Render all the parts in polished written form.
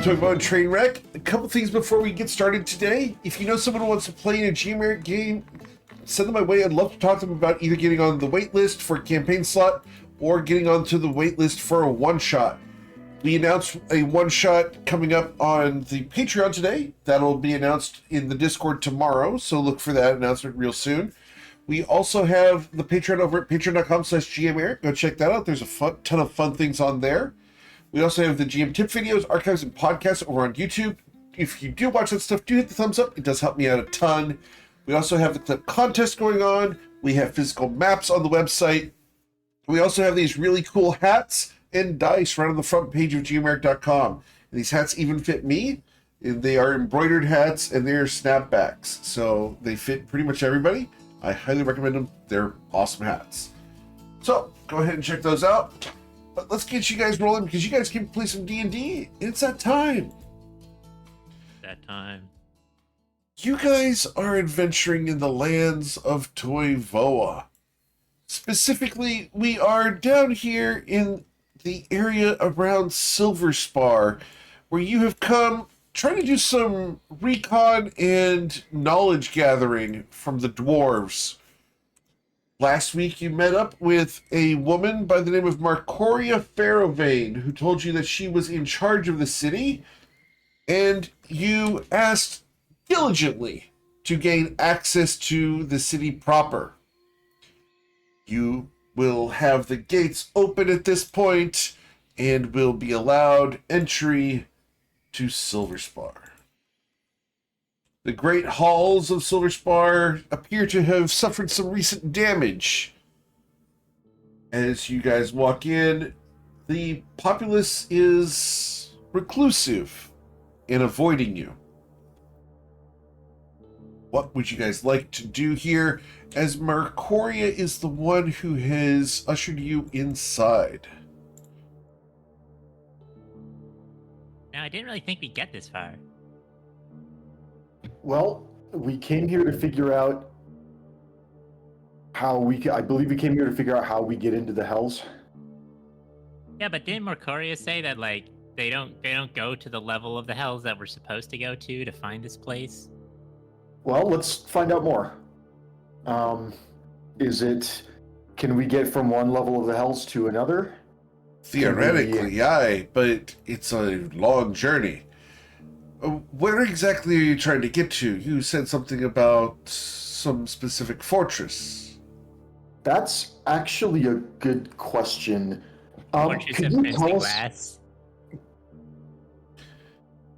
Toivoan Trainwreck. A couple things before we get started today. If you know someone who wants to play in a GMR game, send them my way. I'd love to talk to them about either getting on the wait list for a campaign slot or getting onto the wait list for a one-shot. We announced a one-shot coming up on the Patreon today. That'll be announced in the Discord tomorrow, so look for that announcement real soon. We also have the Patreon over at patreon.com/GMR. Go check that out. There's a ton of fun things on there. We also have the GM tip videos, archives, and podcasts over on YouTube. If you do watch that stuff, do hit the thumbs up. It does help me out a ton. We also have the clip contest going on. We have physical maps on the website. We also have these really cool hats and dice right on the front page of gmeric.com. These hats even fit me. They are embroidered hats and they're snapbacks. So they fit pretty much everybody. I highly recommend them. They're awesome hats. So go ahead and check those out. But let's get you guys rolling because you guys can play some D&D. It's that time. That time. You guys are adventuring in the lands of Toivoa. Specifically, we are down here in the area around Silver Spar, where you have come trying to do some recon and knowledge gathering from the dwarves. Last week, you met up with a woman by the name of Marcoria Farovane, who told you that she was in charge of the city, and you asked diligently to gain access to the city proper. You will have the gates open at this point, and will be allowed entry to Silver Spar. The great halls of Silver Spar appear to have suffered some recent damage. As you guys walk in, the populace is reclusive in avoiding you. What would you guys like to do here, as Marcoria is the one who has ushered you inside? Now, I didn't really think we'd get this far. Well, we came here to figure out how I believe we came here to figure out how we get into the hells. Yeah, but didn't Mercuria say that, like, they don't go to the level of the hells that we're supposed to go to find this place? Well, let's find out more. Can we get from one level of the hells to another? Theoretically, aye, but it's a long journey. Where exactly are you trying to get to? You said something about some specific fortress. That's actually a good question. Fortress Could of you Crimson tell us? Glass.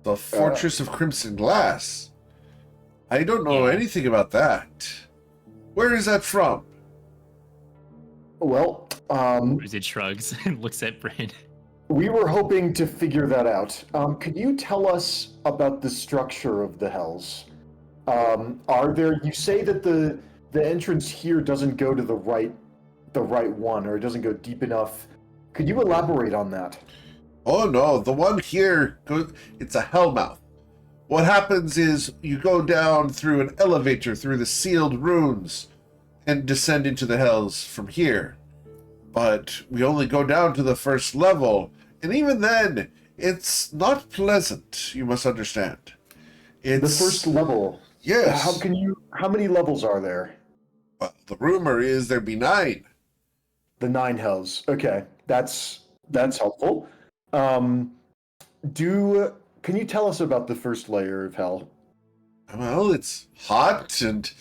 The Fortress of Crimson Glass? I don't know anything about that. Where is that from? Well, It shrugs and looks at Bryn. we were hoping to figure that out. Could you tell us about the structure of the hells? You say that the entrance here doesn't go to the right one, or it doesn't go deep enough. Could you elaborate on that? Oh no, the one here, it's a hellmouth. What happens is you go down through an elevator through the sealed runes and descend into the hells from here. But we only go down to the first level, and even then, it's not pleasant, you must understand. It's The first level? Yes. How many levels are there? Well, the rumor is there be 9. The 9 hells. Okay, that's helpful. Can you tell us about the first layer of hell? Well, it's hot and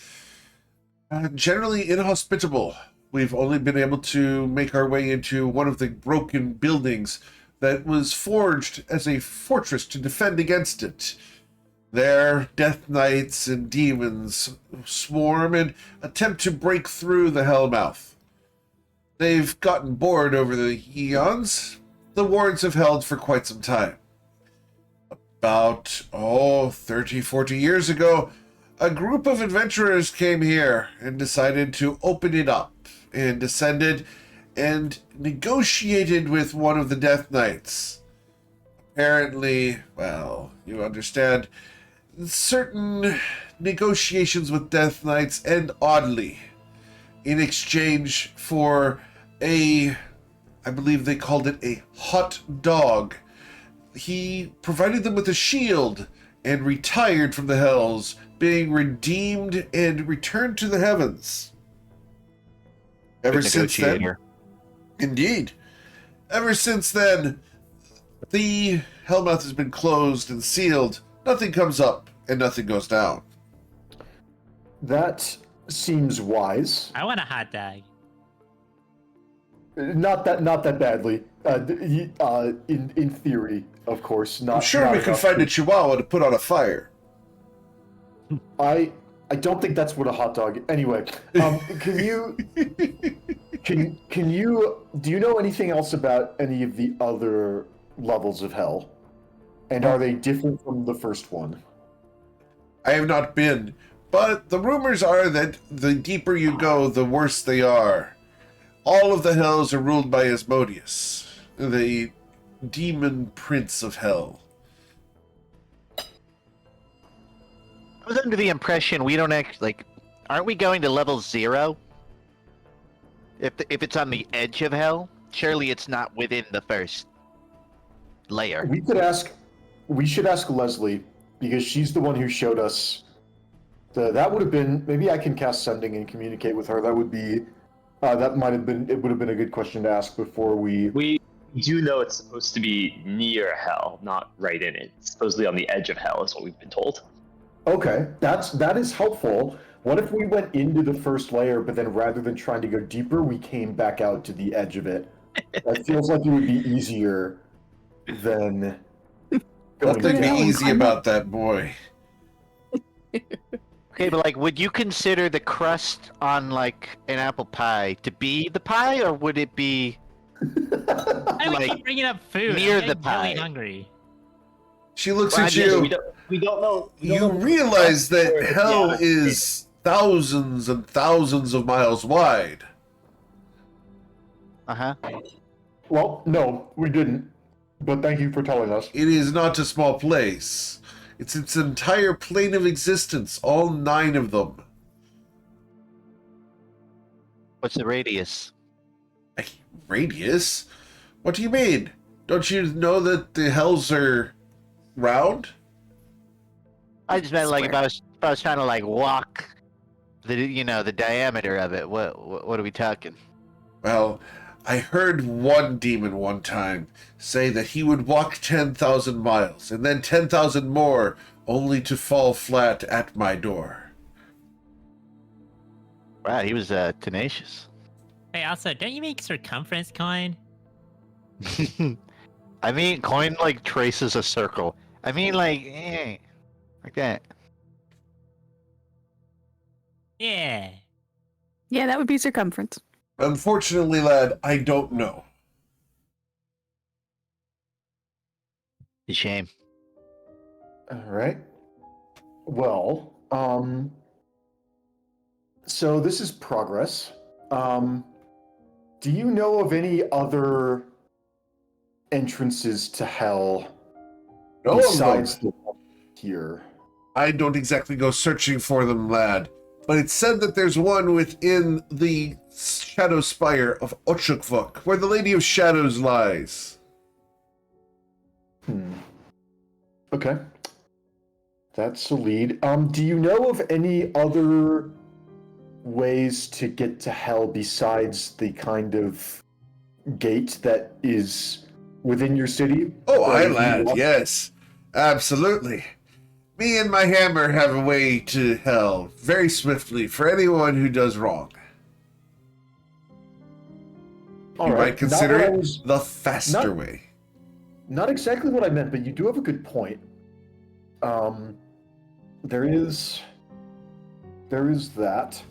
generally inhospitable. We've only been able to make our way into one of the broken buildings that was forged as a fortress to defend against it. There, death knights and demons swarm and attempt to break through the hellmouth. They've gotten bored over the eons. The wards have held for quite some time. About, 30, 40 years ago, a group of adventurers came here and decided to open it up, and descended and negotiated with one of the Death Knights. Apparently, well, you understand, certain negotiations with Death Knights end oddly. In exchange for I believe they called it a hot dog. he provided them with a shield and retired from the hells, being redeemed and returned to the heavens. Ever since then, indeed. Ever since then, the Hellmouth has been closed and sealed. Nothing comes up and nothing goes down. That seems wise. I want a hot dog. Not that badly. In theory, of course. Not. I'm sure not we can enough find a chihuahua to put on a fire. I don't think that's what a hot dog. Anyway, can you do you know anything else about any of the other levels of hell? And are they different from the first one? I have not been, but the rumors are that the deeper you go, the worse they are. All of the hells are ruled by Asmodeus, the demon prince of hell. I was under the impression we don't aren't we going to level 0? If it's on the edge of hell, surely it's not within the first layer. We should ask Leslie, because she's the one who showed us. That would have been, maybe I can cast sending and communicate with her. That would be, it would have been a good question to ask before we... We do know it's supposed to be near hell, not right in it. It's supposedly on the edge of hell is what we've been told. Okay, that is helpful. What if we went into the first layer, but then rather than trying to go deeper, we came back out to the edge of it? That feels like it would be easier than going Nothing down. easy about that boy. Okay, but would you consider the crust on an apple pie to be the pie, or would it be Why do we keep bringing up food? near I'm the getting pie? really hungry. She looks Well, at I you. We don't know. You realize that where- hell yeah, is thousands and thousands of miles wide. Uh-huh. Well, no, we didn't. But thank you for telling us. It is not a small place. It's its entire plane of existence, all 9 of them. What's the radius? Radius? What do you mean? Don't you know that the hells are round? I just meant Square. if I was trying to walk the diameter of it. What are we talking? Well, I heard one demon one time say that he would walk 10,000 miles and then 10,000 more only to fall flat at my door. Wow, he was tenacious. Hey, also, don't you make circumference coin? I mean, coin traces a circle. I mean, like that. Yeah. Yeah, that would be circumference. Unfortunately, lad, I don't know. A shame. All right. Well, so this is progress. Do you know of any other entrances to hell No, besides the one here? I don't exactly go searching for them, lad. But it's said that there's one within the Shadow Spire of Ochukvuk, where the Lady of Shadows lies. Okay. That's a lead. Do you know of any other ways to get to hell besides the kind of gate that is within your city? Oh, Or aye, if you lad, want- yes. Absolutely. Me and my hammer have a way to hell very swiftly for anyone who does wrong. All You right. might consider Not what I it was- the faster not- way. Not exactly what I meant, but you do have a good point. There is that.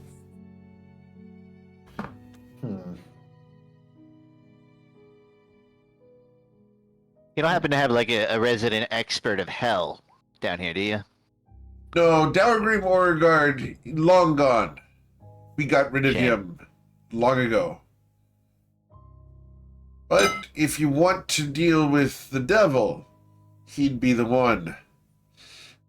You don't happen to have a resident expert of hell down here, do you? No, Dowergrim Beauregard, long gone. We got rid of Shame. him long ago. But if you want to deal with the devil, he'd be the one.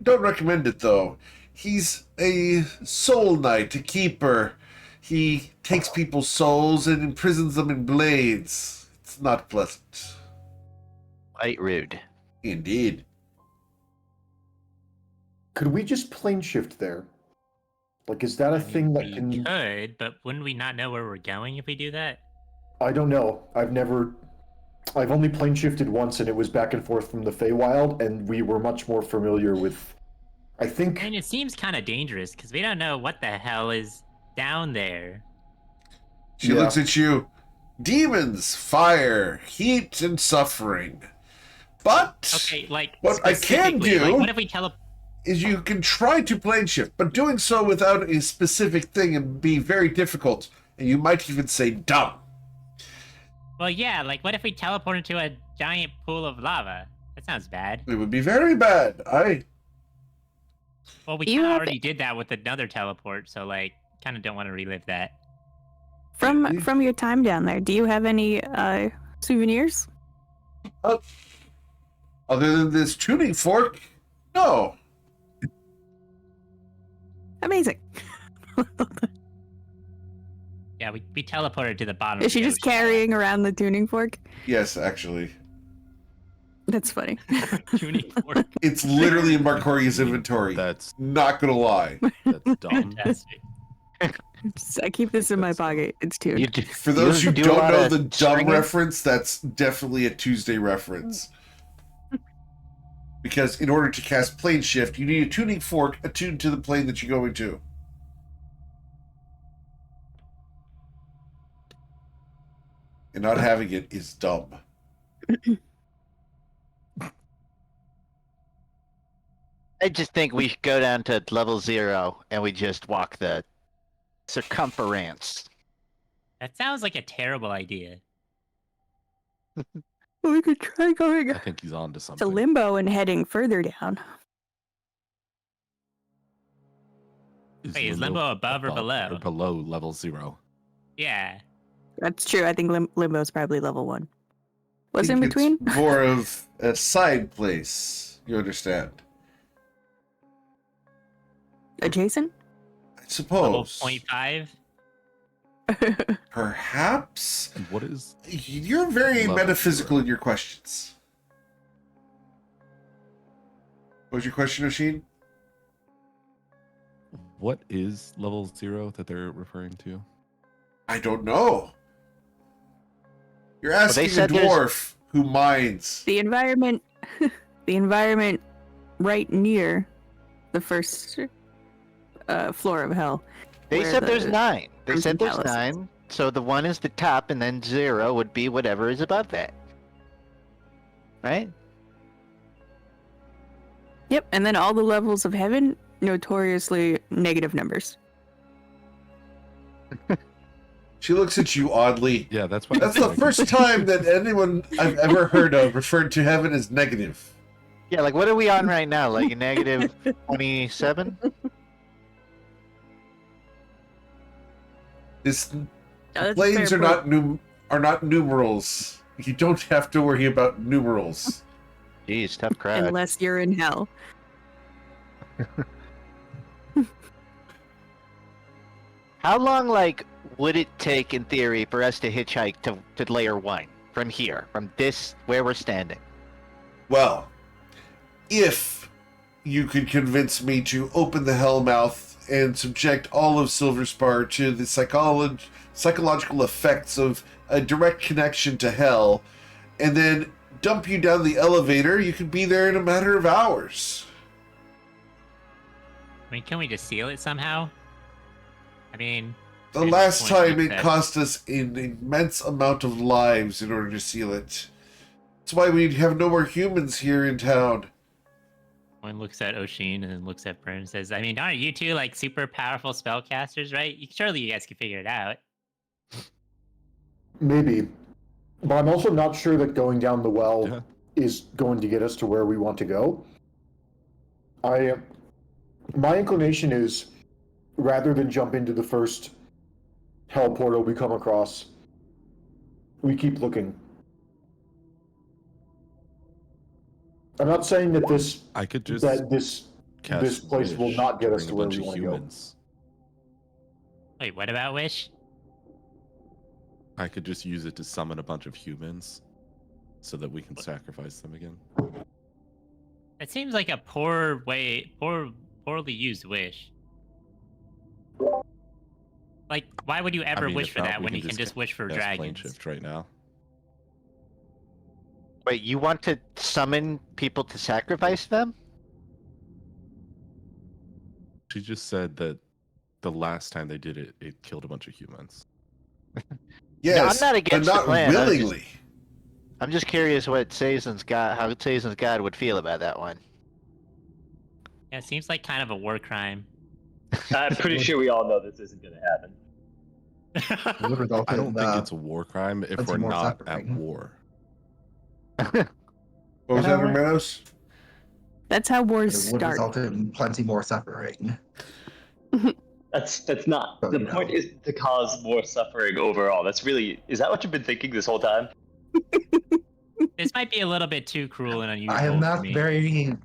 Don't recommend it, though. He's a soul knight, a keeper. He takes people's souls and imprisons them in blades. It's not pleasant. Quite rude. Indeed. Could we just plane shift there? Like, is that a I mean, thing that we can? could, but wouldn't we not know where we're going if we do that? I don't know. I've only plane shifted once, and it was back and forth from the Feywild, and we were much more familiar with. I think. I mean, it seems kind of dangerous because we don't know what the hell is down there. She Yeah. looks at you. Demons, fire, heat, and suffering. But Okay, like what I can specifically, do like, what if we is you can try to plane shift, but doing so without a specific thing and be very difficult, and you might even say dumb. Well, yeah, like what if we teleport into a giant pool of lava? That sounds bad. It would be very bad. Well, we You kind of have- already did that with another teleport, so like, kind of don't want to relive that. From your time down there, do you have any souvenirs? Other than this tuning fork, no. Amazing. Yeah, we teleported to the bottom. Is of she the just ocean. carrying around the tuning fork? Yes, actually. That's funny. tuning fork? It's literally in Marcoria's inventory. That's Not gonna lie. dumb. Fantastic. I keep this in my pocket. It's tuned. You do, For those you who do a don't lot know of the dumb stringing? reference, that's definitely a Tuesday reference. Because in order to cast plane shift, you need a tuning fork attuned to the plane that you're going to. And not having it is dumb. I just think we should go down to level 0 and we just walk the circumference. That sounds like a terrible idea. We could try going I think he's on to to something. limbo and heading further down. Wait, is limbo above or below? Or below level 0. Yeah. That's true. I think limbo is probably level 1. What's I in think between? It's more of a side place. You understand? Adjacent? I Level suppose. 0.5? Perhaps? And what is You're very Level metaphysical 0. in your questions. What was your question, Oshin? what is level 0 that they're referring to? I don't know. You're they asking a said there's- dwarf who mines. the environment right near the first floor of hell. They where said there's the 9. They Crimson said there's Palace is. 9. So the 1 is the top, and then 0 would be whatever is above that. Right? Yep, and then all the levels of heaven, notoriously negative numbers. She looks at you oddly. Yeah, that's why. That's the first time that anyone I've ever heard of referred to heaven as negative. Yeah, like what are we on right now? Like a negative 27? This That's a planes fair are point. not numerals. You don't have to worry about numerals. Jeez, tough crowd. Unless you're in hell. How long, like, would it take in theory for us to hitchhike to layer 1 from here, from this where we're standing? Well, if you could convince me to open the Hellmouth and subject all of Silverspar to the psychological effects of a direct connection to hell, and then dump you down the elevator, you could be there in a matter of hours. I mean, can we just seal it somehow? I mean, The there's last point time with it that. cost us an immense amount of lives in order to seal it. That's why we have no more humans here in town. One looks at Oshin and then looks at Bryn and says, I mean, aren't you two like super powerful spellcasters, right? Surely you guys can figure it out. Maybe. But I'm also not sure that going down the well Yeah. is going to get us to where we want to go. My inclination is, rather than jump into the first hell portal we come across, we keep looking. I'm not saying that this I could just cast this place will Wish not get us bring to a where bunch we of want to go. humans. Wait, what about Wish? I could just use it to summon a bunch of humans, so that we can sacrifice them again. It seems like a poorly used wish. Like, why would you ever wish if for not, that we when you can just wish for cast plane dragons? shift right now. Wait, you want to summon people to sacrifice them? She just said that the last time they did it, it killed a bunch of humans. Yes, I'm not but against the not plan. willingly. I'm just curious what how Sazen's God would feel about that one. Yeah, it seems like kind of a war crime. I'm pretty sure we all know this isn't going to happen. It would result I in don't think it's a war crime if plenty we're more not suffering. at war. What was that, Hermanos? That's how wars It would start. result in plenty more suffering. That's not Oh, the no. point. Is to cause more suffering overall. That's really is that what you've been thinking this whole time? This might be a little bit too cruel and unusual I am for not me. very.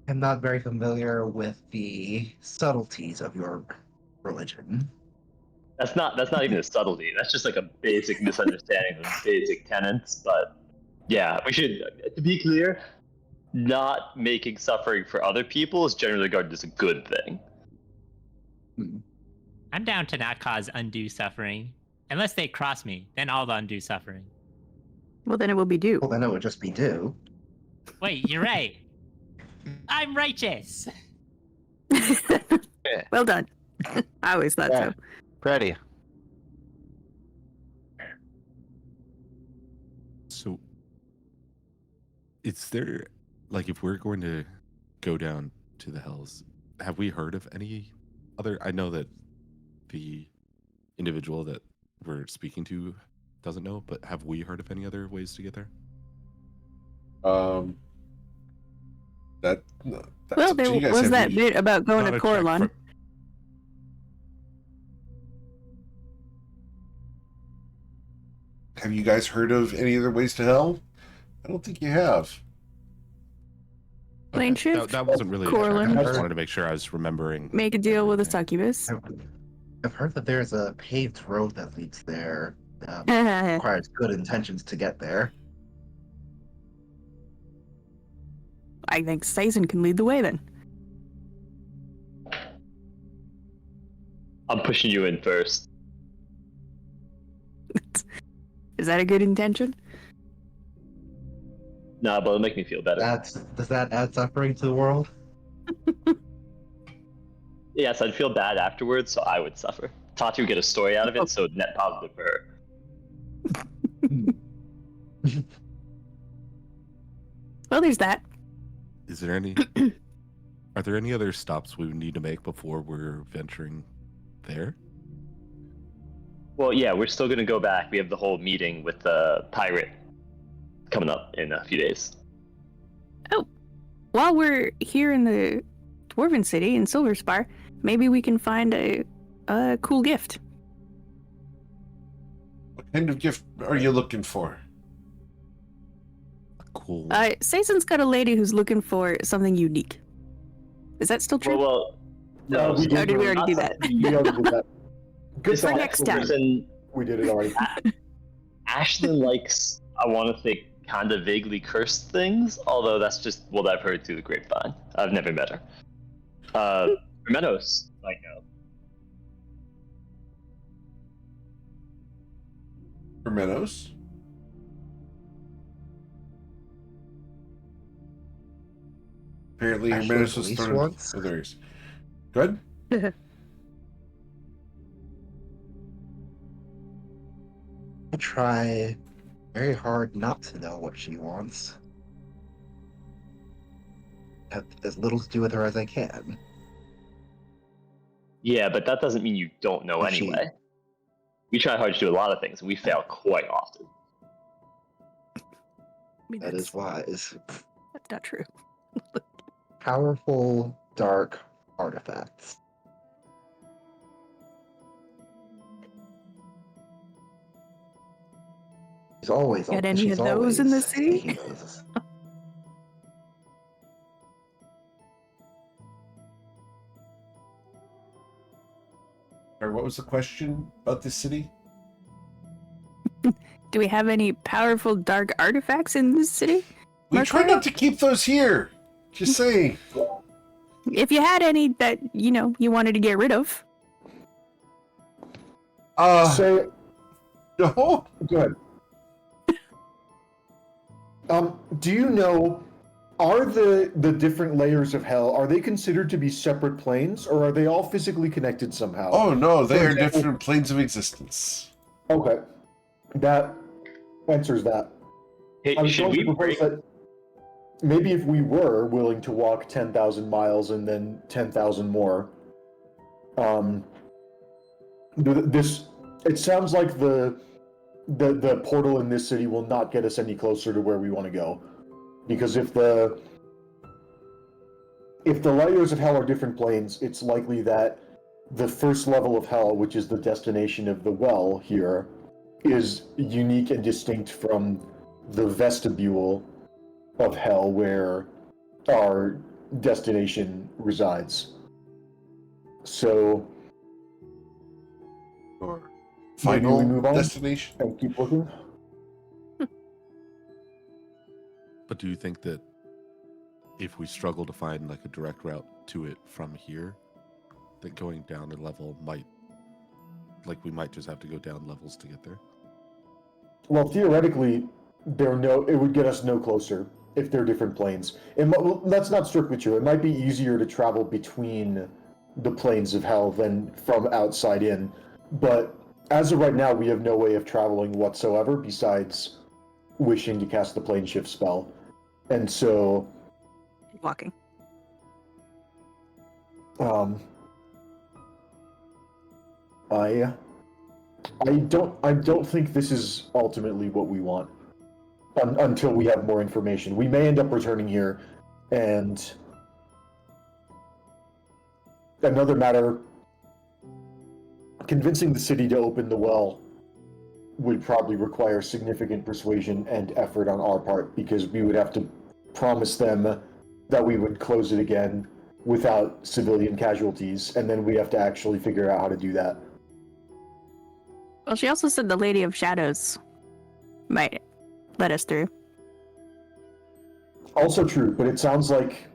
I'm not very familiar with the subtleties of your religion. That's not even a subtlety. That's just like a basic misunderstanding of basic tenets. But yeah, we should. To be clear, not making suffering for other people is generally regarded as a good thing. I'm down to not cause undue suffering. Unless they cross me, then I'll undo suffering. Well, then it will be due. Well, then it would just be due. Wait, you're right. I'm righteous. Well done. I always thought Yeah. so. Ready. So, is there, like, if we're going to go down to the hells, have we heard of any other? I know that the individual that we're speaking to doesn't know, but have we heard of any other ways to get there? That's Well, up to there you guys. was Have that you- bit about going Not to a check Corlon. for- Have you guys heard of any other ways to hell? I don't think you have. Plane Okay, shift, That wasn't really. Corlin. I just wanted to make sure I was remembering. Make a deal with a everything. succubus. I've heard that there's a paved road that leads there. I Requires good intentions to get there. think Sazen can lead the way then. I'm pushing you in first. Is that a good intention? Nah, but it'll make me feel better. Does that add suffering to the world? Yes, I'd feel bad afterwards, so I would suffer. Tati would get a story out of it, so net positive for her. Well, there's that. Is there any? Are there any other stops we would need to make before we're venturing there? Well, yeah, we're still gonna go back. We have the whole meeting with the pirate coming up in a few days. While we're here in the Dwarven City in Silver Spire, maybe we can find a cool gift. What kind of gift are you looking for? Cool. Sazen's got a lady who's looking for something unique. Is that still true? Well, no. we Oh, did we already do that? We already did that. Good This For thought. next time. person, We did it already. Ashlyn likes, I want to think, kind of vaguely cursed things, although that's just what I've heard through the grapevine. I've never met her. Menos, like, Hermenos? Apparently, Ashley Hermenos was Police thrown once? with others. Good. I try very hard not to know what she wants. Have as little to do with her as I can. yeah, but that doesn't mean you don't know She- anyway. We try hard to do a lot of things, and we fail quite often. I mean, That is wise. that's not true. Powerful, dark artifacts. She's always Got any of those in the city? Or what was the question about this city? Do we have any powerful dark artifacts in this city? We try Markaria? not to keep those here. Just saying. If you had any that, you wanted to get rid of. Say, No? go ahead. Do you know, are the different layers of hell, are they considered to be separate planes, or are they all physically connected somehow? Oh, no, they For are example- different planes of existence. Okay. That answers that. Hey, I was should going we to propose break? that maybe if we were willing to walk 10,000 miles and then 10,000 more, it sounds like the portal in this city will not get us any closer to where we want to go, because if the layers of hell are different planes, it's likely that the first level of hell, which is the destination of the well here, is unique and distinct from the vestibule of hell where our destination resides. So, Or maybe final we move on destination. and keep looking. But do you think that if we struggle to find like a direct route to it from here, that going down a level might, like we might just have to go down levels to get there? Well, theoretically, it would get us no closer if they're different planes. Well, that's not strictly true. It might be easier to travel between the planes of hell than from outside in. But as of right now, we have no way of traveling whatsoever besides wishing to cast the plane shift spell. And so, Walking. I don't think this is ultimately what we want until we have more information. We may end up returning here, and another matter, convincing the city to open the well would probably require significant persuasion and effort on our part, because we would have to promise them that we would close it again without civilian casualties, and then we have to actually figure out how to do that. Well, she also said the Lady of Shadows might let us through. Also true, but it sounds like...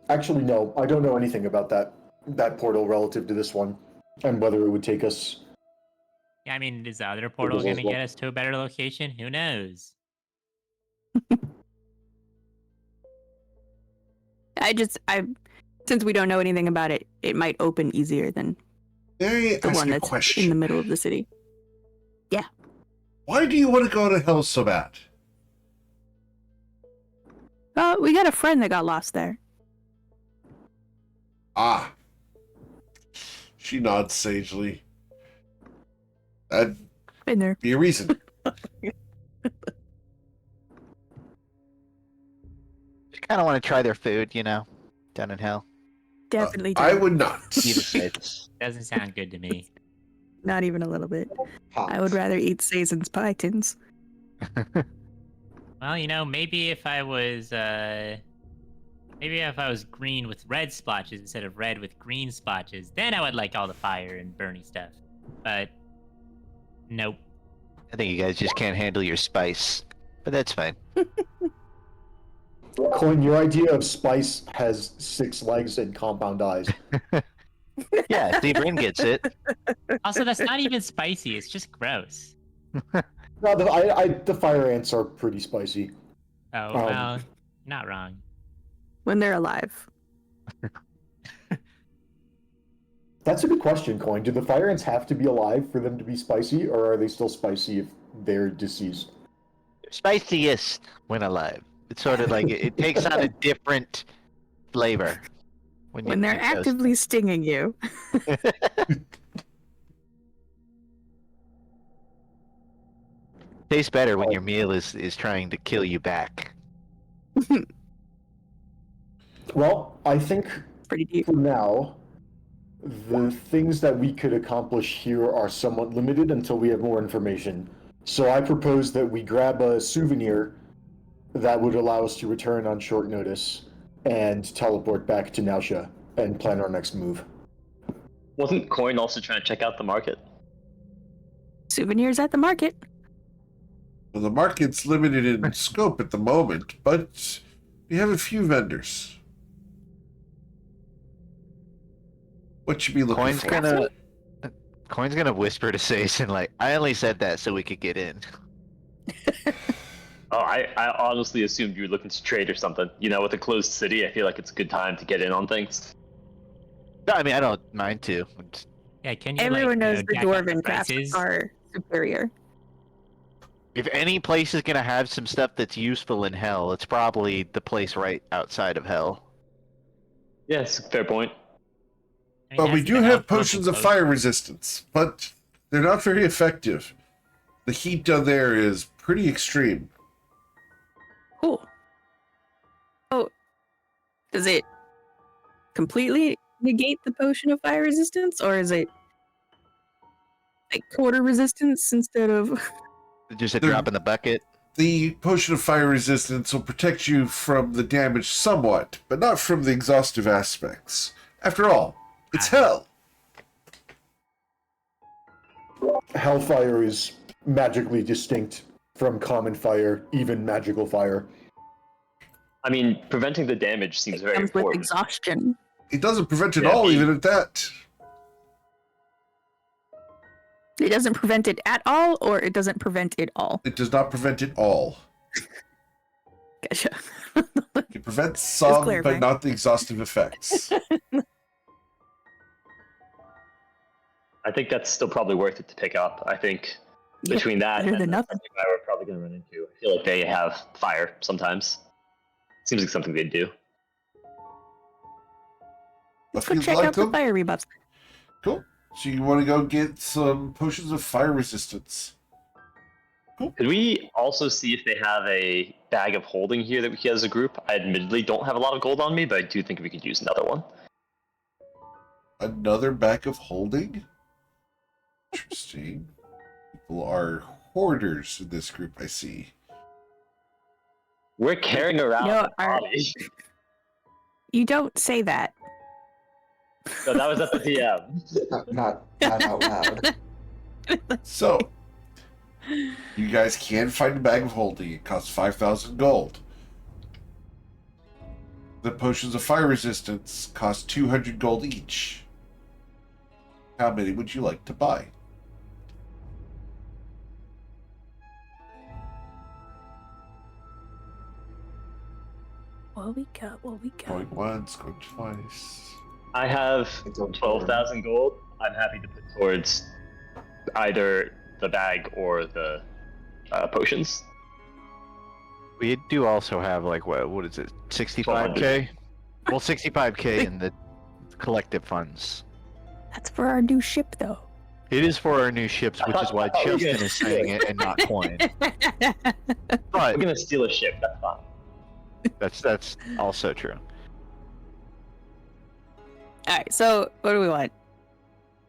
Actually, no, I don't know anything about that portal relative to this one, and whether it would take us... Yeah, I mean, is the other portal was going to also- get us to a better location? Who knows? Since we don't know anything about it, it might open easier than May I the ask one a that's question? in the middle of the city. Why do you want to go to hell so bad? We got a friend that got lost there. Ah. She nods sagely. That'd Been there. be a reason. Just kind of want to try their food, down in hell. Definitely. I don't. would not. Eat a sight. Doesn't sound good to me. Not even a little bit. Hot. I would rather eat Sazon's pie tins. Well, maybe if I was green with red splotches instead of red with green splotches, then I would like all the fire and burning stuff. But nope. I think you guys just can't handle your spice, but that's fine. Coin, your idea of spice has 6 legs and compound eyes. Yeah, Sebrin gets it. Also, that's not even spicy. It's just gross. No, the fire ants are pretty spicy. Oh, well, not wrong. When they're alive. That's a good question, Coin. Do the fire ants have to be alive for them to be spicy, or are they still spicy if they're deceased? Spiciest when alive. It's sort of like it takes on a different flavor When they're actively stinging you. Tastes better when your meal is trying to kill you back. Well, I think Pretty deep. for now, the things that we could accomplish here are somewhat limited until we have more information. So I propose that we grab a souvenir that would allow us to return on short notice and teleport back to Nausea and plan our next move. Wasn't Coin also trying to check out the market? Souvenirs at the market. Well, the market's limited in scope at the moment, but we have a few vendors. What should be looking Coin's for? gonna whisper to Sason like, I only said that so we could get in. Oh, I honestly assumed you were looking to trade or something. You know, with a closed city, I feel like it's a good time to get in on things. No, I mean I don't mind to. Yeah, can you Everyone knows the jack up dwarven crafts prices? are superior. If any place is gonna have some stuff that's useful in hell, it's probably the place right outside of hell. Yes, fair point. I mean, Well, we has do the have elf local potions of code- fire resistance, but they're not very effective. The heat down there is pretty extreme. Cool. Oh, does it completely negate the potion of fire resistance, or is it like quarter resistance instead of? Just a They're- drop in the bucket. The potion of fire resistance will protect you from the damage somewhat, but not from the exhaustive aspects. After all, it's hell. Hellfire is magically distinct from common fire, even magical fire. I mean, preventing the damage seems It very comes with important. exhaustion. It doesn't prevent it Yeah, all, me- even at that. It doesn't prevent it at all, or it doesn't prevent it all. It does not prevent it all. Gotcha. It prevents some, but clarifying. not the exhaustive effects. I think that's still probably worth it to pick up. I think Yeah, between that better and than the nothing. guy we're probably going to run into, I feel like they have fire sometimes. Seems like something they'd do. Let's If go you'd check like out the them. fire rebuffs. Cool. So you want to go get some potions of fire resistance. Could we also see if they have a bag of holding here that we can as a group? I admittedly don't have a lot of gold on me, but I do think we could use another one. Another bag of holding? Interesting. People are hoarders in this group, I see. We're carrying around No, a our- body. You don't say that. No, that was at the DM. Not out loud. So, you guys can find a bag of holding. It costs 5,000 gold. The potions of fire resistance cost 200 gold each. How many would you like to buy? What we got? What we got? Going once, going twice. I have It's on 12,000 gold. I'm happy to put towards either the bag or the potions. We do also have like what is it? 65k? Well, 65k in the collective funds. That's for our new ship, though. It is for our new ships, which is why I thought we were Chilston gonna is saying it and not coin. We're But gonna steal a ship. That's fine. that's also true. All right. So, what do we want?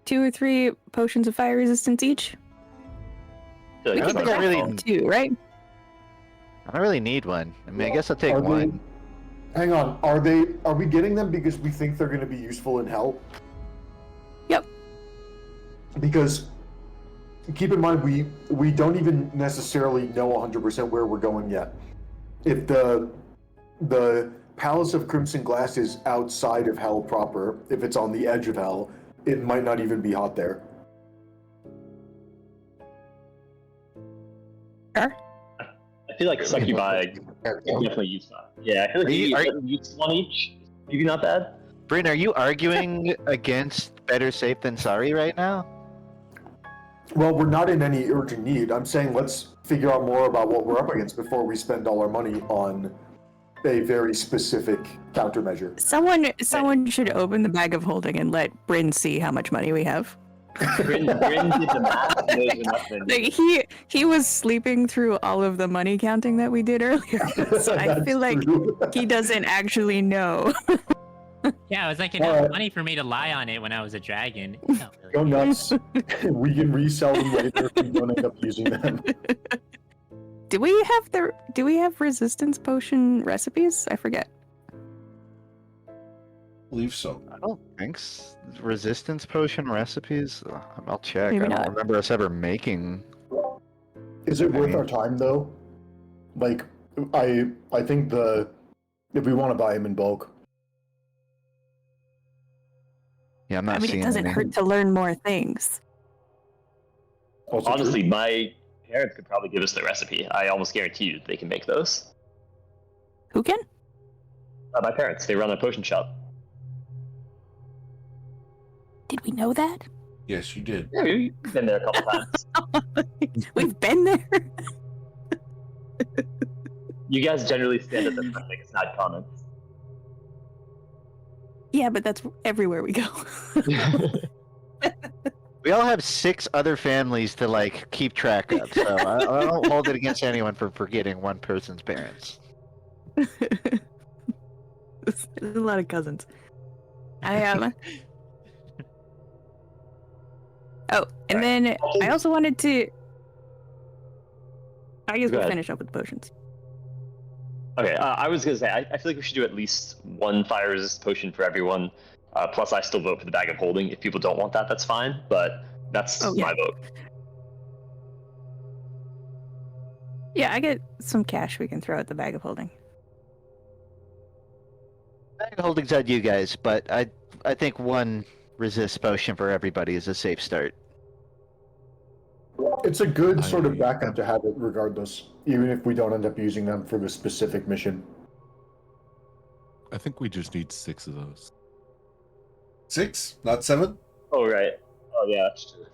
2 or 3 potions of fire resistance each. I feel like We that's can think I not- really- craft 2, right? I don't really need one. I mean, I guess I'll take Are they- one. Hang on, are we getting them because we think they're going to be useful in hell? Yep. Because keep in mind we don't even necessarily know 100% where we're going yet. If the Palace of Crimson Glass is outside of hell proper, if it's on the edge of hell, it might not even be hot there. Sure. I feel like Succubi definitely use that. Yeah, I feel like you use one each. Maybe not bad. Bryn, are you arguing against better safe than sorry right now? Well, we're not in any urgent need. I'm saying let's figure out more about what we're up against before we spend all our money on a very specific countermeasure. Someone should open the bag of holding and let Bryn see how much money we have. Bryn did the math. Knows enough than- Like he was sleeping through all of the money counting that we did earlier. So I That's feel like true. he doesn't actually know. Yeah, it was like All enough right. money for me to lie on it when I was a dragon. No, really. Go nuts. We can resell them later if we don't end up using them. Do we have resistance potion recipes? I forget. believe so. I don't think resistance potion recipes. I'll check. Maybe I don't not. remember us ever making. Is it worth our time though? Like, I think if we want to buy them in bulk. Yeah, I'm not I mean, seeing it doesn't any. hurt to learn more things. Also Honestly, true. my parents could probably give us the recipe. I almost guarantee you they can make those. Who can? My parents, they run a potion shop. Did we know that? Yes, you did. Yeah, we've been there a couple times. We've been there. You guys generally stand at the front, make snide comments. Yeah, but that's everywhere we go. We all have 6 other families to like keep track of, so I don't hold it against anyone for forgetting one person's parents. There's a lot of cousins. I Oh, and then I also wanted to. I guess Go we'll ahead. finish up with the potions. Okay, I was gonna say, I feel like we should do at least one fire resist potion for everyone. Plus, I still vote for the bag of holding. If people don't want that, that's fine, but that's Oh, yeah. my vote. Yeah, I get some cash we can throw at the bag of holding. Bag of holding's on you guys, but I think one resist potion for everybody is a safe start. It's a good sort of backup to have it regardless, even if we don't end up using them for the specific mission. I think we just need 6 of those. 6, not 7. Oh, right. Oh, yeah, that's true.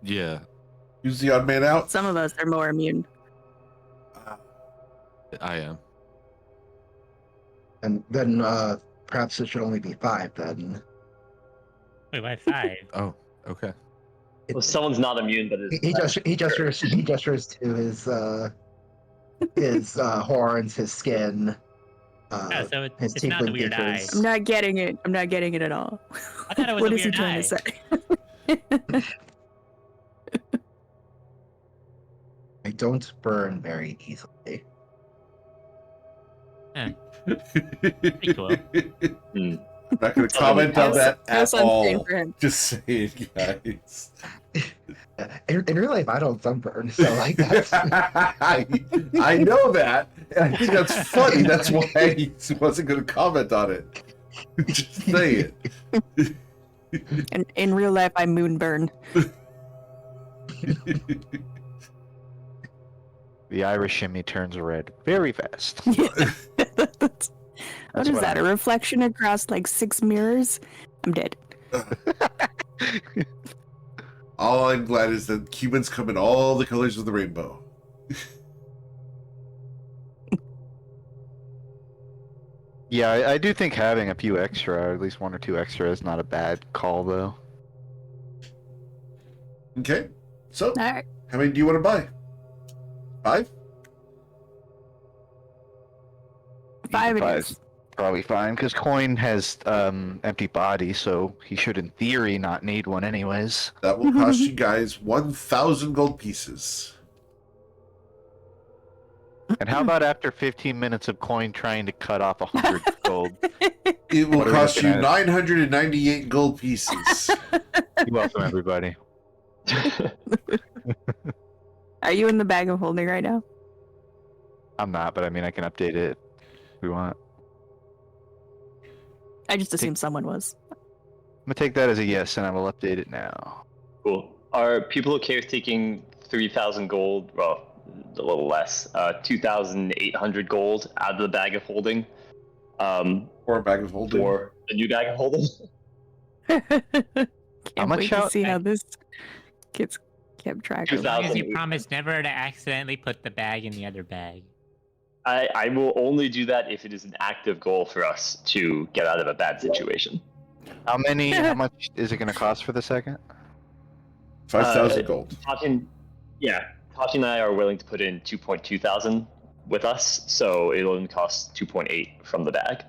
Yeah, Who's the odd man out? Some of us are more immune. I am. And then perhaps it should only be 5 then. Wait, why 5? Oh, okay. Well, someone's not immune, but He gestures to his horns, his skin, Oh, so his it's not the tiefling weird eye. features. I'm not getting it. I'm not getting it at all. I thought it was What a is he weird trying eye. to say? I don't burn very easily. Pretty cool. I'm not going to comment on that No at sunscreen all. for him. Just saying, guys. In real life, I don't sunburn, so like that's. I know that. And I think that's funny. That's why he wasn't going to comment on it. Just say it. And in real life, I moonburn. The Irish shimmy turns red very fast. What is what that? A reflection across like 6 mirrors? I'm dead. All I'm glad is that Cubans come in all the colors of the rainbow. Yeah, I do think having a few extra, or at least 1 or 2 extra, is not a bad call, though. Okay. So, All right. how many do you want to buy? 5? 5 it Five. is. Probably fine, because Coin has empty body, so he should, in theory, not need one anyways. That will cost you guys 1,000 gold pieces. And how about after 15 minutes of Coin trying to cut off 100 gold? It will What are we cost you looking at? 998 gold pieces. You're welcome, everybody. Are you in the bag of holding right now? I'm not, but I mean, I can update it if we want. I just assumed someone was. I'm gonna take that as a yes, and I will update it now. Cool. Are people okay with taking 3,000 gold? Well, a little less. 2,800 gold out of the bag of holding. Or a bag of holding. For the new bag of holding. Can't much wait to out- see how this gets kept track of. As long as you 2,000. promise never to accidentally put the bag in the other bag. I will only do that if it is an active goal for us to get out of a bad situation. How much is it gonna cost for the second? 5,000 gold. Tati and I are willing to put in 2.2 thousand with us, so it'll only cost 2.8 from the bag.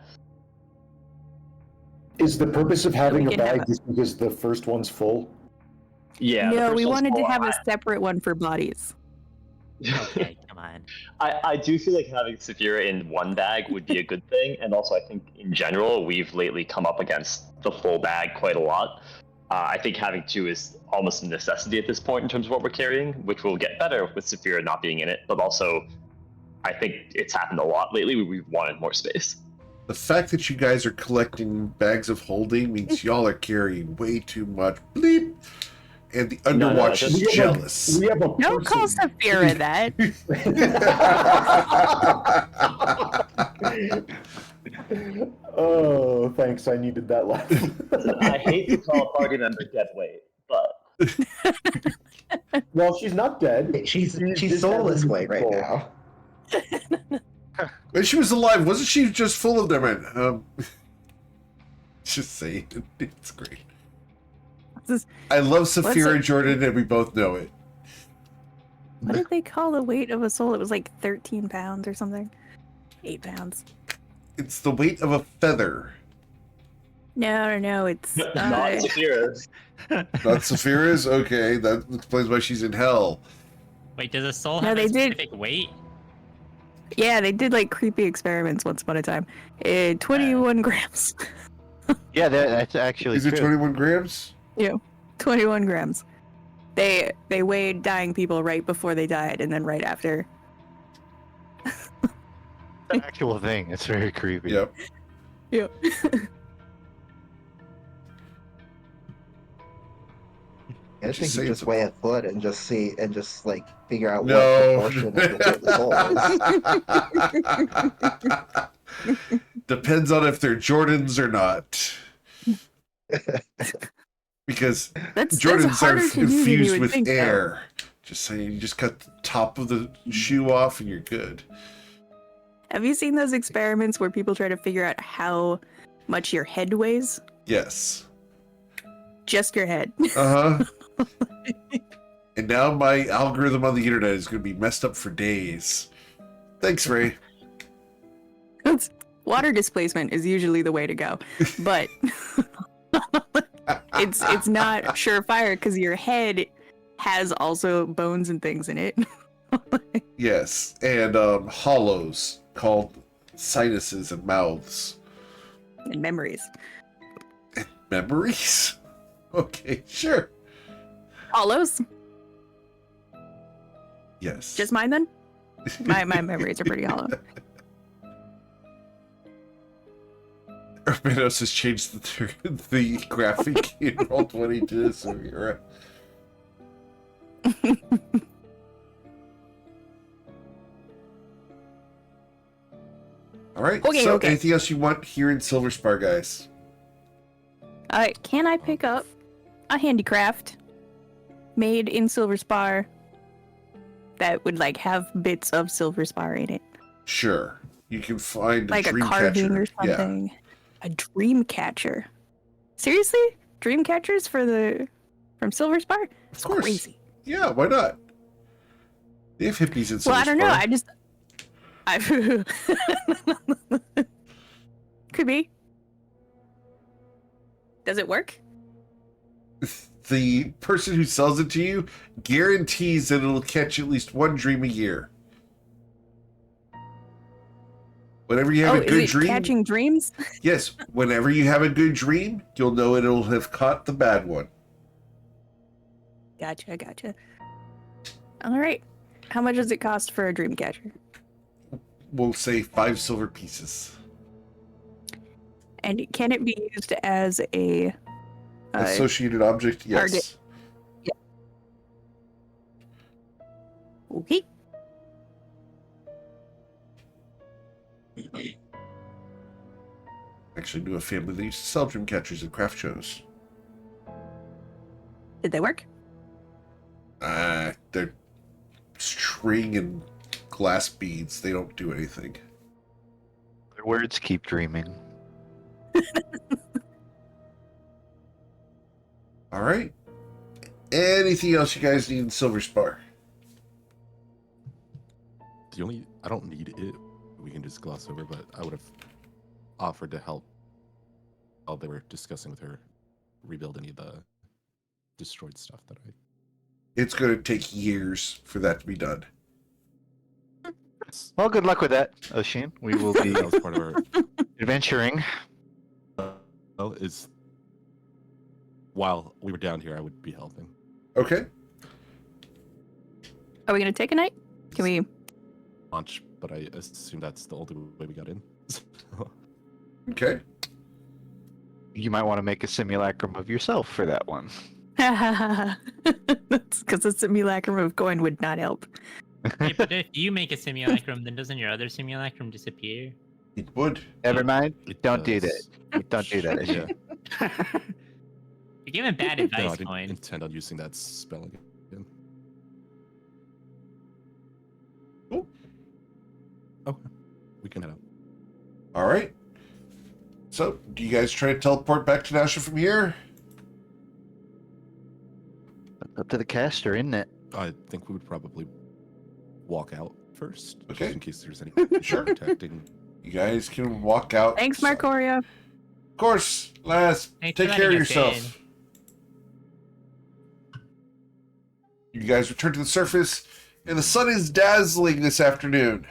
Is the purpose of having We a can have bag just because the first one's full? Yeah. the No, first we one's wanted to full. have a separate one for bodies. Okay, come on. I do feel like having Saphira in one bag would be a good thing, and also I think in general we've lately come up against the full bag quite a lot. I think having 2 is almost a necessity at this point in terms of what we're carrying, which will get better with Saphira not being in it. But also, I think it's happened a lot lately. We've wanted more space. The fact that you guys are collecting bags of holding means y'all are carrying way too much. Bleep. And the Underwatch is jealous. We have a Don't call person. Saphira that. Oh, thanks. I needed that laugh. I hate to call a party member dead weight, but Well, she's not dead. She's just soulless having way right control. now. When she was alive, wasn't she just full of them? Just saying, it's great. I love Saphira Jordan, and we both know it. What did they call the weight of a soul? It was like 13 pounds or something. 8 pounds. It's the weight of a feather. No. It's not Saphira's. Not Saphira's? Okay, that explains why she's in hell. Wait, does a soul No, have they a did- specific weight? yeah. They did like creepy experiments once upon a time. 21 grams. Yeah, that's actually Is it true. 21 grams? 21 grams. They weighed dying people right before they died, and then right after. It's an actual thing. It's very creepy. Yep. Yep. I just Just think you say just it's- weigh a foot and just see and just like figure out No. what proportion of the soul is. Depends on if they're Jordans or not. Because That's Jordans are harder to do than you infused would with think, though. air. Just saying, you just cut the top of the shoe off and you're good. Have you seen those experiments where people try to figure out how much your head weighs? Yes. Just your head. Uh-huh. And now my algorithm on the internet is going to be messed up for days. Thanks, Ray. Water displacement is usually the way to go, but it's not surefire because your head has also bones and things in it. Yes, and hollows called sinuses and mouths. And memories. Memories? Okay, sure. Hollows? Yes. Just mine then? My memories are pretty hollow. Urbanos has changed the graphic in Roll20 to this, so you're right. All right. Okay, so, okay. anything else you want here in Silver Spar, guys? Can I pick up a handicraft made in Silver Spar that would like have bits of Silver Spar in it? Sure. You can find Like a dream carving catcher. or something. A dream catcher. Seriously? Dream catchers from Silver Spar? It's course. crazy. Yeah, why not? They have hippies in Silver Well, I don't know. Spar. Could be. Does it work? The person who sells it to you guarantees that it'll catch at least one dream a year. Whenever you have a is good it dream, catching dreams? yes, whenever you have a good dream, you'll know it'll have caught the bad one. Gotcha. All right. How much does it cost for a dream catcher? We'll say 5 silver pieces. And can it be used as a Associated object, yes. target. Okay. Actually knew a family that used to sell dream catchers at craft shows. Did they work? They're string and glass beads. They don't do anything. Their words keep dreaming. All right. Anything else you guys need in Silver Spar? I don't need it. We can just gloss over, but I would have offered to help while they were discussing with her rebuild any of the destroyed stuff that I. It's going to take years for that to be done. Well, good luck with that, Oshin. We will be That was part of our. adventuring. Well, is while we were down here, I would be helping. Okay. Are we gonna take a night? Can we? Launch, but I assume that's the only way we got in. Okay. You might want to make a simulacrum of yourself for that one. That's because the simulacrum of coin would not help. Hey, but if you make a simulacrum, then doesn't your other simulacrum disappear? It would. Never mind. It Don't do does. that. Don't do that. Yeah. You're giving bad No, I advice, didn't Coin. intend on using that spell again. Cool. Okay. We can head out. All right. So, do you guys try to teleport back to Nasha from here? Up to the caster, isn't it? I think we would probably walk out first, Okay. just in case there's any Sure. protecting. You guys can walk out. Thanks, Marcoria. Of course, lass. Thanks Take for care of letting us yourself. You guys return to the surface, and the sun is dazzling this afternoon.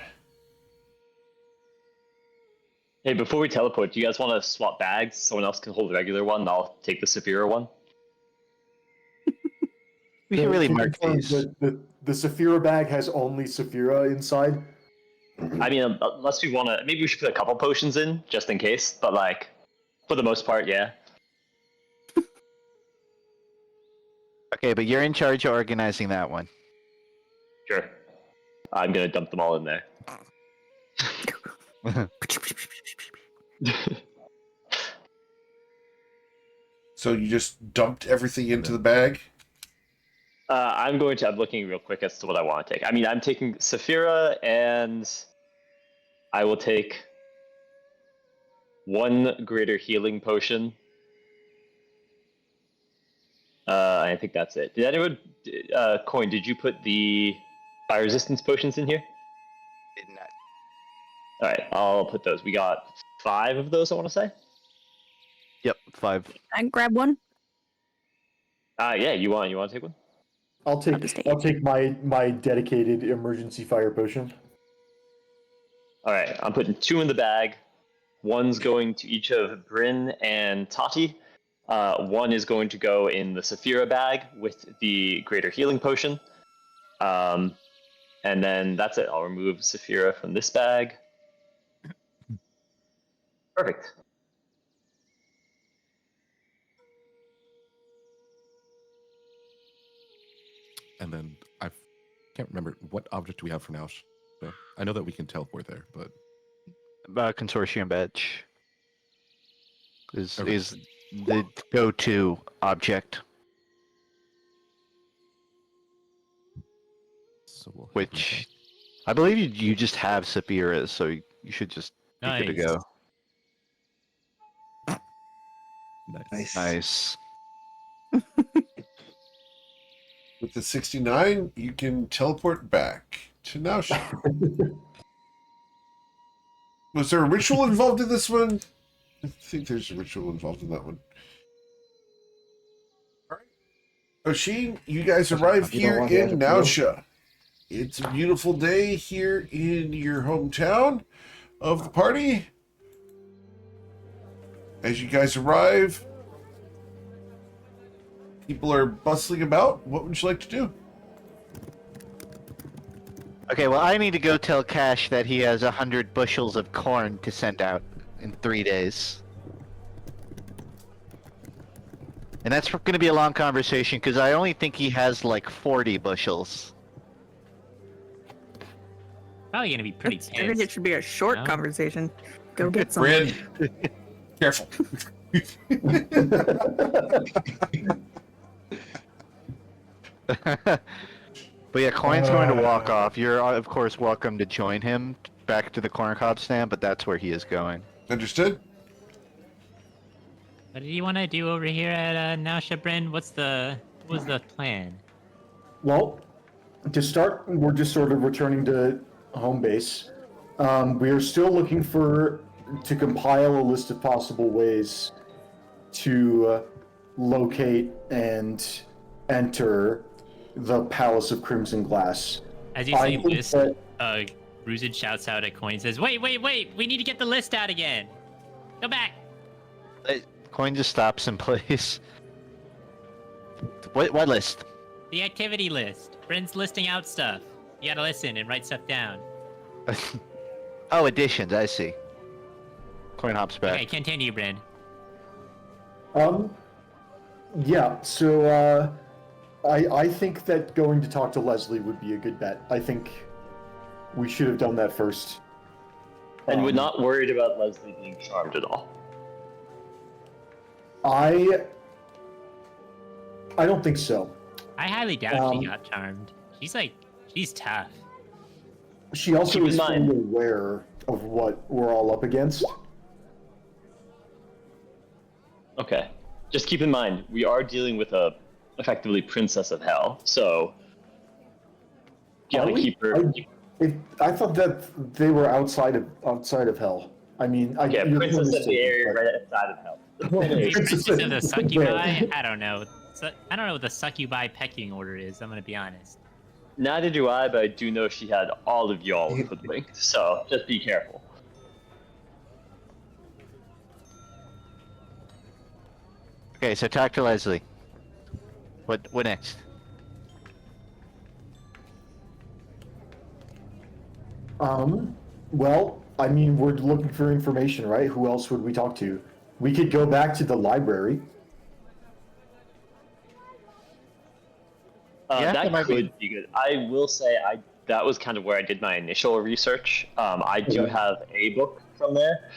Hey, before we teleport, do you guys want to swap bags? Someone else can hold the regular one, and I'll take the Saphira one. We should really To mark confirm, these. The Saphira bag has only Saphira inside. I mean, unless we want to, maybe we should put a couple potions in, just in case, but like, for the most part, yeah. Okay, but you're in charge of organizing that one. Sure. I'm gonna dump them all in there. So you just dumped everything into the bag? I'm looking real quick as to what I want to take. I mean, I'm taking Saphira, and I will take one greater healing potion. I think that's it. Did anyone, Coin, did you put the fire resistance potions in here? Did not. Alright, I'll put those. We got 5 of those, I want to say. Yep, 5. I can grab one. Yeah, you want to take one? I'll just take take my dedicated emergency fire potion. Alright, I'm putting 2 in the bag. One's going to each of Bryn and Tati. One is going to go in the Saphira bag with the greater healing potion. And then that's it. I'll remove Saphira from this bag. Perfect. And then I can't remember what object do we have for now. I know that we can teleport there, but Consortium badge Okay. is the go-to object, so we'll which I believe you just have Sapphira's, so you should just be good to Nice. go. Nice. Nice. With the 69, you can teleport back to Nausha. Was there a ritual involved in this one? I think there's a ritual involved in that one. Alright. Oshin, you guys arrive You don't here want the in antidote? Nausha. It's a beautiful day here in your hometown of the party. As you guys arrive, people are bustling about. What would you like to do? Okay, well, I need to go tell Cash that he has 100 bushels of corn to send out in 3 days. And that's going to be a long conversation because I only think he has like 40 bushels. Probably gonna be pretty I think it pissed. should be a short No? conversation. Go get some. Bryn, careful. But yeah, Coin's going to walk off. You're, of course, welcome to join him back to the corn cob stand, but that's where he is going. Understood? What do you want to do over here at Nausha, Bryn? What's the plan? Well, to start, we're just sort of returning to home base. We are still looking to compile a list of possible ways to locate and enter the Palace of Crimson Glass. As you I say think list, that- Ruzid shouts out at Coin and says, wait, we need to get the list out again. Go back. Coin just stops in place. What list? The activity list. Bryn's listing out stuff. You gotta listen and write stuff down. Oh, additions. I see. Coin hops back. Okay, continue, Bryn. Yeah, so I think that going to talk to Leslie would be a good bet. I think we should have done that first. And we're not worried about Leslie being charmed at all. I don't think so. I highly doubt she got charmed. She's tough. She also Keep in is fully mind- aware of what we're all up against. Okay. Just keep in mind, we are dealing with a effectively princess of hell, so you gotta Are we? keep her. I thought that they were outside of hell. I mean, Yeah, you're princess of the mistaken, area but- right outside of hell. Princess Princess of the of- succubi? I don't know. I don't know what the succubi pecking order is. I'm gonna be honest. Neither do I, but I do know she had all of y'all hoodwinked, so just be careful. Okay, so talk to Leslie. What next? Well, I mean, we're looking for information, right? Who else would we talk to? We could go back to the library. Yeah, That that might be- could be good. I will say that was kind of where I did my initial research. I do have a book from there,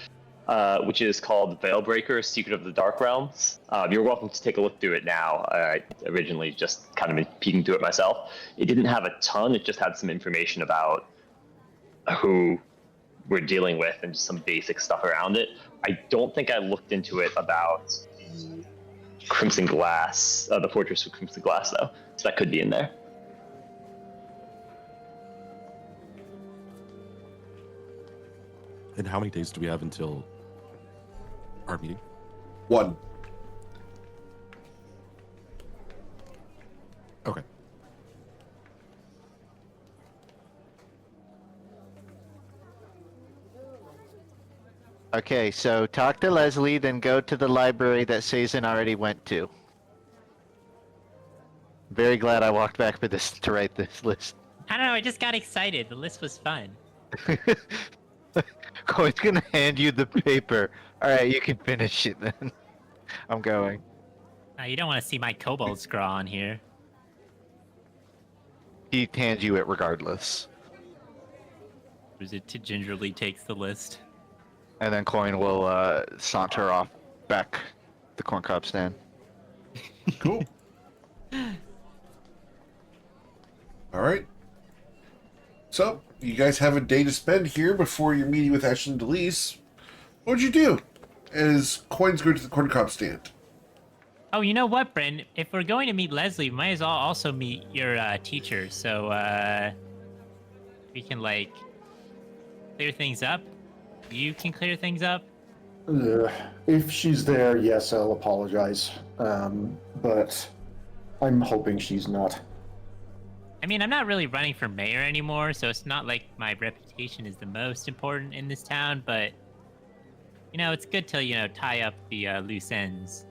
which is called Veilbreaker: Secret of the Dark Realms. You're welcome to take a look through it now. I originally just kind of been peeking through it myself. It didn't have a ton. It just had some information about who we're dealing with and just some basic stuff around it. I don't think I looked into it about the Crimson Glass, the Fortress of Crimson Glass, though. So that could be in there. And how many days do we have until our meeting? 1. Okay. Okay, so talk to Leslie, then go to the library that Sazin already went to. Very glad I walked back for this to write this list. I don't know. I just got excited. The list was fun. Coin's gonna hand you the paper. Alright, you can finish it then. I'm going. You don't want to see my kobold scrawl on here. He hands you it regardless. It gingerly takes the list. And then Coin will saunter off back the corn cob stand. Cool. All right. So, you guys have a day to spend here before your meeting with Ashley and Delise. What would you do as Coins go to the corn cob stand? Oh, you know what, Bryn? If we're going to meet Leslie, we might as well also meet your teacher. So we can like clear things up. You can clear things up. If she's there, yes, I'll apologize. But I'm hoping she's not. I mean, I'm not really running for mayor anymore, so it's not like my reputation is the most important in this town, but, you know, it's good to, you know, tie up the loose ends.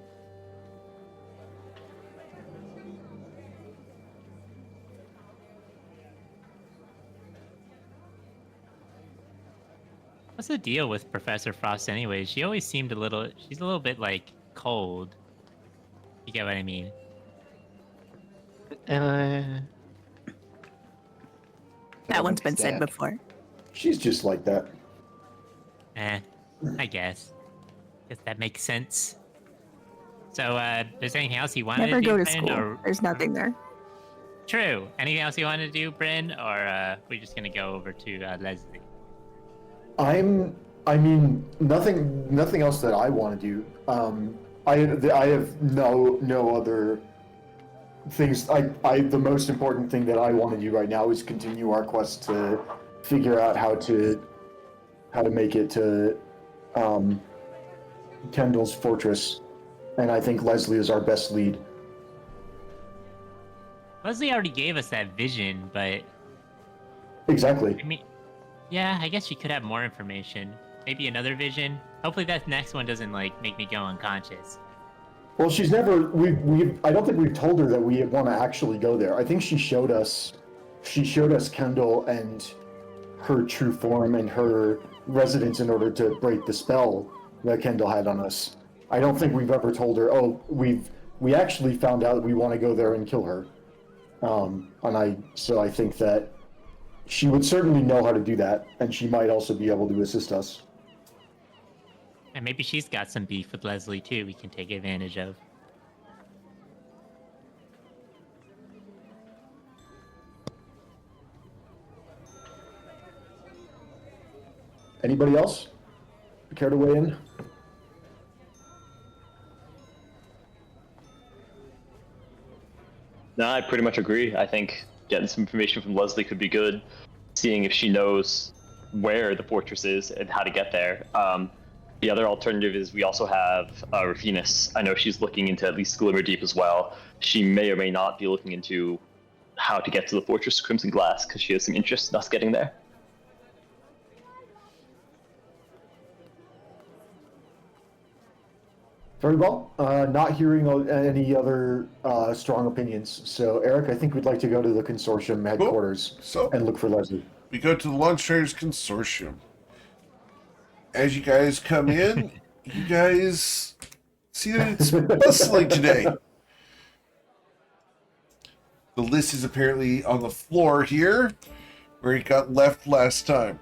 What's the deal with Professor Frost anyways? She always seemed she's a little bit, like, cold. You get what I mean? That one's been said understand. before. She's just like that. I guess. Guess that makes sense. So, there's anything else you wanted Never to do, go to Bryn, school. or- There's nothing there. True. Anything else you wanted to do, Bryn, or we're just gonna go over to Leslie? I mean, nothing else that I want to do. I have no other things. The most important thing that I want to do right now is continue our quest to figure out how to make it to Kendall's fortress, and I think Leslie is our best lead. Leslie already gave us that vision, but Exactly. I mean, yeah, I guess she could have more information. Maybe another vision. Hopefully that next one doesn't like make me go unconscious. Well, she's never. I don't think we've told her that we want to actually go there. I think she showed us. She showed us Kendall and her true form and her residence in order to break the spell that Kendall had on us. I don't think we've ever told her. Oh, we actually found out that we want to go there and kill her. So I think that she would certainly know how to do that, and she might also be able to assist us. And maybe she's got some beef with Leslie too. We can take advantage of. Anybody else care to weigh in? No, I pretty much agree. I think getting some information from Leslie could be good. Seeing if she knows where the fortress is and how to get there. The other alternative is we also have Rafinus. I know she's looking into at least Glimmer Deep as well. She may or may not be looking into how to get to the Fortress of Crimson Glass because she has some interest in us getting there. Very well. Not hearing any other strong opinions. So, Eric, I think we'd like to go to the consortium headquarters So and look for Leslie. we go to the Launch Traders Consortium. As you guys come in, you guys see that it's bustling today. The list is apparently on the floor here, where it got left last time.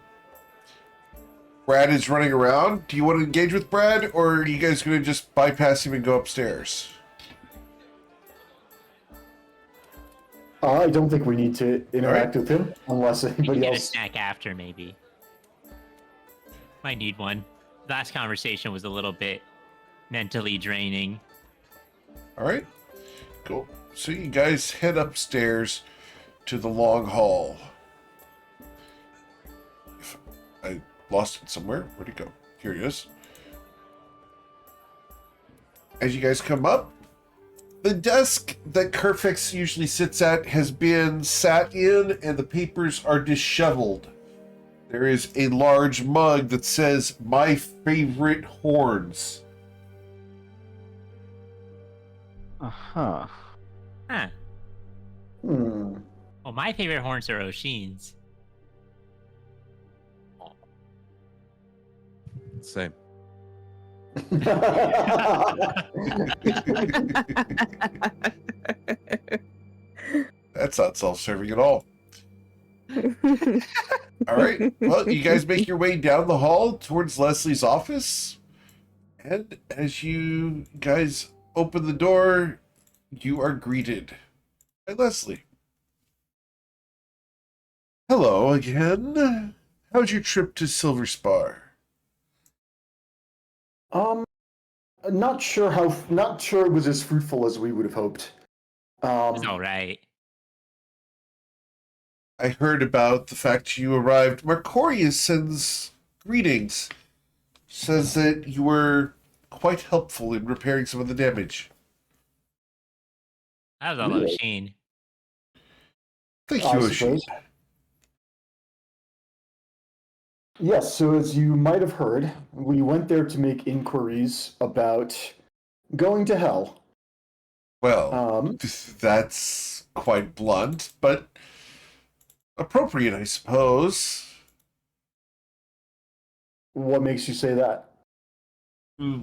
Brad is running around. Do you want to engage with Brad, or are you guys going to just bypass him and go upstairs? I don't think we need to interact with him unless We can anybody get a else. snack after, maybe. Might need one. Last conversation was a little bit mentally draining. All right, cool. So you guys head upstairs to the long hall. I lost it somewhere. Where'd it go? Here it is. As you guys come up, the desk that Kerfix usually sits at has been sat in, and the papers are disheveled. There is a large mug that says, "My favorite horns." Uh-huh. Huh. Hmm. Well, my favorite horns are Oshin's. Same. That's not self-serving at all. All right. Well, you guys make your way down the hall towards Leslie's office. And as you guys open the door, you are greeted by Leslie. Hello again. How's your trip to Silver Spar? Not sure it was as fruitful as we would have hoped. It's all right. I heard about the fact you arrived. Marcorius sends greetings. Says that you were quite helpful in repairing some of the damage. That was all Really? Oshin. Thank I you, Oshi. suppose. Yes, so as you might have heard, we went there to make inquiries about going to hell. Well, that's quite blunt, but appropriate, I suppose. What makes you say that?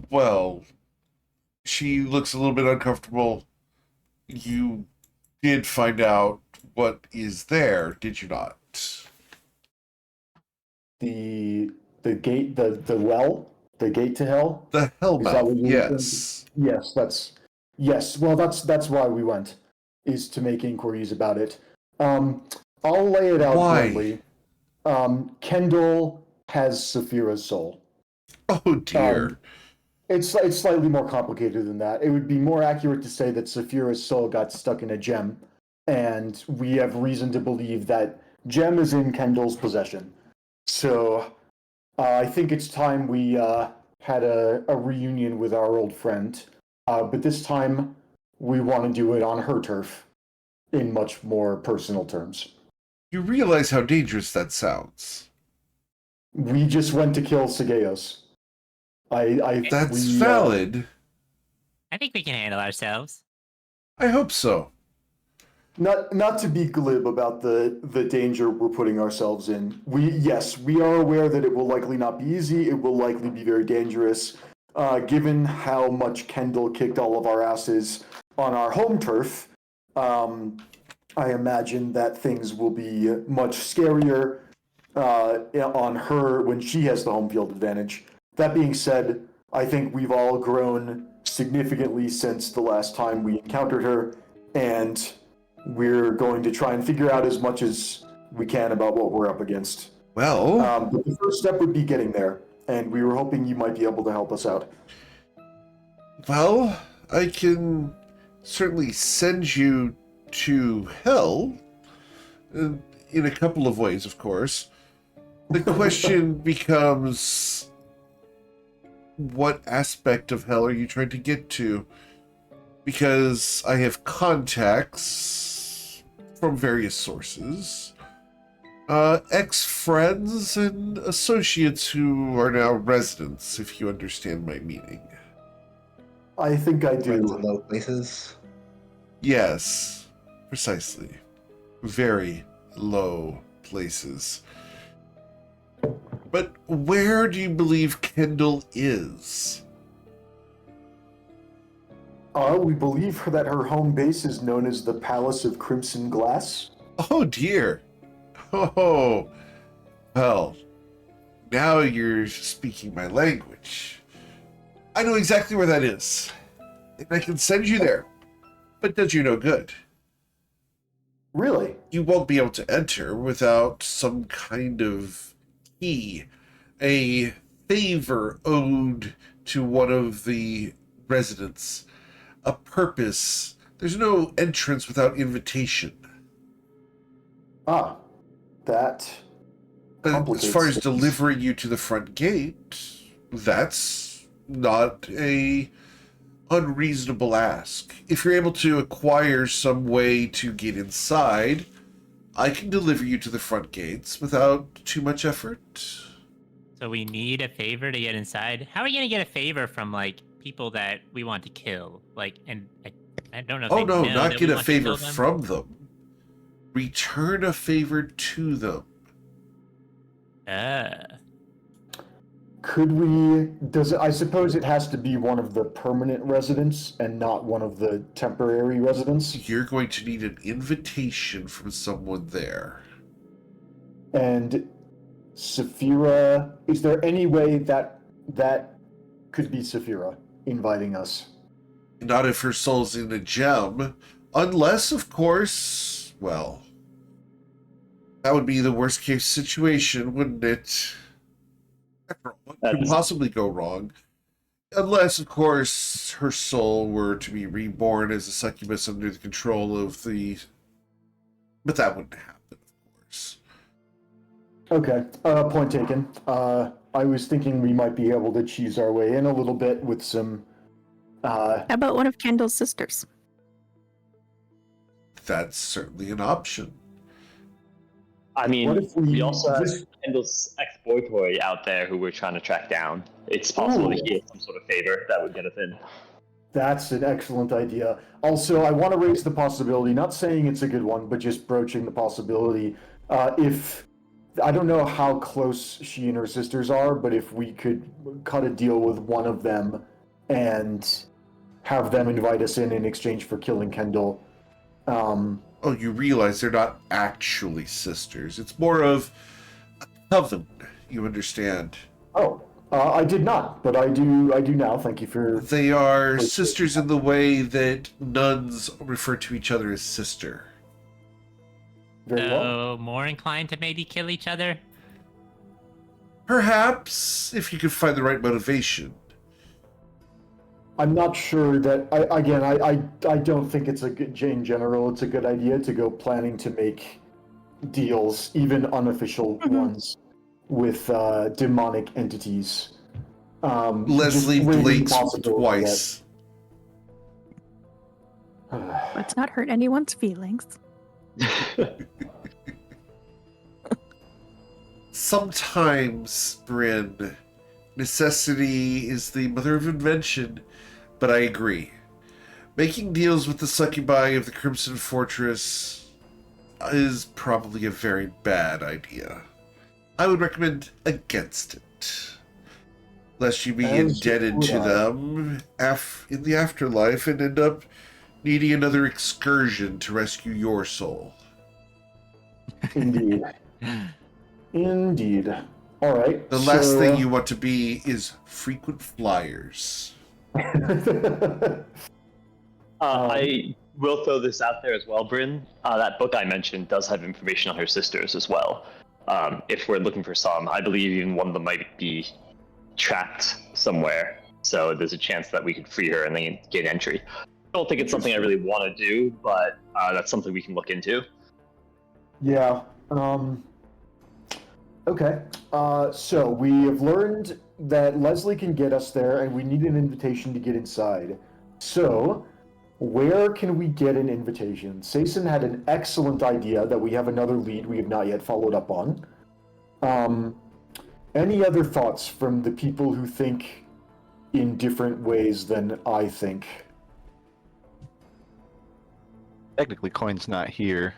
Well, she looks a little bit uncomfortable. You did find out what is there, did you not? The gate, the well, the gate to hell? The Is that Hellmouth, what you- yes. Yes. Well, that's why we went, is to make inquiries about it. I'll lay it out Why? bluntly. Kendall has Saphira's soul. Oh dear. It's slightly more complicated than that. It would be more accurate to say that Saphira's soul got stuck in a gem, and we have reason to believe that gem is in Kendall's possession. So I think it's time we had a reunion with our old friend, but this time we want to do it on her turf in much more personal terms. You realize how dangerous that sounds. We just went to kill Segeos. That's we, valid. I think we can handle ourselves. I hope so. Not to be glib about the danger we're putting ourselves in. We are aware that it will likely not be easy. It will likely be very dangerous. Given how much Kendall kicked all of our asses on our home turf, I imagine that things will be much scarier on her when she has the home field advantage. That being said, I think we've all grown significantly since the last time we encountered her, and we're going to try and figure out as much as we can about what we're up against. Well, But the first step would be getting there, and we were hoping you might be able to help us out. well, I can certainly send you to hell in a couple of ways, of course. The question becomes, what aspect of hell are you trying to get to? Because I have contacts from various sources, ex-friends and associates who are now residents, if you understand my meaning. I think I Friends in do. low places. Yes, precisely. Very low places. But where do you believe Kendall is? We believe that her home base is known as the Palace of Crimson Glass. Oh dear. Oh, well, now you're speaking my language. I know exactly where that is, and I can send you there, but it does you no good. Really? You won't be able to enter without some kind of key, a favor owed to one of the residents, a purpose. There's no entrance without invitation. Ah, that But as complicates far as things. delivering you to the front gate, that's not a unreasonable ask. If you're able to acquire some way to get inside, I can deliver you to the front gates without too much effort. So we need a favor to get inside. How are we gonna get a favor from like people that we want to kill? Like, and I don't know. If Oh they no, know not that get we a want to favor kill them. from them. Return a favor to them. Could we? I suppose it has to be one of the permanent residents and not one of the temporary residents. You're going to need an invitation from someone there. And Saphira, is there any way that could be Saphira inviting us? Not if her soul's in a gem. Unless, of course, well, that would be the worst case situation, wouldn't it? After all, what could That's- possibly go wrong? Unless, of course, her soul were to be reborn as a succubus under the control of the... But that wouldn't happen, of course. Okay, point taken. I was thinking we might be able to cheese our way in a little bit with some. How about one of Kendall's sisters? That's certainly an option. I mean, What if we we also have just- Kendall's ex-boy toy out there who we're trying to track down. It's possible that he has some sort of favor that would get us in. That's an excellent idea. Also, I want to raise the possibility, not saying it's a good one, but just broaching the possibility. If I don't know how close she and her sisters are, but if we could cut a deal with one of them and have them invite us in exchange for killing Kendall. Oh, you realize they're not actually sisters. It's more of a coven, you understand. I did not, but I do now. Thank you for. They are sisters in the way that nuns refer to each other as sister. Very well. So more inclined to maybe kill each other. Perhaps, if you could find the right motivation. I'm not sure that. I don't think it's a good. In general, it's a good idea to go planning to make deals, even unofficial ones, with demonic entities. Leslie just weighing the blinks possibility twice. Let's not hurt anyone's feelings. Sometimes, Bryn, necessity is the mother of invention, but I agree. Making deals with the succubi of the Crimson Fortress is probably a very bad idea. I would recommend against it. Lest you be As indebted to would I. them in the afterlife and end up needing another excursion to rescue your soul. Indeed. Indeed. All right. The last thing you want to be is frequent flyers. I will throw this out there as well, Bryn. That book I mentioned does have information on her sisters as well. If we're looking for some, I believe even one of them might be trapped somewhere. So there's a chance that we could free her and then gain entry. I don't think it's something I really want to do, but that's something we can look into. Yeah. Okay. So we have learned that Leslie can get us there, and we need an invitation to get inside. So, where can we get an invitation? Sason had an excellent idea that we have another lead we have not yet followed up on. Any other thoughts from the people who think in different ways than I think? Technically, Coin's not here.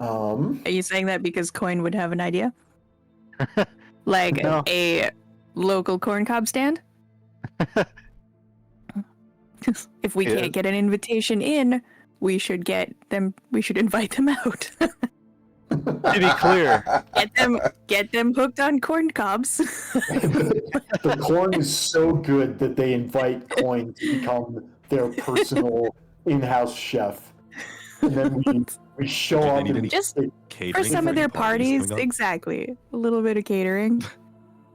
Are you saying that because Coin would have an idea? Like No. a local corn cob stand? If we Yeah. can't get an invitation in, we should invite them out. To be clear, Get them hooked on corn cobs. The corn is so good that they invite Coin to become their personal in-house chef. And then we show Do they up need and any Just catering For some of any their parties parties, coming up? exactly. A little bit of catering.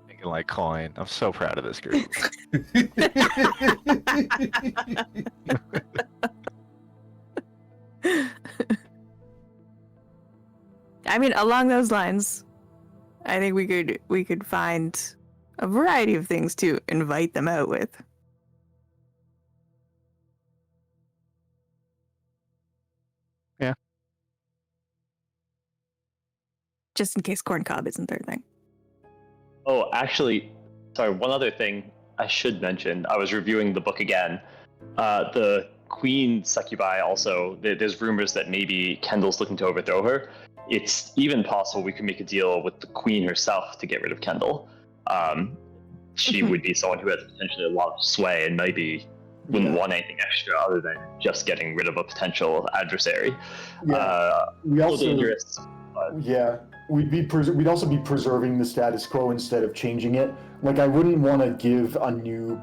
thinking like Coin. I'm so proud of this group. I mean, along those lines, I think we could find a variety of things to invite them out with. Yeah. Just in case corn cob isn't their thing. Oh, actually, sorry, one other thing I should mention. I was reviewing the book again. The Queen Succubi also, there's rumors that maybe Kendall's looking to overthrow her. It's even possible we could make a deal with the Queen herself to get rid of Kendall. She would be someone who has potentially a lot of sway and maybe wouldn't want anything extra other than just getting rid of a potential adversary. Yeah. We A little also dangerous. But Yeah, we'd also be preserving the status quo instead of changing it. Like I wouldn't want to give a new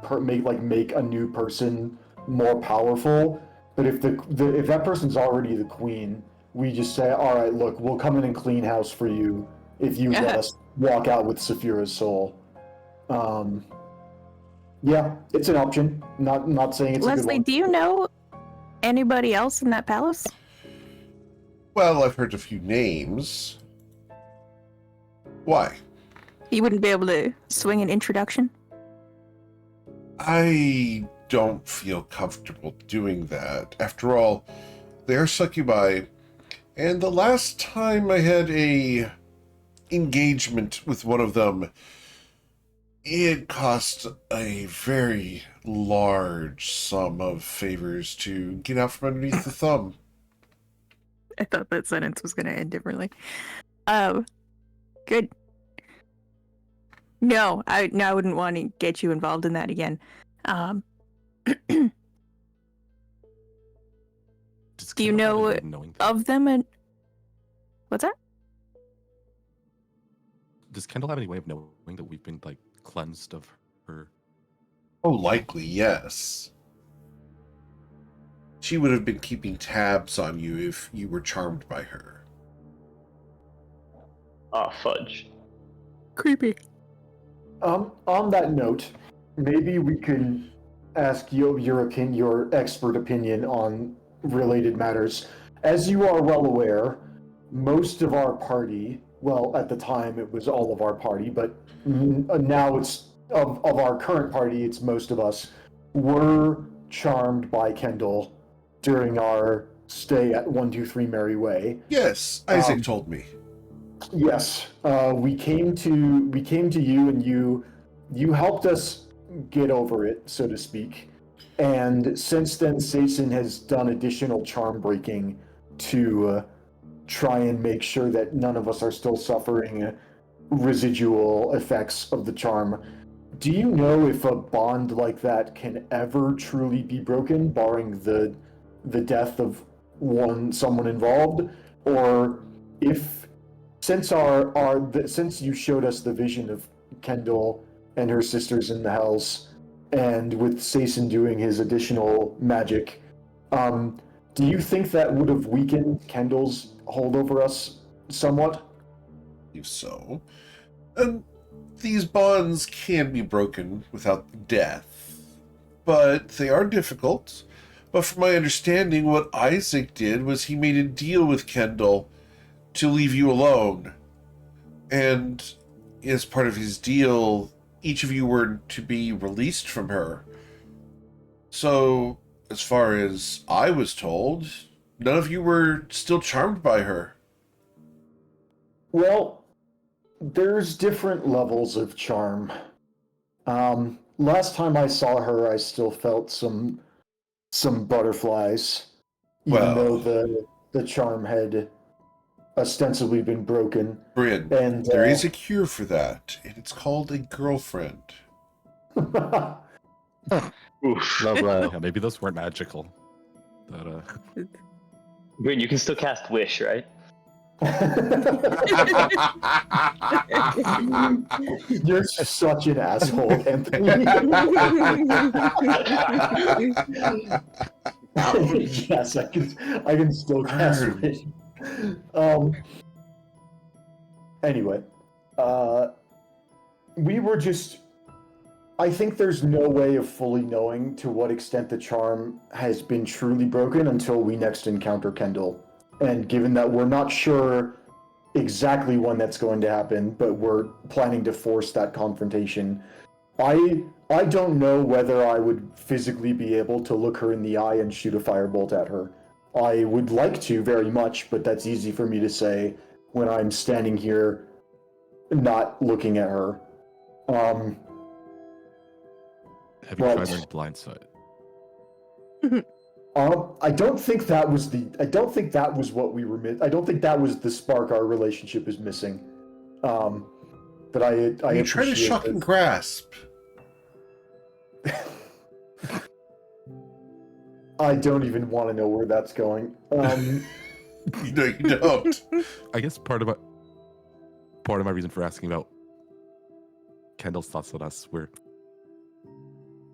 make a new person more powerful. But if if that person's already the queen, we just say, all right, look, we'll come in and clean house for you if you let us walk out with Saphira's soul. Yeah, it's an option. Not saying it's a good Leslie, one. do you know anybody else in that palace? Well, I've heard a few names. Why? You wouldn't be able to swing an introduction? I don't feel comfortable doing that. After all, they are succubi, and the last time I had a engagement with one of them, it cost a very large sum of favors to get out from underneath the thumb. I thought that sentence was going to end differently. Good. No, I wouldn't want to get you involved in that again. Does Do you Kendall have know any way of knowing that? of them and what's that? Does Kendall have any way of knowing that we've been like cleansed of her? Oh, likely, yes. She would have been keeping tabs on you if you were charmed by her. fudge. Creepy. On that note, maybe we can ask you your expert opinion on related matters. As you are well aware, most of our party, well, at the time it was all of our party, but now it's of our current party, it's most of us, were charmed by Kendall during our stay at 123 Merry Way. Yes, Isaac told me. Yes, we came to you, and you you helped us get over it, so to speak. And since then, Sason has done additional charm breaking to try and make sure that none of us are still suffering residual effects of the charm. Do you know if a bond like that can ever truly be broken, barring the death of someone involved, or if since since you showed us the vision of Kendall and her sisters in the hells, and with Sason doing his additional magic, do you think that would have weakened Kendall's hold over us somewhat? If so, and these bonds can be broken without death, but they are difficult. But from my understanding, what Isaac did was he made a deal with Kendall to leave you alone. And as part of his deal, each of you were to be released from her. So, as far as I was told, none of you were still charmed by her. Well, there's different levels of charm. Last time I saw her, I still felt some butterflies, even though the charm had ostensibly been broken. Bryn, And there is a cure for that, and it's called a girlfriend. Oof. Low blow. Yeah, maybe those weren't magical. But Bryn, you can still cast Wish, right? You're such an asshole, Anthony. Yes, I can still cast it. Anyway, we were just. I think there's no way of fully knowing to what extent the charm has been truly broken until we next encounter Kendall. And given that we're not sure exactly when that's going to happen, but we're planning to force that confrontation, I don't know whether I would physically be able to look her in the eye and shoot a firebolt at her. I would like to very much, but that's easy for me to say when I'm standing here not looking at her. have you tried learning blind sight? I don't think that was what we were I don't think that was the spark our relationship is missing. But I You try to shock and grasp. I don't even want to know where that's going. No, you don't. I guess part of my reason for asking about Kendall's thoughts on us were,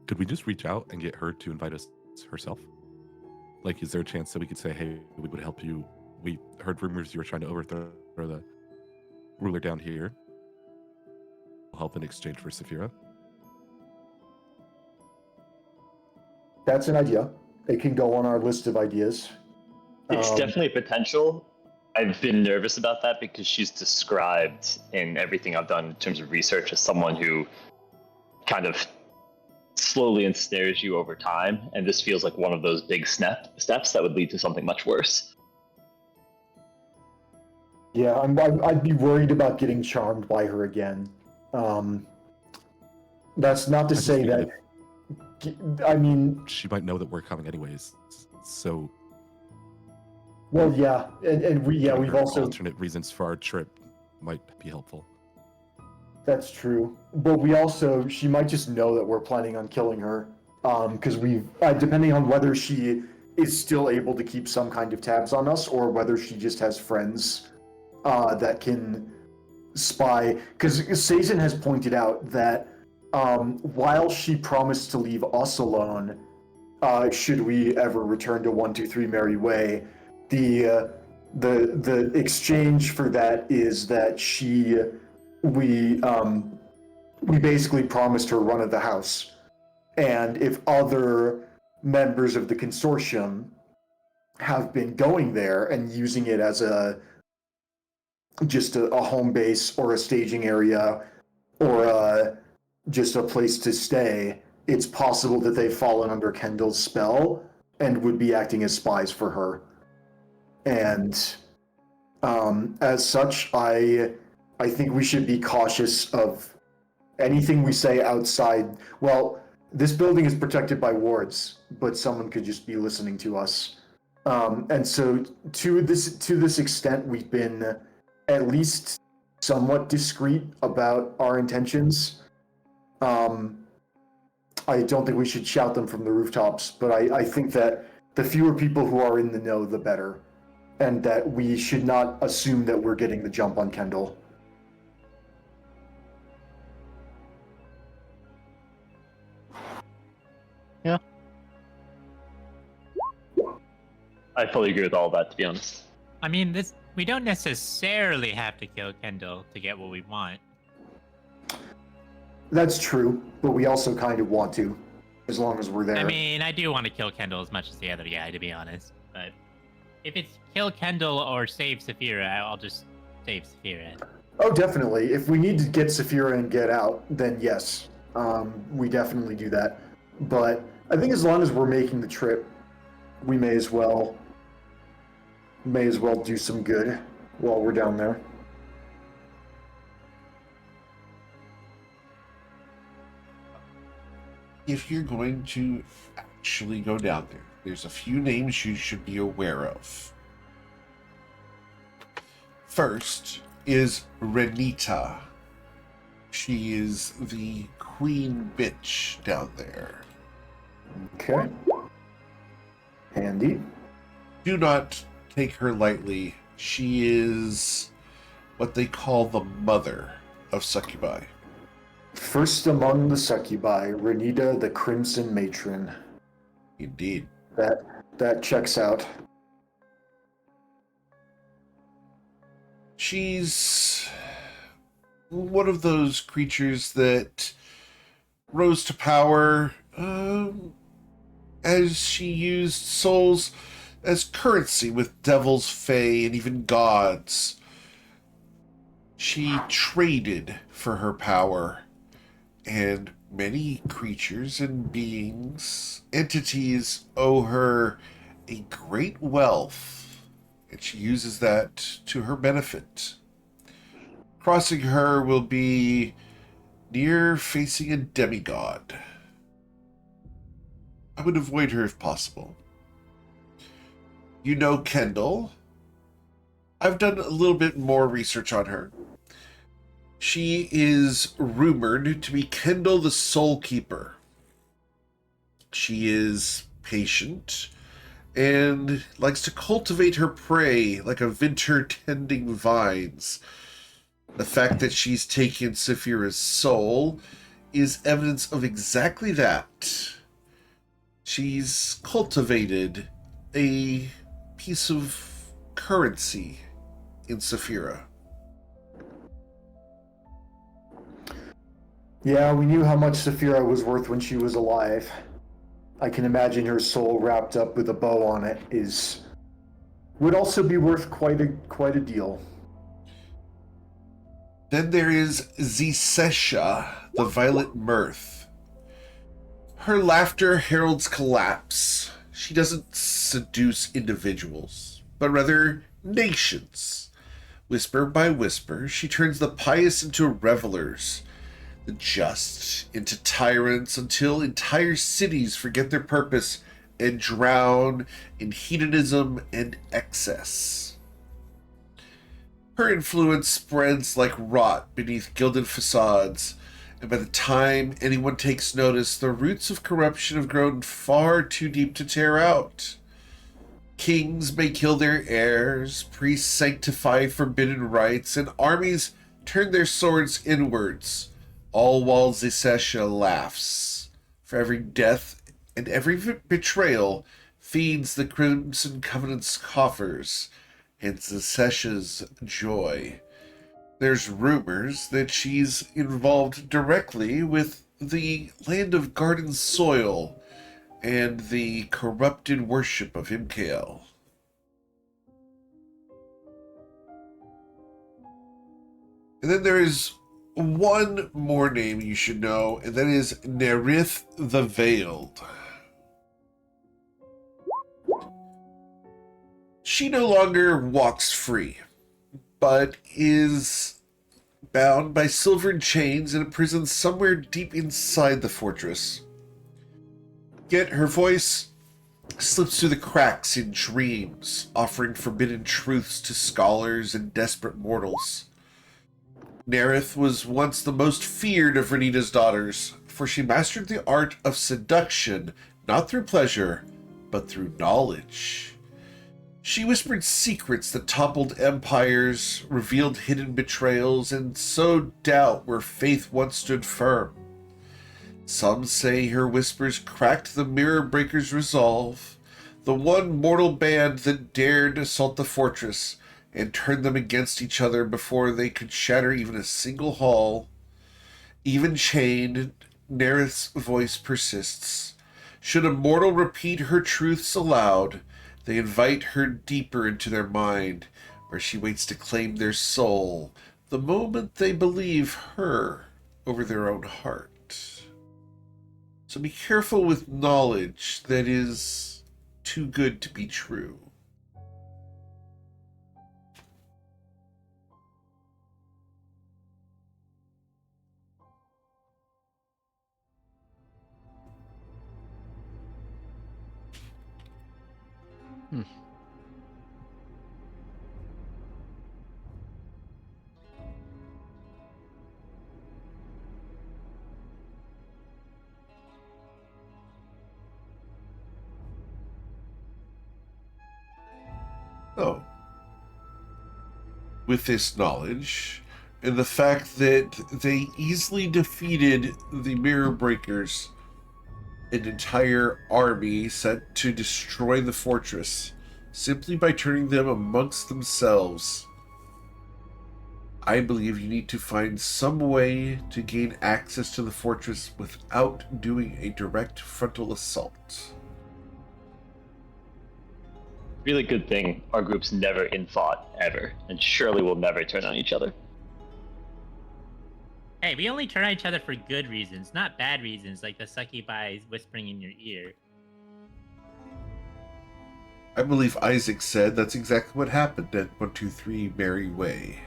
could we just reach out and get her to invite us herself? Like, is there a chance that we could say, hey, we would help you? We heard rumors you were trying to overthrow the ruler down here. We'll help in exchange for Saphira. That's an idea. It can go on our list of ideas. It's definitely potential. I've been nervous about that because she's described in everything I've done in terms of research as someone who kind of slowly ensnares you over time, and this feels like one of those big steps that would lead to something much worse. Yeah, I'd be worried about getting charmed by her again. That's not to say that. I mean, she might know that we're coming anyways. So, well, yeah, and we've also alternate reasons for our trip might be helpful. That's true, but she might just know that we're planning on killing her, because depending on whether she is still able to keep some kind of tabs on us or whether she just has friends that can spy. Because Sazen has pointed out that while she promised to leave us alone, should we ever return to 123 Mary Way, the exchange for that is that we basically promised her run of the house, and if other members of the consortium have been going there and using it as just a home base or a staging area or just a place to stay, it's possible that they've fallen under Kendall's spell and would be acting as spies for her. And as such, I think we should be cautious of anything we say outside, well, this building is protected by wards, but someone could just be listening to us. And so to this extent, we've been at least somewhat discreet about our intentions. I don't think we should shout them from the rooftops, but I think that the fewer people who are in the know, the better. And that we should not assume that we're getting the jump on Kendall. Yeah. I fully agree with all that, to be honest. I mean, we don't necessarily have to kill Kendall to get what we want. That's true, but we also kind of want to, as long as we're there. I mean, I do want to kill Kendall as much as the other guy, to be honest. But if it's kill Kendall or save Saphira, I'll just save Saphira. Oh, definitely. If we need to get Saphira and get out, then yes, we definitely do that. But I think as long as we're making the trip, we may as well do some good while we're down there. If you're going to actually go down there, there's a few names you should be aware of. First is Renita. She is the queen bitch down there. Okay. Handy. Do not take her lightly. She is what they call the mother of succubi. First among the succubi, Renita the Crimson Matron. Indeed. That checks out. She's one of those creatures that rose to power as she used souls as currency with devils, fae, and even gods. She traded for her power, and many creatures and beings, entities, owe her a great wealth, and she uses that to her benefit. Crossing her will be near facing a demigod. I would avoid her if possible. You know Kendall. I've done a little bit more research on her. She is rumored to be Kendall the Soul Keeper. She is patient and likes to cultivate her prey like a vinter tending vines. The fact that she's taken Saphira's soul is evidence of exactly that. She's cultivated a piece of currency in Saphira. Yeah, we knew how much Saphira was worth when she was alive. I can imagine her soul wrapped up with a bow on it would also be worth quite a deal. Then there is Zesesha, the Violet Mirth. Her laughter heralds collapse. She doesn't seduce individuals, but rather nations. Whisper by whisper, she turns the pious into revelers, the just into tyrants, until entire cities forget their purpose and drown in hedonism and excess. Her influence spreads like rot beneath gilded facades, and by the time anyone takes notice, the roots of corruption have grown far too deep to tear out. Kings may kill their heirs, priests sanctify forbidden rites, and armies turn their swords inwards, all while Zesesha laughs. For every death and every betrayal feeds the Crimson Covenant's coffers, and Zesesha's joy. There's rumors that she's involved directly with the Land of Garden Soil and the corrupted worship of Imkael. And then there is one more name you should know, and that is Nerith the Veiled. She no longer walks free, but is bound by silver chains in a prison somewhere deep inside the fortress. Yet her voice slips through the cracks in dreams, offering forbidden truths to scholars and desperate mortals. Nerith was once the most feared of Renita's daughters, for she mastered the art of seduction, not through pleasure, but through knowledge. She whispered secrets that toppled empires, revealed hidden betrayals, and sowed doubt where faith once stood firm. Some say her whispers cracked the Mirror Breaker's resolve, the one mortal band that dared assault the fortress and turn them against each other before they could shatter even a single hall. Even chained, Nerith's voice persists. Should a mortal repeat her truths aloud, they invite her deeper into their mind, where she waits to claim their soul, the moment they believe her over their own heart. So be careful with knowledge that is too good to be true. Oh. With this knowledge, and the fact that they easily defeated the Mirror Breakers, an entire army sent to destroy the fortress, simply by turning them amongst themselves, I believe you need to find some way to gain access to the fortress without doing a direct frontal assault. Really good thing our group's never in fought ever, and surely will never turn on each other. Hey, we only turn on each other for good reasons, not bad reasons, like the succubi whispering in your ear. I believe Isaac said that's exactly what happened at 123 Mary Way.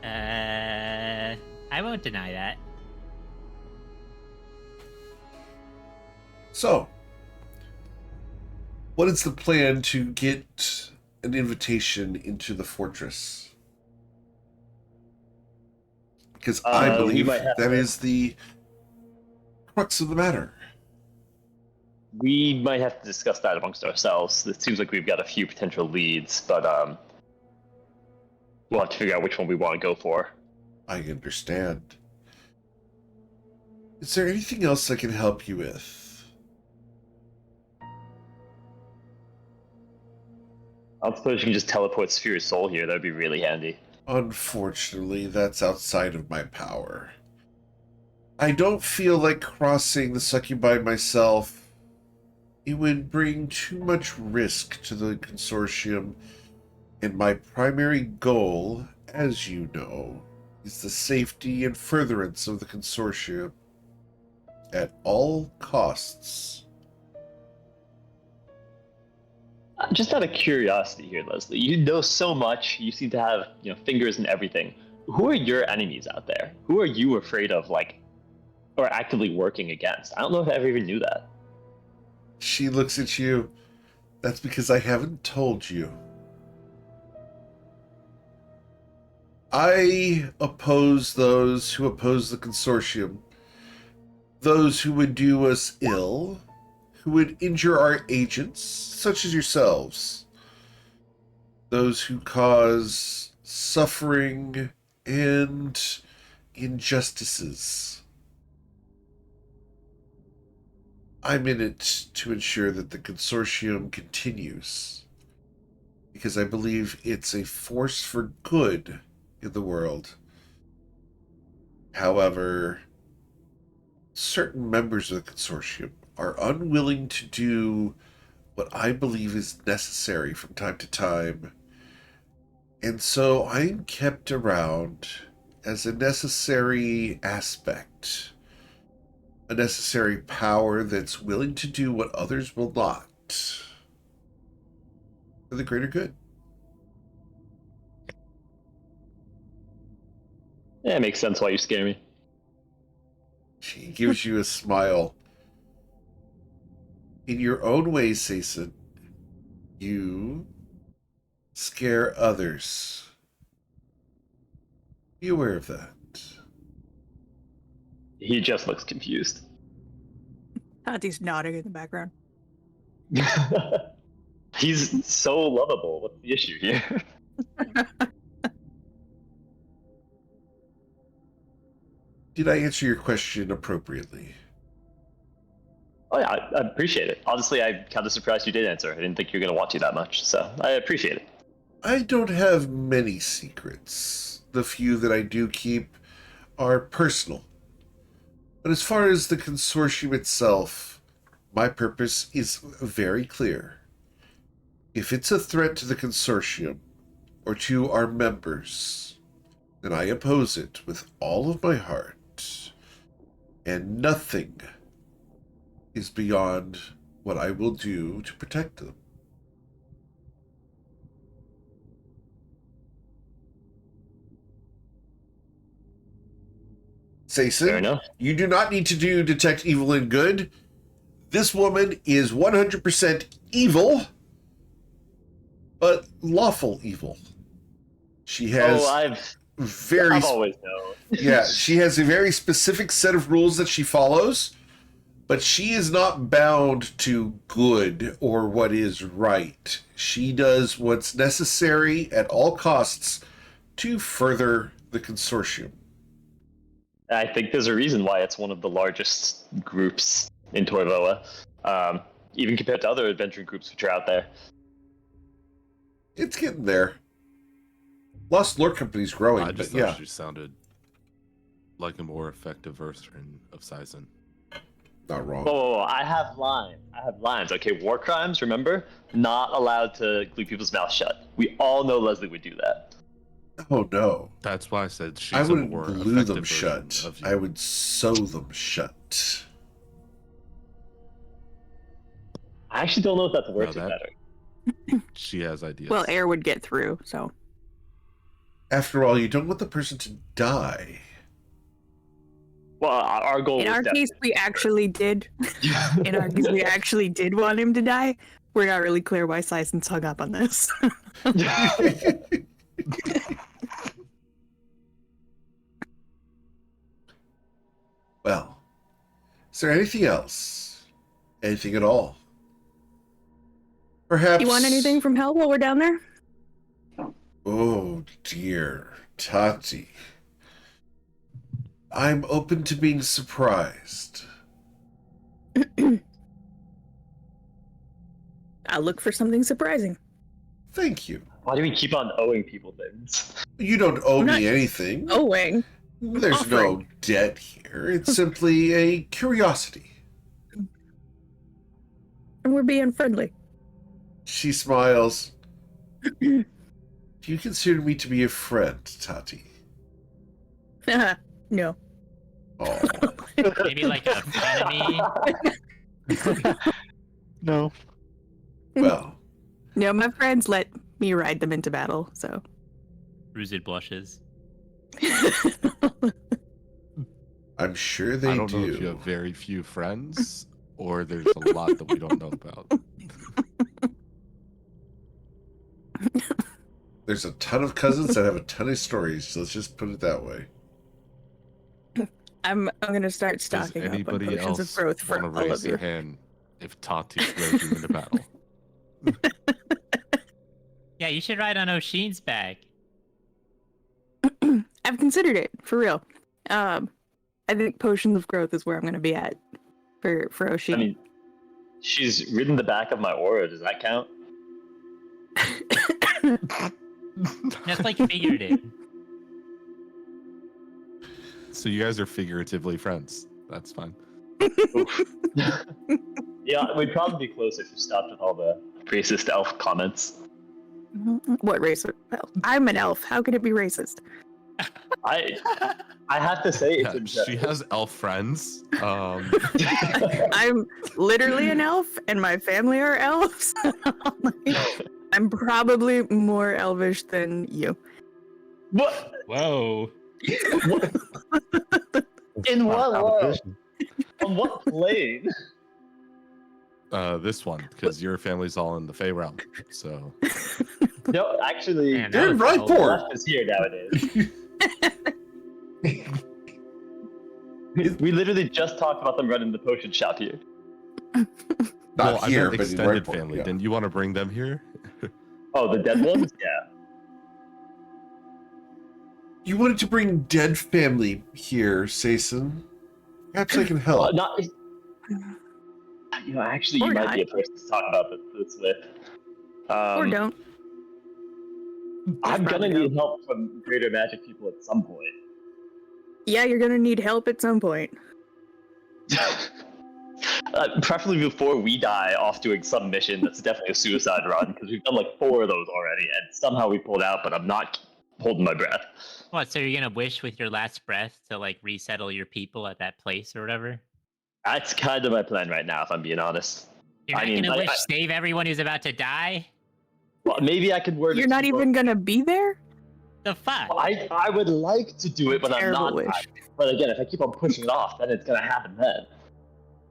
I won't deny that. So, what is the plan to get an invitation into the fortress? Because I believe that is the crux of the matter. We might have to discuss that amongst ourselves. It seems like we've got a few potential leads, but we'll have to figure out which one we want to go for. I understand. Is there anything else I can help you with? I suppose you can just teleport Sphere of Soul here. That'd be really handy. Unfortunately, that's outside of my power. I don't feel like crossing the succubi myself. It would bring too much risk to the consortium, and my primary goal, as you know, is the safety and furtherance of the consortium at all costs. Just out of curiosity here, Leslie, you know so much. You seem to have, fingers in everything. Who are your enemies out there? Who are you afraid of, or actively working against? I don't know if I ever even knew that. She looks at you. That's because I haven't told you. I oppose those who oppose the consortium. Those who would do us ill, who would injure our agents, such as yourselves. Those who cause suffering and injustices. I'm in it to ensure that the consortium continues, because I believe it's a force for good in the world. However, certain members of the consortium are unwilling to do what I believe is necessary from time to time, and so I'm kept around as a necessary aspect, a necessary power that's willing to do what others will not, for the greater good. Yeah, it makes sense why you scare me. She gives you a smile. In your own way, Sason, you scare others. Be aware of that. He just looks confused. Tati's nodding in the background. He's so lovable. What's the issue here? Did I answer your question appropriately? Oh yeah, I appreciate it. Honestly, I'm kind of surprised you did answer. I didn't think you were going to want to that much, so I appreciate it. I don't have many secrets. The few that I do keep are personal. But as far as the consortium itself, my purpose is very clear. If it's a threat to the consortium or to our members, then I oppose it with all of my heart. And nothing is beyond what I will do to protect them. Fair Sason, enough. you do not need to detect evil and good. This woman is 100% evil, but lawful evil. She has I've always known. yeah, she has a very specific set of rules that she follows, but she is not bound to good or what is right. She does what's necessary at all costs to further the consortium. I think there's a reason why it's one of the largest groups in Toivoa, even compared to other adventuring groups which are out there. It's getting there. Lost Lore Company's growing, I just but yeah. thought she sounded like a more effective version of Sizen. Not wrong. Whoa, I have lines. Okay, war crimes, remember? Not allowed to glue people's mouths shut. We all know Leslie would do that. Oh no. That's why I said she's I a wouldn't more glue them effective shut. version of you. I would sew them shut. I actually don't know if that's working that- better. She has ideas. Well, air would get through, so. After all, you don't want the person to die. Well, our goal In was our case, we actually did. In our case, we actually did want him to die. We're not really clear why Sison's hung up on this. Well, is there anything else? Anything at all? Perhaps. You want anything from hell while we're down there? Oh dear, Tati. I'm open to being surprised. I'll look for something surprising. Thank you. Why do we keep on owing people things? You don't owe I'm me not anything. Owing. There's no offering. debt here. It's simply a curiosity. And we're being friendly. She smiles. Do you consider me to be a friend, Tati? No. Oh, Maybe like a frenemy. No. well, No, my friends let me ride them into battle, so. Bruised blushes. I'm sure they I don't do. know if you have very few friends or there's a lot that we don't know about. There's a ton of cousins that have a ton of stories. So let's just put it that way. I'm gonna start Does stocking up on anybody potions else of growth for want to all raise of their you. hand if Tati throws you into battle? Yeah, you should ride on Oshin's back. I've considered it, for real. I think potions of growth is where I'm gonna be at for Oshin. I mean, she's ridden the back of my aura. Does that count? That's like figurative. So you guys are figuratively friends. That's fine. Yeah, we'd probably be closer if you stopped with all the racist elf comments. What race? Well, I'm an elf. How could it be racist? I have to say it's Yeah, impressive. she has elf friends. I'm literally an elf, and my family are elves. I'm probably more elvish than you. What? Whoa. In what world? Competition. On what plane? This one, because your family's all in the Fey realm. So No, actually, Man, They're in that was Rhyport. Left is here nowadays. We literally just talked about them running the potion shop here. Not well, I here, meant but in extended Rhyport, family. yeah. Didn't you want to bring them here? Oh, the dead ones? Yeah. You wanted to bring dead family here, Sason. Perhaps I can help. Not. Actually, Or you might not. be a person to talk about this with. Or don't. I'm gonna Probably need don't. help from greater magic people at some point. Yeah, you're gonna need help at some point. Preferably before we die off doing some mission that's definitely a suicide run, because we've done like 4 of those already, and somehow we pulled out, but I'm not holding my breath. What? So you're gonna wish with your last breath to like resettle your people at that place or whatever? That's kind of my plan right now, if I'm being honest. You're not I mean, gonna like, wish save everyone who's about to die? Well, maybe I could word it You're not to even gonna be there? The fuck? I would like to do it, but I'm Terrible not. wish. But again, if I keep on pushing it off, then it's gonna happen then.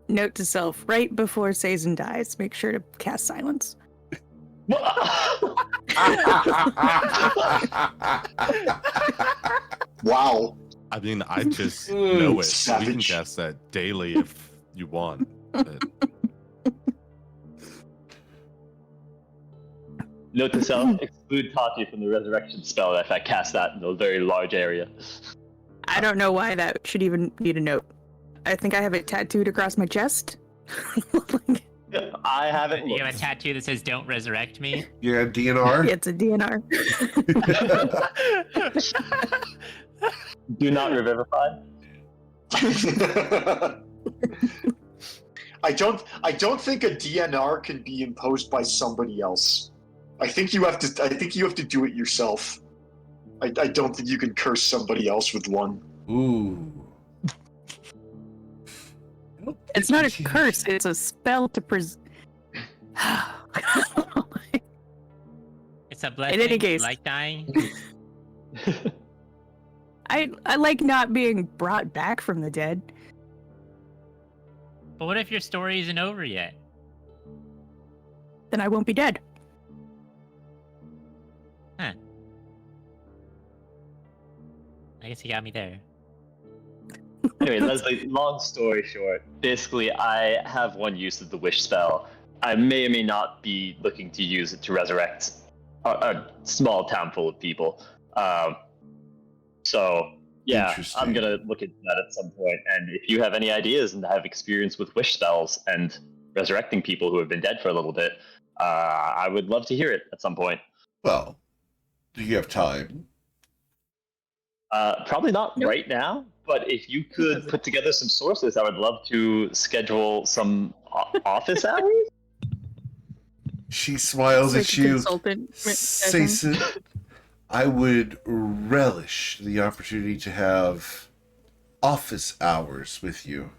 Note to self, right before Sazen dies, make sure to cast silence. Wow. I mean, I just know it. We can Savage. cast that daily if you want. But Note to self: exclude Tati from the resurrection spell if I cast that in a very large area. I don't know why that should even need a note. I think I have it tattooed across my chest. I haven't. You have a looked. tattoo that says "Don't resurrect me." Yeah, DNR. It's a DNR. Do not revivify. I don't think a DNR can be imposed by somebody else. I think you have to do it yourself. I don't think you can curse somebody else with one. Ooh. It's not a curse, it's a spell to It's a blessing. any case. Like dying. I like not being brought back from the dead. But what if your story isn't over yet? Then I won't be dead. I guess you got me there. Anyway, Leslie, long story short, basically I have one use of the wish spell. I may or may not be looking to use it to resurrect a small town full of people. So, yeah, Interesting. I'm going to look into that at some point. And if you have any ideas and have experience with wish spells and resurrecting people who have been dead for a little bit, I would love to hear it at some point. Well, do you have time? Probably not Nope. right now, but if you could put together some sources, I would love to schedule some office hours. She smiles Like at a you. consultant session. Sason, I would relish the opportunity to have office hours with you.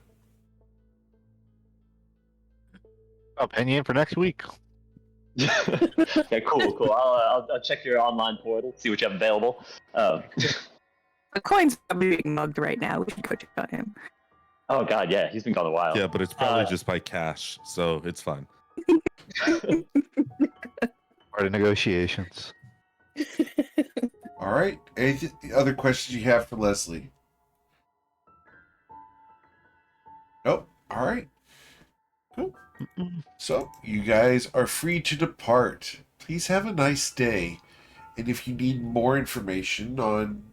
I'll pen you in for next week. Okay, cool. I'll check your online portal, see what you have available. The coin's probably being mugged right now. We should go check on him. Oh god, yeah, he's been gone a while. yeah, but it's probably just by cash, so it's fine. Part of negotiations. All right. Any other questions you have for Leslie? Nope. All right. Cool. So, you guys are free to depart. Please have a nice day. And if you need more information on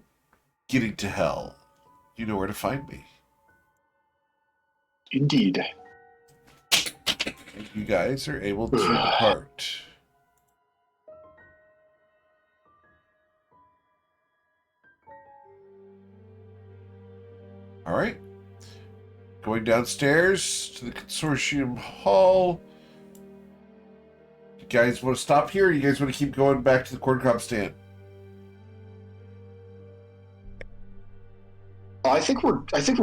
getting to hell, you know where to find me. Indeed. And you guys are able to depart. All right. Going downstairs to the consortium hall. You guys want to stop here, or you guys want to keep going back to the corn cob stand? I think we're good. I think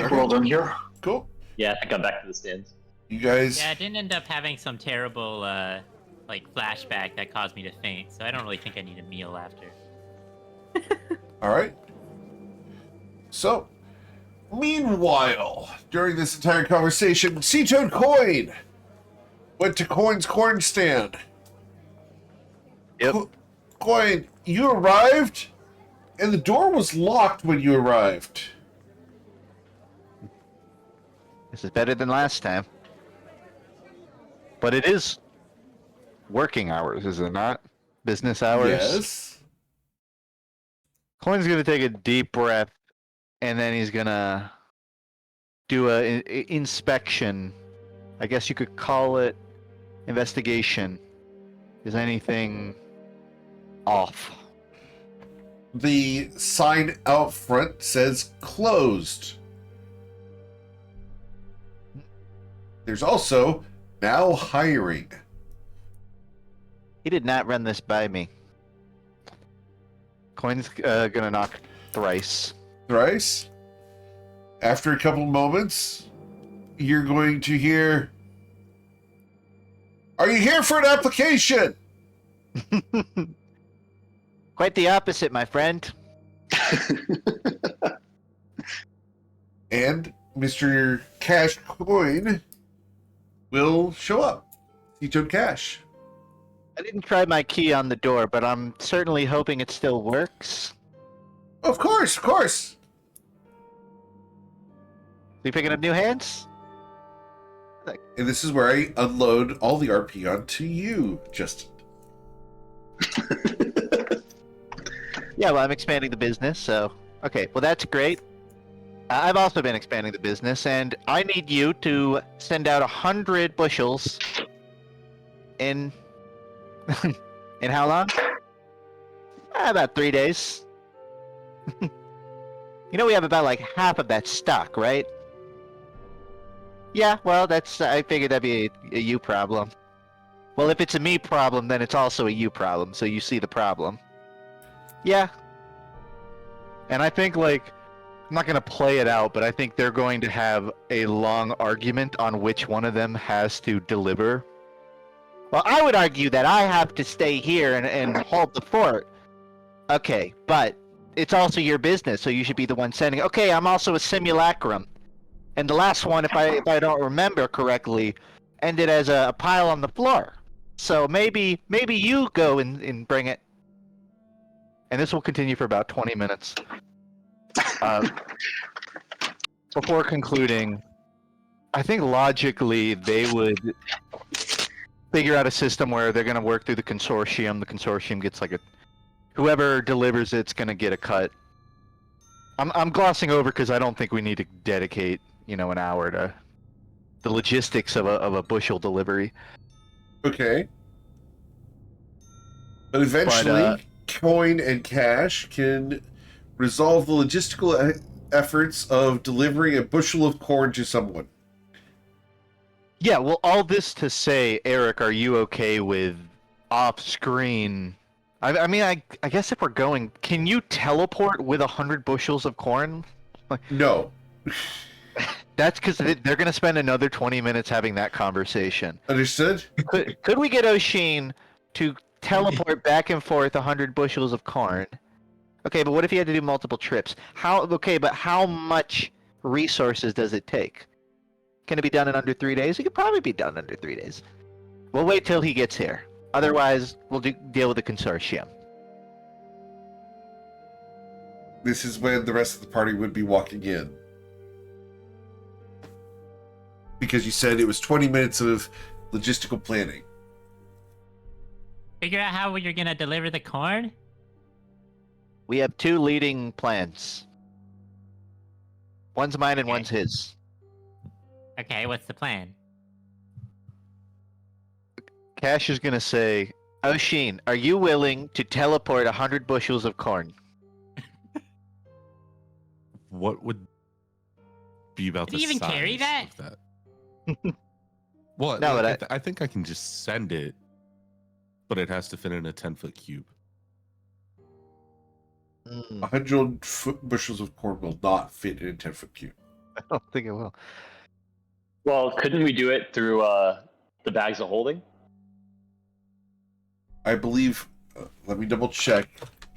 Okay. we're all done here. Cool. Yeah, I think I'm back to the stands. You guys. Yeah, I didn't end up having some terrible like flashback that caused me to faint, so I don't really think I need a meal after. All right. So, meanwhile, during this entire conversation, Seatoad Coin went to Coin's corn stand. Yep. Coin, you arrived, and the door was locked when you arrived. This is better than last time. But it is working hours, is it not? Business hours? Yes. Coin's gonna take a deep breath, and then he's gonna do a inspection. I guess you could call it investigation. Is anything off? The sign out front says closed. There's also now hiring. He did not run this by me. Coin's gonna knock thrice. Thrice. After a couple moments, you're going to hear, "Are you here for an application?" Quite the opposite, my friend. And Mr. Cash Coin will show up. Seatoad Cash. I didn't try my key on the door, but I'm certainly hoping it still works. Of course, of course. We picking up new hands? And this is where I unload all the RP onto you, Justin. Yeah, well, I'm expanding the business, so... Okay, well, that's great. I've also been expanding the business, and I need you to send out 100 bushels in... in how long? About 3 days. You know we have about, like, half of that stock, right? Yeah, well, that's... I figured that'd be a you problem. Well, if it's a me problem, then it's also a you problem, so you see the problem. Yeah. And I think, like... I'm not going to play it out, but I think they're going to have a long argument on which one of them has to deliver. Well, I would argue that I have to stay here and hold the fort. Okay, but it's also your business, so you should be the one sending. Okay, I'm also a simulacrum. And the last one, if I don't remember correctly, ended as a pile on the floor. So maybe you go and bring it. And this will continue for about 20 minutes. Before concluding, I think logically they would figure out a system where they're going to work through the consortium. The consortium gets like whoever delivers it's going to get a cut. I'm glossing over because I don't think we need to dedicate, an hour to the logistics of a bushel delivery. Okay. But eventually, Coin and Cash can resolve the logistical efforts of delivering a bushel of corn to someone. Yeah, well, all this to say, Eric, are you okay with off-screen? I mean, I guess if we're going, can you teleport with 100 bushels of corn? No. That's because they're going to spend another 20 minutes having that conversation. Understood? Could we get Oshin to teleport back and forth 100 bushels of corn? Okay, but what if you had to do multiple trips? But how much resources does it take? Can it be done in under 3 days? It could probably be done under 3 days. We'll wait till he gets here. Otherwise, we'll deal with the consortium. This is when the rest of the party would be walking in. Because you said it was 20 minutes of logistical planning. Figure out how you're gonna deliver the corn? We have two leading plans. One's mine and Okay. one's his. Okay, what's the plan? Cash is going to say, Oshin, are you willing to teleport 100 bushels of corn? What would be about Did the he even size carry that? of that? Well, No, like, but I think I can just send it, but it has to fit in a 10-foot cube. 100 bushels of corn will not fit in a 10-foot cube. I don't think it will. Well, couldn't we do it through the bags of holding? I believe, let me double check.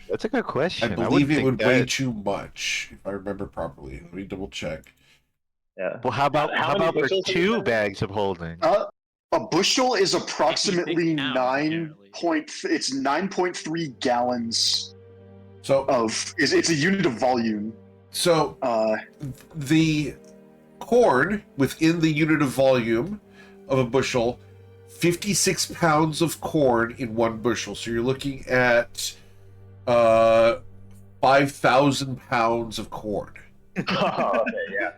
That's a good question. I believe it would weigh that... too much, if I remember properly. Let me double check. Yeah. Well, how about How many for bushels did you 2 say? bags of holding? A bushel is approximately 56 pounds, apparently. it's 9.3 gallons So, of. It's a unit of volume. so Uh, the corn within the unit of volume of a bushel, 56 pounds of corn in 1 bushel. So you're looking at 5,000 pounds of corn. Oh, okay, yeah.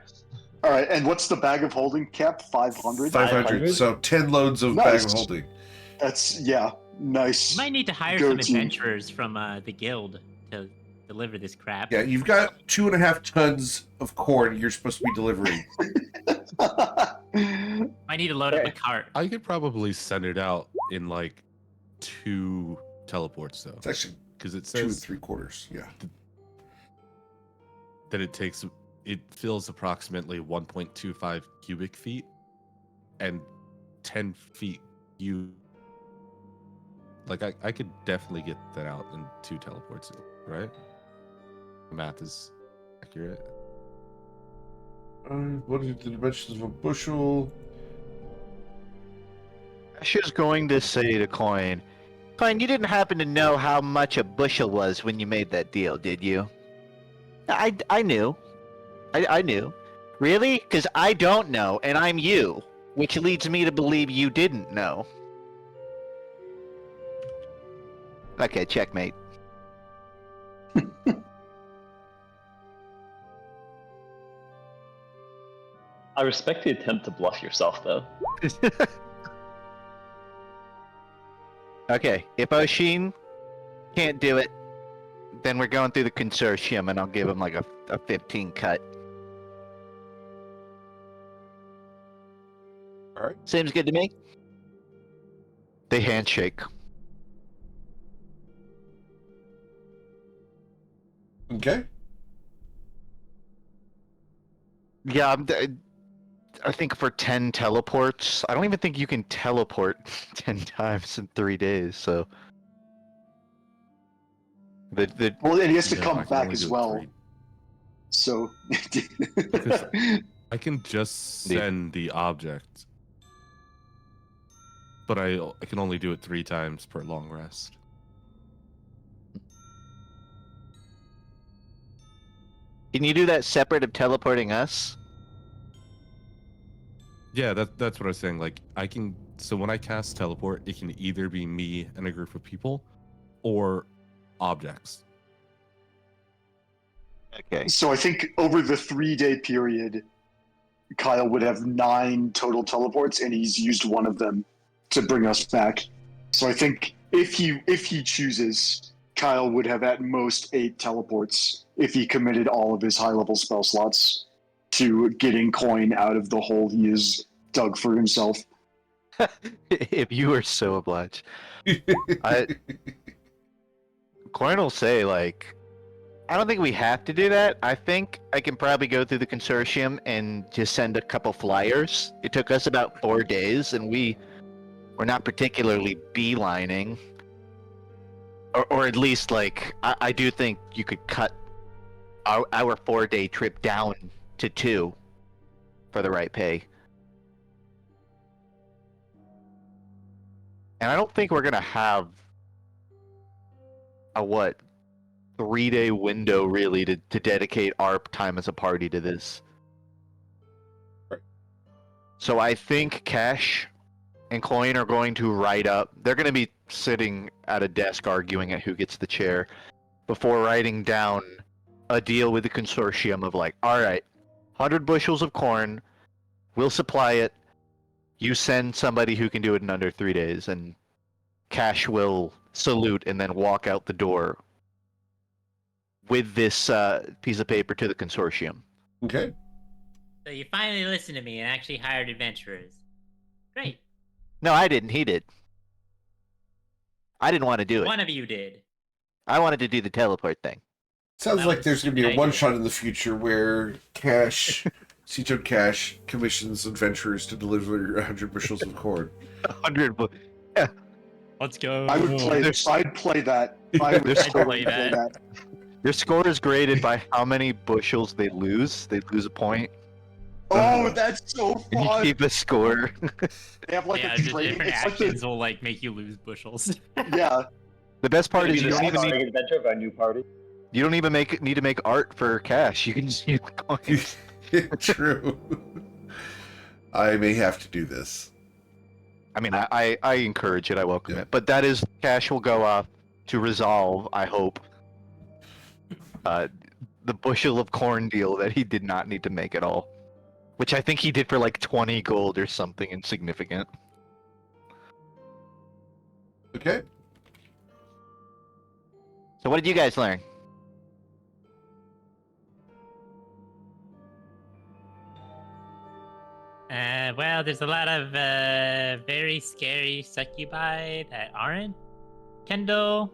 all right, and what's the bag of holding cap? 500. 500. So 10 loads of bag of Nice. holding. That's nice. You might need to hire Go some team. adventurers from the guild to deliver this crap. Yeah, you've got 2.5 tons of corn you're supposed to be delivering. Might need to load up a cart. I could probably send it out in like 2 teleports though, It's actually because it 2 says 3/4. Yeah. that it fills approximately 1.25 cubic feet and 10 feet. I could definitely get that out in 2 teleports, right? The math is accurate. What are the dimensions of a bushel? Ash is going to say to Coin, Coin, you didn't happen to know how much a bushel was when you made that deal, did you? I knew. I knew. Really? Because I don't know, and I'm you, which leads me to believe you didn't know. Okay, checkmate. I respect the attempt to bluff yourself, though. Okay, if Oshin can't do it, then we're going through the consortium, and I'll give him like a 15 cut. All right. Seems good to me. They handshake. Okay. Yeah, I think for 10 teleports, I don't even think you can teleport 10 times in 3 days, so... Well, and he has to No, I come can back only as do it well. 3. So. Because I can just send the object, but I can only do it 3 times per long rest. Can you do that separate of teleporting us? Yeah, that's what I was saying. Like I can. So when I cast teleport, it can either be me and a group of people, or objects. Okay. So I think over the 3-day period, Kyle would have 9 total teleports, and he's used one of them to bring us back. So I think if he chooses, Kyle would have at most 8 teleports if he committed all of his high-level spell slots to getting Coin out of the hole he has dug for himself. If you were so obliged. Coin will say, like, I don't think we have to do that. I think I can probably go through the consortium and just send a couple flyers. It took us about 4 days, and we're not particularly beelining. Or at least, like, I do think you could cut our 4-day trip down to 2 for the right pay. And I don't think we're gonna have a 3-day window really to dedicate our time as a party to this. Right. So I think Cash and Coin are going to write up. They're going to be sitting at a desk arguing at who gets the chair before writing down a deal with the consortium of like, all right, 100 bushels of corn, we'll supply it. You send somebody who can do it in under 3 days, and Cash will salute and then walk out the door with this piece of paper to the consortium. Okay. So you finally listened to me and actually hired adventurers. Great. No, I didn't. He did. I didn't want to do it. One of you did. I wanted to do the teleport thing. Sounds That like was there's going to be a a good one idea. shot in the future where Cash, Seatoad Cash, commissions adventurers to deliver 100 bushels of corn. 100. Let's go. I'd play that I would I'd play totally play that. that. Your score is graded by how many bushels they lose. They lose a point, Oh, that's so and you fun! keep a score. They have like yeah, a just trade. different It's like actions the, will like make you lose bushels. yeah. The best part Maybe is you the don't even starting need adventure of our new party. need to make art for cash. You can just use coins. True. I may have to do this. I mean, I encourage it. I welcome Yeah. it. But that is cash will go off to resolve. I hope. The bushel of corn deal that he did not need to make at all, which I think he did for like 20 gold or something insignificant. Okay. So what did you guys learn? Well, there's a lot of very scary succubi that aren't Kendall.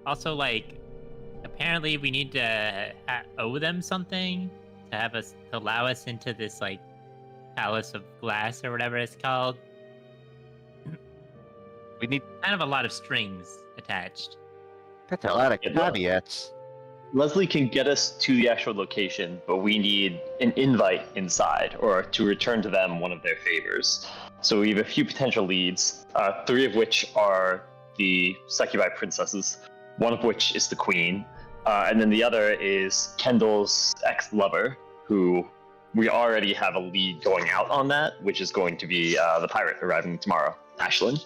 Also, like, apparently we need to owe them something to have us to allow us into this like palace of glass or whatever it's called. We need. Kind of a lot of strings attached. That's a lot of Yeah. caveats. Leslie can get us to the actual location, but we need an invite inside, or to return to them one of their favors. So we have a few potential leads, 3 of which are the succubi princesses, one of which is the queen, and then the other is Kendall's ex-lover, who we already have a lead going out on that, which is going to be the pirate arriving tomorrow, Ashlyn.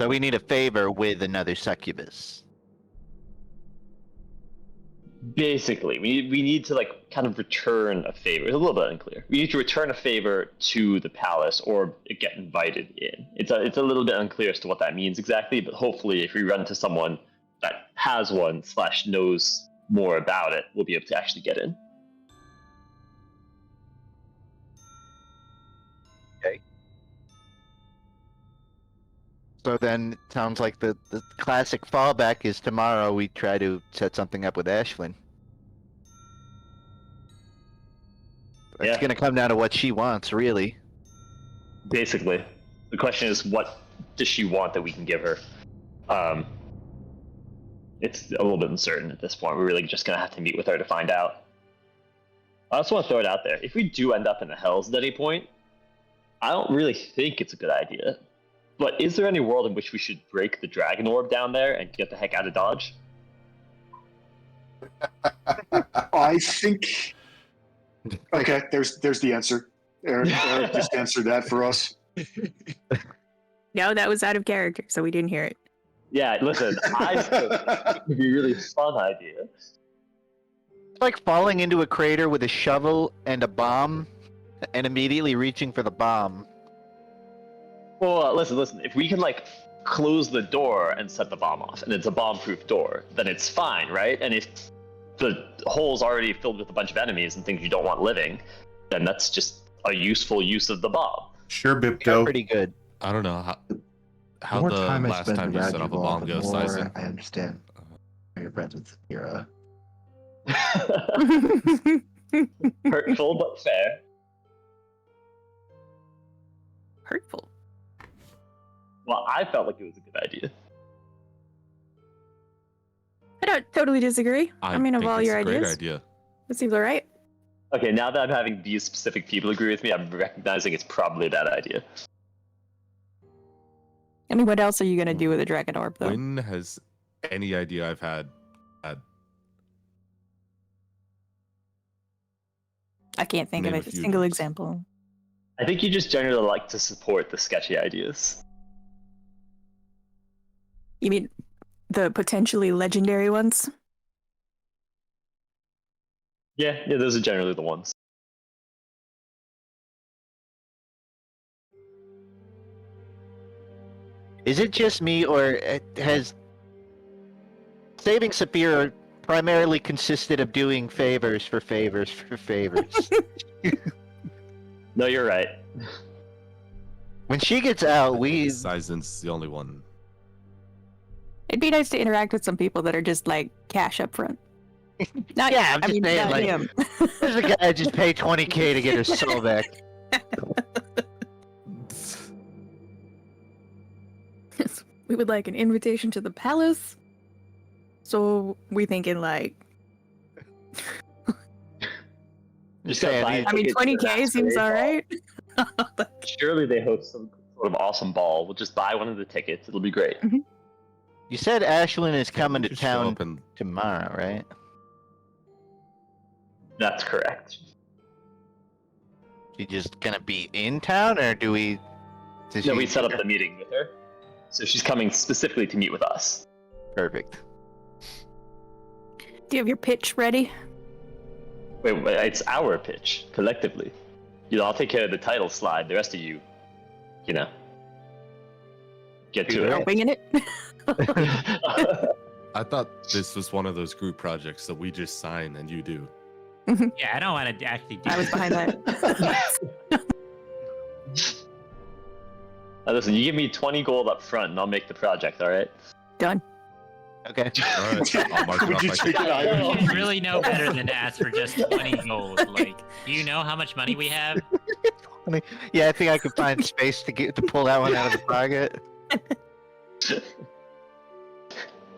So we need a favor with another succubus. Basically, we need to like kind of return a favor. It's a little bit unclear. We need to return a favor to the palace or get invited in. It's a little bit unclear as to what that means exactly, but hopefully if we run into someone that has one / knows more about it, we'll be able to actually get in. So then it sounds like the classic fallback is tomorrow we try to set something up with Ashlyn. It's Yeah. gonna come down to what she wants, really. Basically, the question is, what does she want that we can give her? It's a little bit uncertain at this point. We're really just gonna have to meet with her to find out. I also want to throw it out there. If we do end up in the Hells at any point, I don't really think it's a good idea. But is there any world in which we should break the dragon orb down there and get the heck out of Dodge? I think. Okay, there's the answer. Eric just answered that for us. No, that was out of character, so we didn't hear it. Yeah, listen, I think it would be a really fun idea. It's like falling into a crater with a shovel and a bomb, and immediately reaching for the bomb. Well, listen. If we can like close the door and set the bomb off, and it's a bomb-proof door, then it's fine, right? And if the hole's already filled with a bunch of enemies and things you don't want living, then that's just a useful use of the bomb. Sure, Yeah, Bipto. pretty good. I don't know how more the time I last spend time you with set off a Radulov, bomb the goes, more Tyson. I understand your friends with Mira. Hurtful but fair. Hurtful. Well, I felt like it was a good idea. I don't totally disagree. I mean, of think all it's your a great ideas, idea. that seems alright. Okay, now that I'm having these specific people agree with me, I'm recognizing it's probably a bad idea. I mean, what else are you gonna do with a dragon orb, though? When has any idea I've had I can't think of name a a few single names. example. I think you just generally like to support the sketchy ideas. You mean the potentially legendary ones? Yeah, those are generally the ones. Is it just me, or has saving Saphira primarily consisted of doing favors for favors for favors? No, you're right. When she gets out, we Sizen's the only one. It'd be nice to interact with some people that are just like cash up front. Not, Yeah, I'm I just mean, saying, not like- him. there's a guy just pay 20k to get her soul back. We would like an invitation to the palace. So we thinking like, Just gotta saying buy these- I mean, tickets to the 20k seems masquerade ball. alright. Surely they host some sort of awesome ball. We'll just buy one of the tickets. It'll be great. You said Ashlyn is Yeah, coming we to just show town up and tomorrow, right? That's correct. She just gonna be in town, or do we? Does No, she- we set up the meeting with her. So she's coming specifically to meet with us. Perfect. Do you have your pitch ready? Wait, it's our pitch, collectively. I'll take care of the title slide. The rest of you, get to Are it. winging it? I thought this was one of those group projects that we just sign and you do. Yeah, I don't want to actually do I was behind that. Listen, you give me 20 gold up front and I'll make the project, alright? Done. Okay. All right, I'll mark it Would off you my take it You out? should really know better than to ask for just 20 gold. Like, do you know how much money we have? Yeah, I think I could find space to pull that one out of the pocket.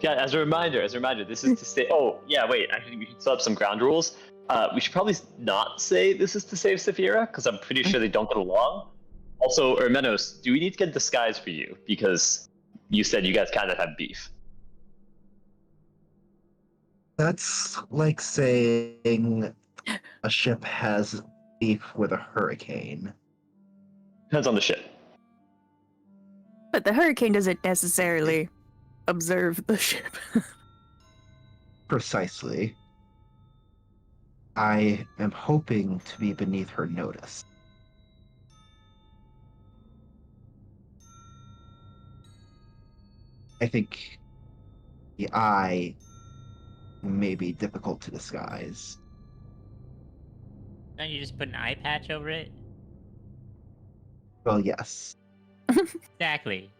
Yeah, as a reminder, this is to say. Oh, yeah, wait. Actually, we should set up some ground rules. We should probably not say this is to save Saphira, because I'm pretty sure they don't get along. Also, Ermenos, do we need to get disguise for you? Because you said you guys kind of have beef. That's like saying a ship has beef with a hurricane. Depends on the ship. But the hurricane doesn't necessarily observe the ship. Precisely. I am hoping to be beneath her notice. I think the eye may be difficult to disguise. Don't you just put an eye patch over it? Well, yes. Exactly.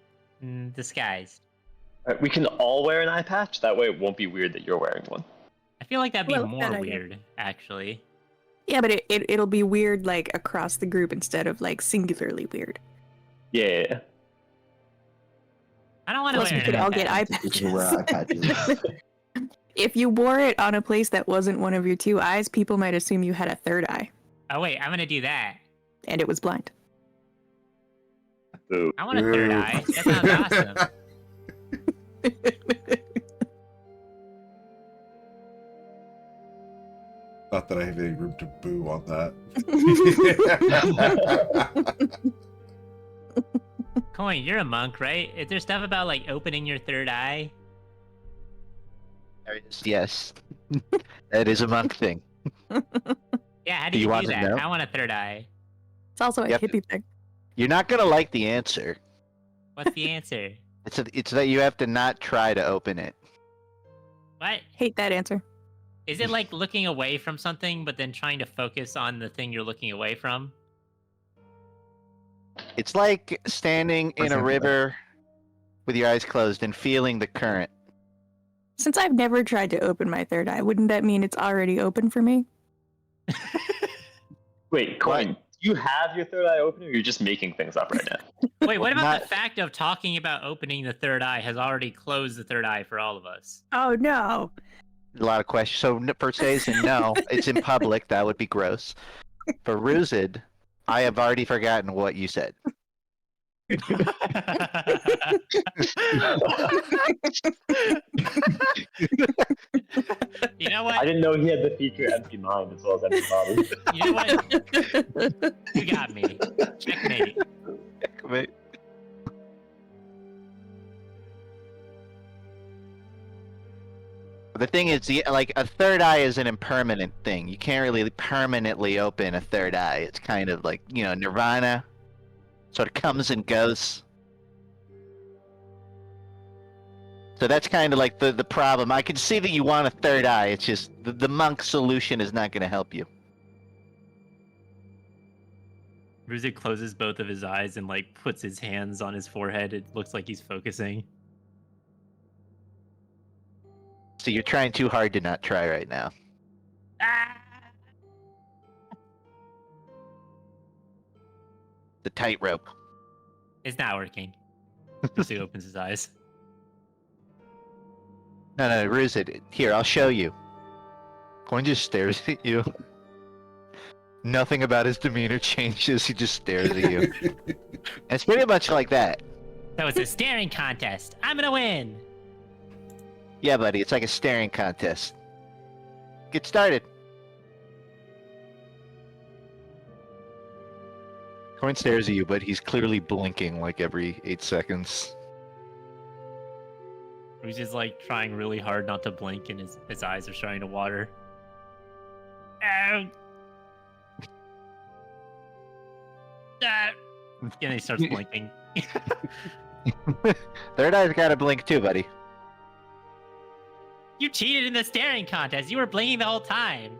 Disguised. We can all wear an eye patch. That way, it won't be weird that you're wearing one. I feel like that'd be Well, more that idea. weird, actually. Yeah, but it'll be weird like across the group instead of like singularly weird. Yeah. I don't want to Plus, wear we could an all get eye You can wear eye patches. patches. If you wore it on a place that wasn't one of your two eyes, people might assume you had a third eye, Oh wait, I'm gonna do that. and it was blind. Boo. I want a third eye. That sounds awesome. Not that I have any room to boo on that. Coin, you're a monk, right? Is there stuff about like opening your third eye? Yes. That is a monk thing. Yeah, how do Do you you do want to that? know? I want a third eye. It's also a Yep. hippie thing. You're not gonna like the answer. What's the answer? It's that you have to not try to open it. What? Hate that answer. Is it like looking away from something, but then trying to focus on the thing you're looking away from? It's like standing For in a example, river with your eyes closed and feeling the current. Since I've never tried to open my third eye, wouldn't that mean it's already open for me? Wait, Coin, do you have your third eye open, or you're just making things up right now? Wait, what about Not- the fact of talking about opening the third eye has already closed the third eye for all of us? Oh no. A lot of questions. So per se, saying no, it's in public. That would be gross. For Ruzid, I have already forgotten what you said. You know I what? didn't know he had the feature empty mind as well as empty body. You know what? You got me. Checkmate. The thing is, like a third eye is an impermanent thing. You can't really permanently open a third eye. It's kind of like Nirvana, sort of comes and goes. So that's kind of like the problem. I can see that you want a third eye. It's just the monk solution is not going to help you. Ruzig closes both of his eyes and like puts his hands on his forehead. It looks like he's focusing. So you're trying too hard to not try right now. Ah! The tightrope. It's not working. Ruzig opens his eyes. No, Ruse it. Here, I'll show you. Coin just stares at you. Nothing about his demeanor changes. He just stares at you. And it's pretty much like that. So it's a staring contest. I'm gonna win. Yeah, buddy. It's like a staring contest. Get started. Coin stares at you, but he's clearly blinking like every 8 seconds. He's just like trying really hard not to blink, and his eyes are starting to water. And he starts blinking. Third eye's gotta blink too, buddy. You cheated in the staring contest. You were blinking the whole time.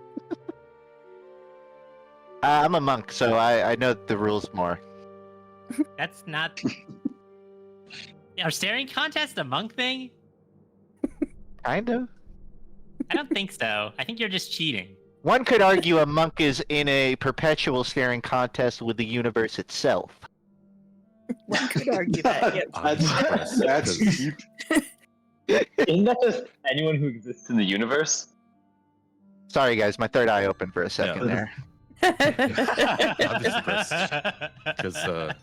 I'm a monk, so I know the rules more. That's not. Are staring contests a monk thing? Kind of. I don't think so. I think you're just cheating. One could argue a monk is in a perpetual staring contest with the universe itself. One could argue that. Yep. That's deep. Isn't that just anyone who exists in the universe? Sorry, guys, my third eye opened for a second there. I'm just impressed because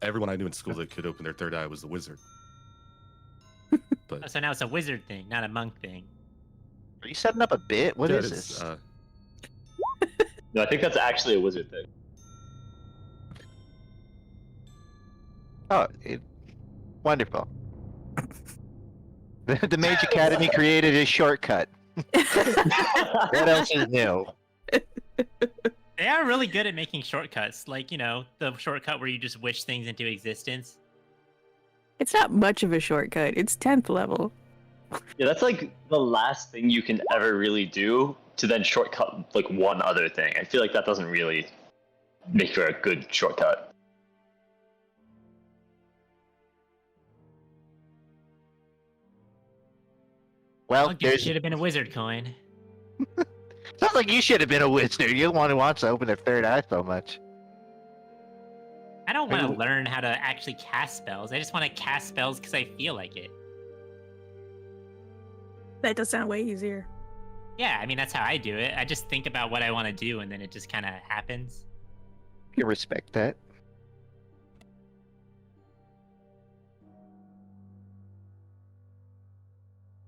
everyone I knew in school that could open their third eye was the wizard. But So now it's a wizard thing, not a monk thing. Are you setting up a bit? What yeah, is it's, this? No, I think that's actually a wizard thing. Wonderful. The Mage Academy created a shortcut. What else is new? They are really good at making shortcuts. Like, the shortcut where you just wish things into existence. It's not much of a shortcut. It's 10th level. Yeah, that's like the last thing you can ever really do to then shortcut like one other thing. I feel like that doesn't really make for a good shortcut. Well, Monk, you there's. should have been a wizard, Coin. Sounds like you should have been a wizard. You're the one who wants to open their third eye so much. I don't want to learn how to actually cast spells. I just want to cast spells because I feel like it. That does sound way easier. Yeah, I mean, that's how I do it. I just think about what I want to do, and then it just kind of happens. You respect that.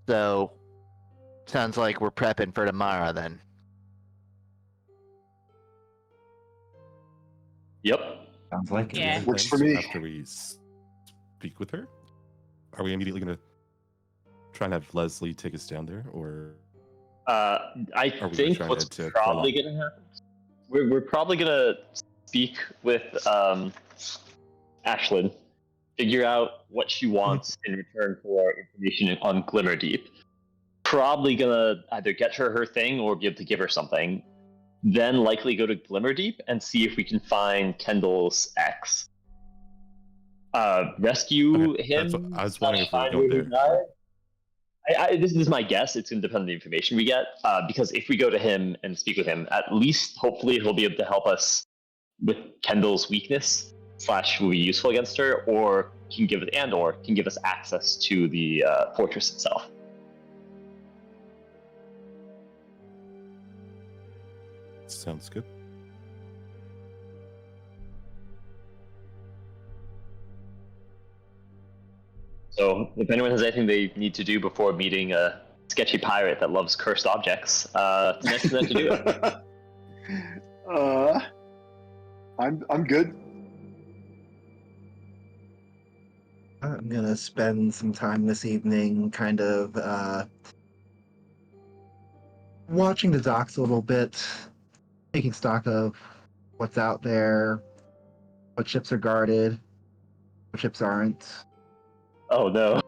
So, sounds like we're prepping for tomorrow then. Yep. Sounds like it. Yeah. Works for me. After we speak with her, are we immediately going to try and have Leslie take us down there, or I Are we think trying what's to probably follow? going to happen, we're probably going to speak with Ashlyn, figure out what she wants in return for information on Glimmerdeep. Probably going to either get her thing or be able to give her something. Then likely go to Glimmerdeep and see if we can find Kendall's ex. Rescue Okay, him. that's what- I was wondering if we were find going where he there. died. This is my guess. It's going to depend on the information we get. Because if we go to him and speak with him, at least hopefully he'll be able to help us with Kendall's weakness / will be useful against her, or can give us access to the fortress itself. Sounds good. So if anyone has anything they need to do before meeting a sketchy pirate that loves cursed objects, it's next to them to do it. I'm good. I'm gonna spend some time this evening kind of watching the docks a little bit, taking stock of what's out there, what ships are guarded, what ships aren't. Oh no.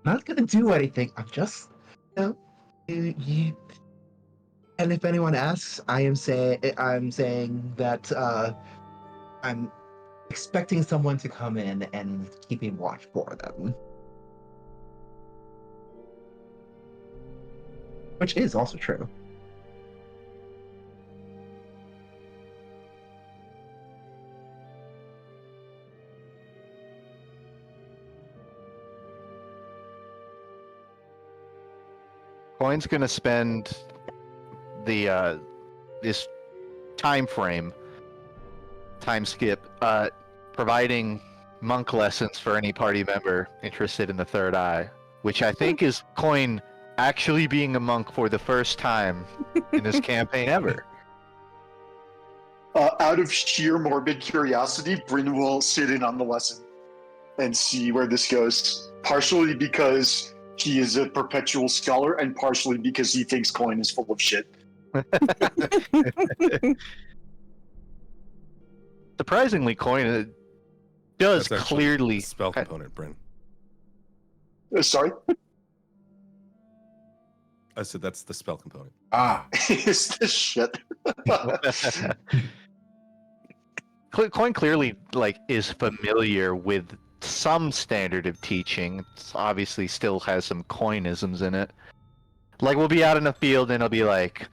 Not gonna do anything. I'm just, you. And if anyone asks, I'm saying that I'm expecting someone to come in and keeping watch for them, which is also true. Coin's gonna spend the this time skip, providing monk lessons for any party member interested in the third eye, which I think is Coin actually being a monk for the first time in this campaign ever. Out of sheer morbid curiosity, Bryn will sit in on the lesson and see where this goes. Partially because he is a perpetual scholar, and partially because he thinks Coin is full of shit. Surprisingly, Coin does That's actually clearly the spell component, Bryn. Sorry? I said that's the spell component. Ah, Is this shit? Coin clearly is familiar with some standard of teaching. It's obviously still has some coinisms in it. Like, we'll be out in the field and it'll be like,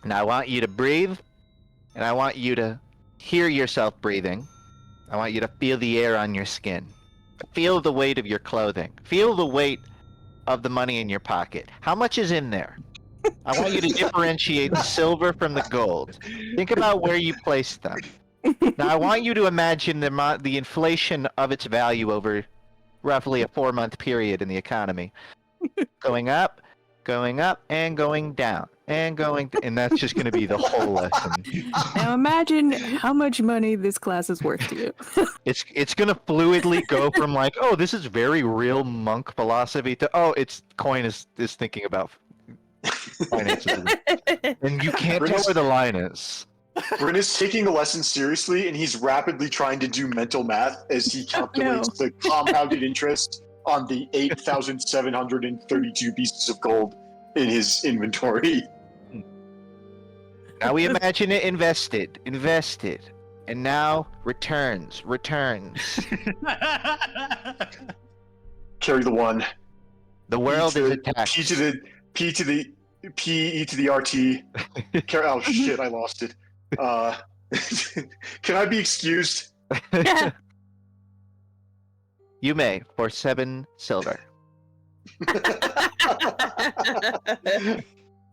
and I want you to breathe, and I want you to hear yourself breathing. I want you to feel the air on your skin. Feel the weight of your clothing. Feel the weight of the money in your pocket. How much is in there? I want you to differentiate the silver from the gold. Think about where you place them. Now, I want you to imagine the inflation of its value over roughly a 4-month period in the economy. Going up, and going down, and that's just going to be the whole lesson. Now imagine how much money this class is worth to you. It's going to fluidly go from like, oh, this is very real monk philosophy to, oh, it's Coin is thinking about finances. And you can't tell where the line is. Bryn is taking the lesson seriously, and he's rapidly trying to do mental math as he calculates the compounded interest on the 8,732 pieces of gold in his inventory. Now we imagine it invested, and now returns. Carry the one. The world is attacked. P to the P, E to the RT. Oh shit, I lost it. Can I be excused? You may, for 7 silver.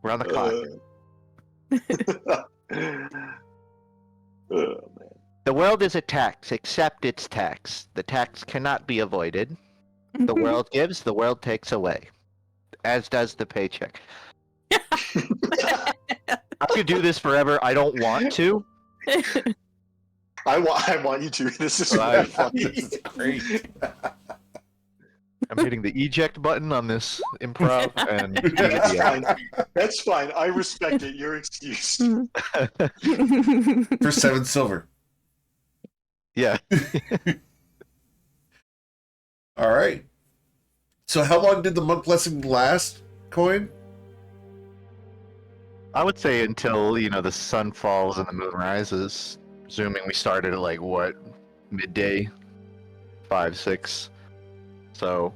We're on the clock. Oh, man. The world is a tax. Accept its tax. The tax cannot be avoided. The world gives, the world takes away. As does the paycheck. I could do this forever. I don't want to. I want you to. This is this is great. I'm hitting the eject button on this improv, and That's fine. That's fine. I respect it. You're excused. For 7 silver. yeah. All right. So how long did the monk lesson last, Coin? I would say until, the sun falls and the moon rises. Assuming we started at midday? 5, 6. So,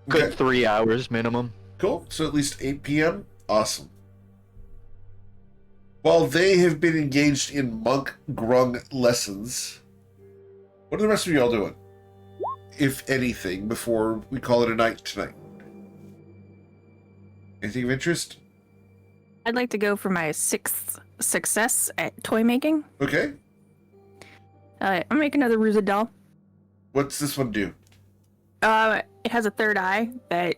good Okay. 3 hours minimum. Cool. So at least 8 p.m. Awesome. While they have been engaged in monk grung lessons, what are the rest of y'all doing? If anything, before we call it a night tonight. Anything of interest? I'd like to go for my 6th success at toy making. Okay. I'll make another Ruza doll. What's this one do? It has a third eye that,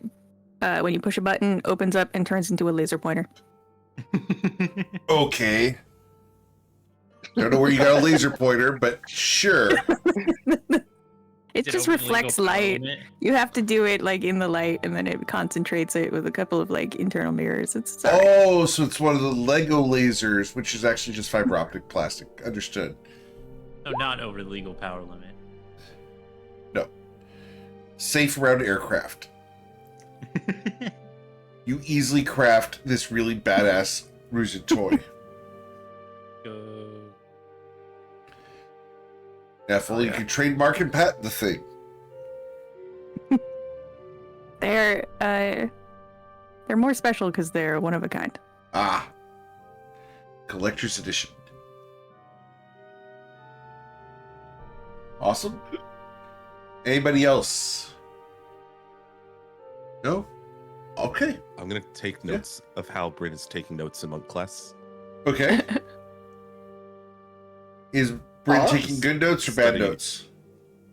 when you push a button, opens up and turns into a laser pointer. Okay. Don't know where you got a laser pointer, but sure. It just reflects light. You have to do it in the light, and then it concentrates it with a couple of internal mirrors. It's all right. Oh, so it's one of the Lego lasers, which is actually just fiber optic plastic. Understood. So not over the legal power limit. No. Safe around aircraft. You easily craft this really badass Ruza toy. Go. If only you could trademark and patent the thing. They're more special because they're one of a kind. Ah. Collector's edition. Awesome. Anybody else? No? Okay. I'm gonna take notes of how Bryn is taking notes among class. Okay. Is Bryn taking good notes or bad Studying. notes?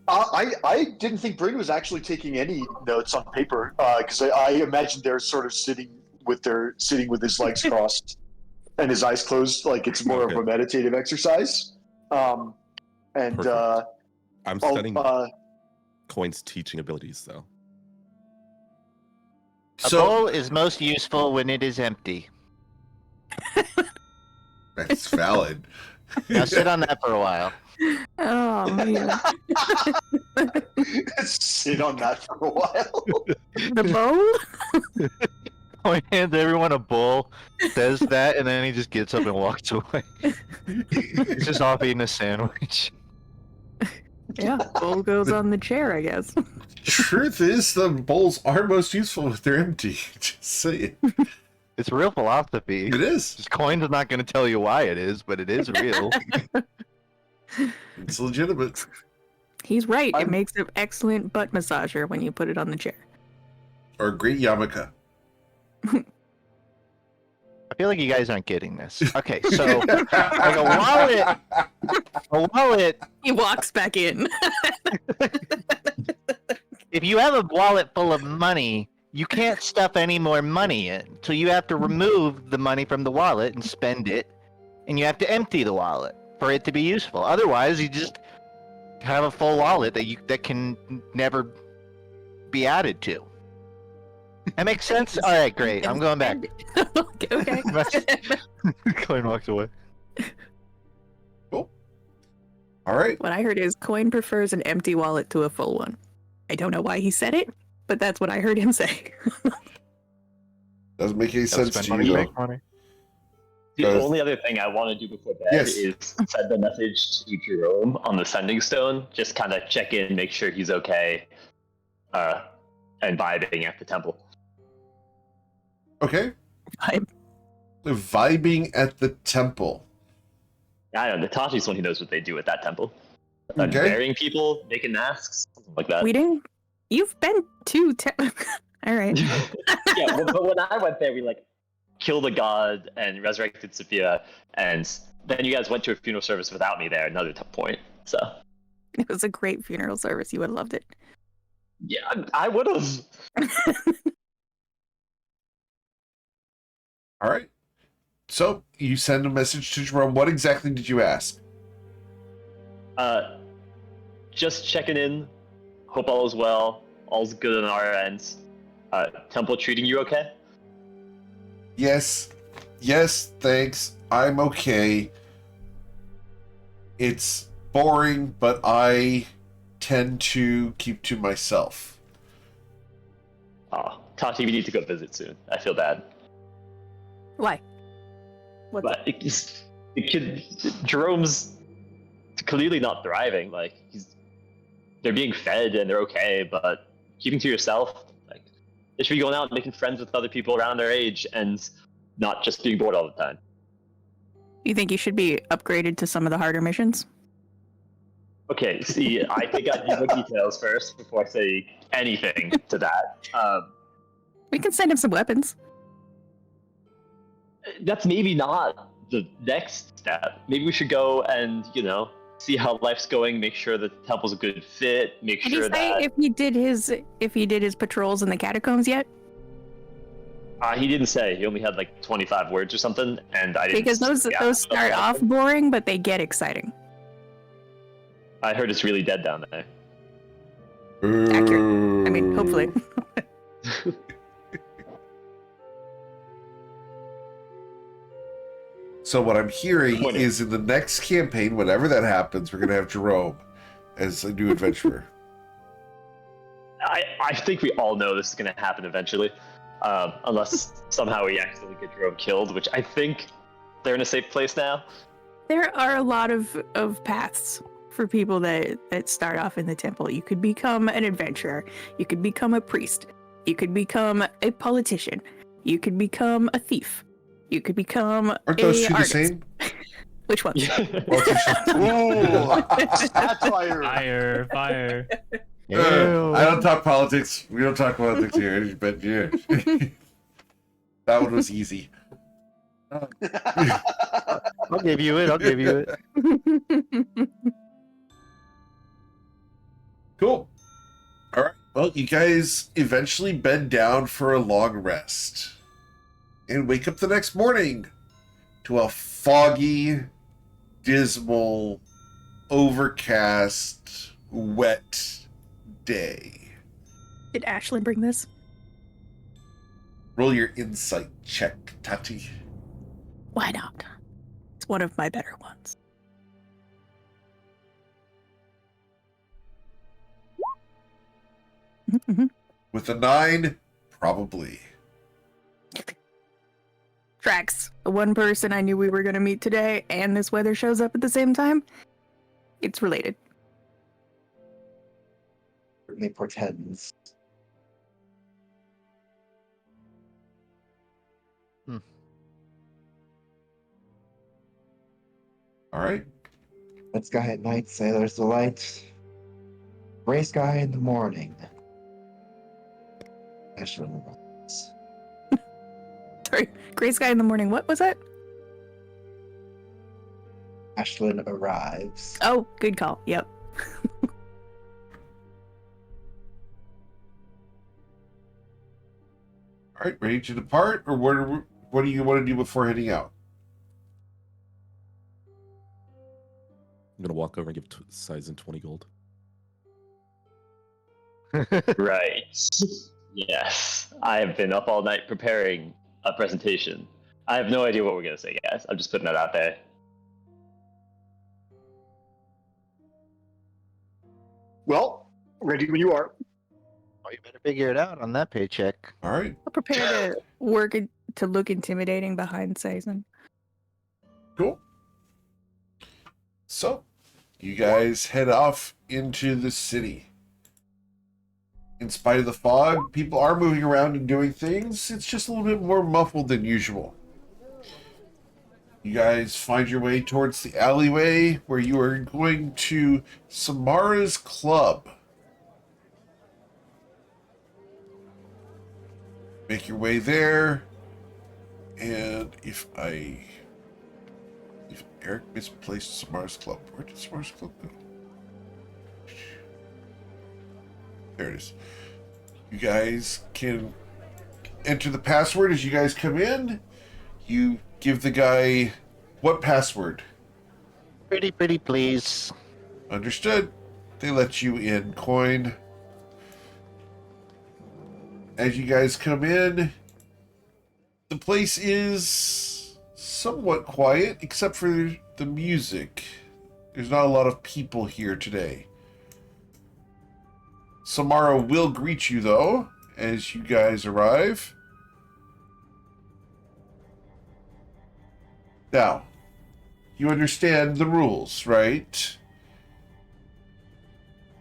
I didn't think Bryn was actually taking any notes on paper because I imagined they're sort of sitting with his legs crossed and his eyes closed, like it's more of a meditative exercise. And Perfect. I'm studying oh, Coin's teaching abilities, though. A So bowl is most useful when it is empty. that's valid. Now sit on that for a while. Oh man. sit on that for a while. The bowl? Coin hands everyone a bowl, says that, and then he just gets up and walks away. He's just off eating a sandwich. Yeah, bowl goes on the chair, I guess. Truth is, the bowls are most useful if they're empty. Just say it. It's real philosophy. It is. Just Coin's not going to tell you why it is, but it is real. It's legitimate. He's right. It makes an excellent butt massager when you put it on the chair. Or a great yarmulke. I feel like you guys aren't getting this. Okay, so like a wallet. He walks back in. If you have a wallet full of money, you can't stuff any more money in. So you have to remove the money from the wallet and spend it, and you have to empty the wallet for it to be useful. Otherwise, you just have a full wallet that can never be added to. That makes sense? All right, great. I'm going back. Okay. Coin walks away. Cool. All right. What I heard is Coin prefers an empty wallet to a full one. I don't know why he said it, but that's what I heard him say. Doesn't make any sense to money, you, make though. money. The Does- only other thing I want to do before bed Yes. is send a message to Jerome on the sending stone. Just kind of check in, make sure he's okay, and vibing at the temple. Okay. Vibe. Vibing at the temple. I don't know. Natashi's the one who knows what they do at that temple. Okay. Burying people, making masks, something like that. We didn't. You've been to. All right. Yeah, but when I went there, we killed a god and resurrected Sophia, and then you guys went to a funeral service without me there. Another point. So It was a great funeral service. You would have loved it. yeah, I would have. All right. So you send a message to Jerome. What exactly did you ask? Just checking in. Hope all is well. All's good on our ends. Temple treating you okay? Yes. Yes, thanks. I'm okay. It's boring, but I tend to keep to myself. Oh, Tati, we need to go visit soon. I feel bad. Why? What's But the kid, Jerome's clearly not thriving. They're being fed and they're okay, but keeping to yourself, they should be going out and making friends with other people around their age and not just being bored all the time. You think you should be upgraded to some of the harder missions? Okay, see, I think I need the details first before I say anything to that. We can send him some weapons. That's maybe not the next step. Maybe we should go and, see how life's going, make sure that the temple's a good fit, make Did sure he say that if he did his patrols in the catacombs yet? he didn't say. He only had 25 words or something, and I didn't. Because those start off boring, but they get exciting. I heard it's really dead down there. Accurate. I mean, hopefully. So what I'm hearing is in the next campaign, whenever that happens, we're going to have Jerome as a new adventurer. I think we all know this is going to happen eventually, unless somehow we accidentally get Jerome killed, which I think they're in a safe place now. There are a lot of paths for people that start off in the temple. You could become an adventurer. You could become a priest. You could become a politician. You could become a thief. You could become Aren't those two artist. the same? Which ones? Ooh, satire. Fire. I don't talk politics. We don't talk politics here, but yeah. That one was easy. I'll give you it. I'll give you it. Cool. All right. Well, you guys eventually bed down for a long rest and wake up the next morning to a foggy, dismal, overcast, wet day. Did Ashlyn bring this? Roll your insight check, Tati. Why not? It's one of my better ones. Mm-hmm. With a 9, probably. Tracks. The one person I knew we were going to meet today and this weather shows up at the same time. It's related. Certainly portends. All right. Red sky at night, sailor's delight. Gray sky in the morning. Ashlyn arrives. Sorry, gray sky in the morning. What was that? Ashlyn arrives. Oh, good call. Yep. All right. Ready to depart, or what do you want to do before heading out? I'm gonna walk over and give Sizen 20 gold. Right. Yes. I have been up all night preparing a presentation. I have no idea what we're going to say, guys. I'm just putting it out there. Well, ready when you are. Oh, you better figure it out on that paycheck. All right. I'll prepare to work to look intimidating behind Sazen. Cool. So, you guys head off into the city. In spite of the fog, people are moving around and doing things. It's just a little bit more muffled than usual. You guys find your way towards the alleyway where you are going to Samara's club. Make your way there. And if Eric misplaced Samara's club, where did Samara's club go? There it is. You guys can enter the password as you guys come in. You give the guy what password? Pretty, please. Understood. They let you in, Coin. As you guys come in, the place is somewhat quiet, except for the music. There's not a lot of people here today. Samara will greet you, though, as you guys arrive. Now, you understand the rules, right?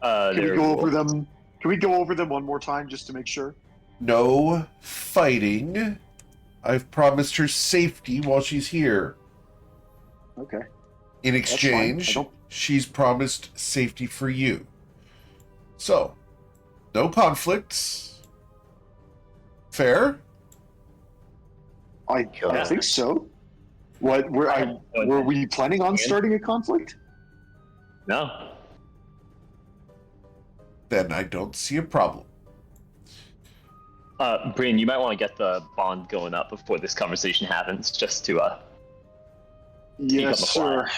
Can we go over them? Can we go over them one more time just to make sure? No fighting. I've promised her safety while she's here. Okay. In fine. I exchange, don't- she's promised safety for you. So, no conflicts. Fair? I think so. What were we planning on starting a conflict? No. Then I don't see a problem. Bryn, you might want to get the bond going up before this conversation happens, just to Yes, the fly. sir.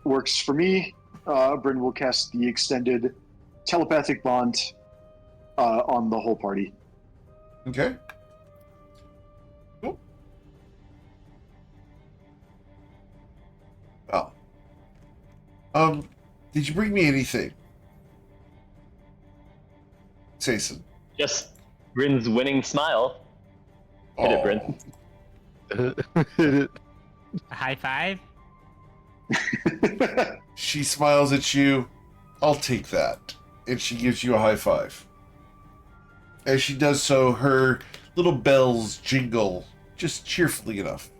Works for me. Bryn will cast the extended telepathic bond on the whole party. Okay. Cool. Well. Did you bring me anything? Jason. Just Bryn's winning smile. Hit it, Bryn. A high five? She smiles at you. I'll take that. And she gives you a high five. As she does so, her little bells jingle just cheerfully enough.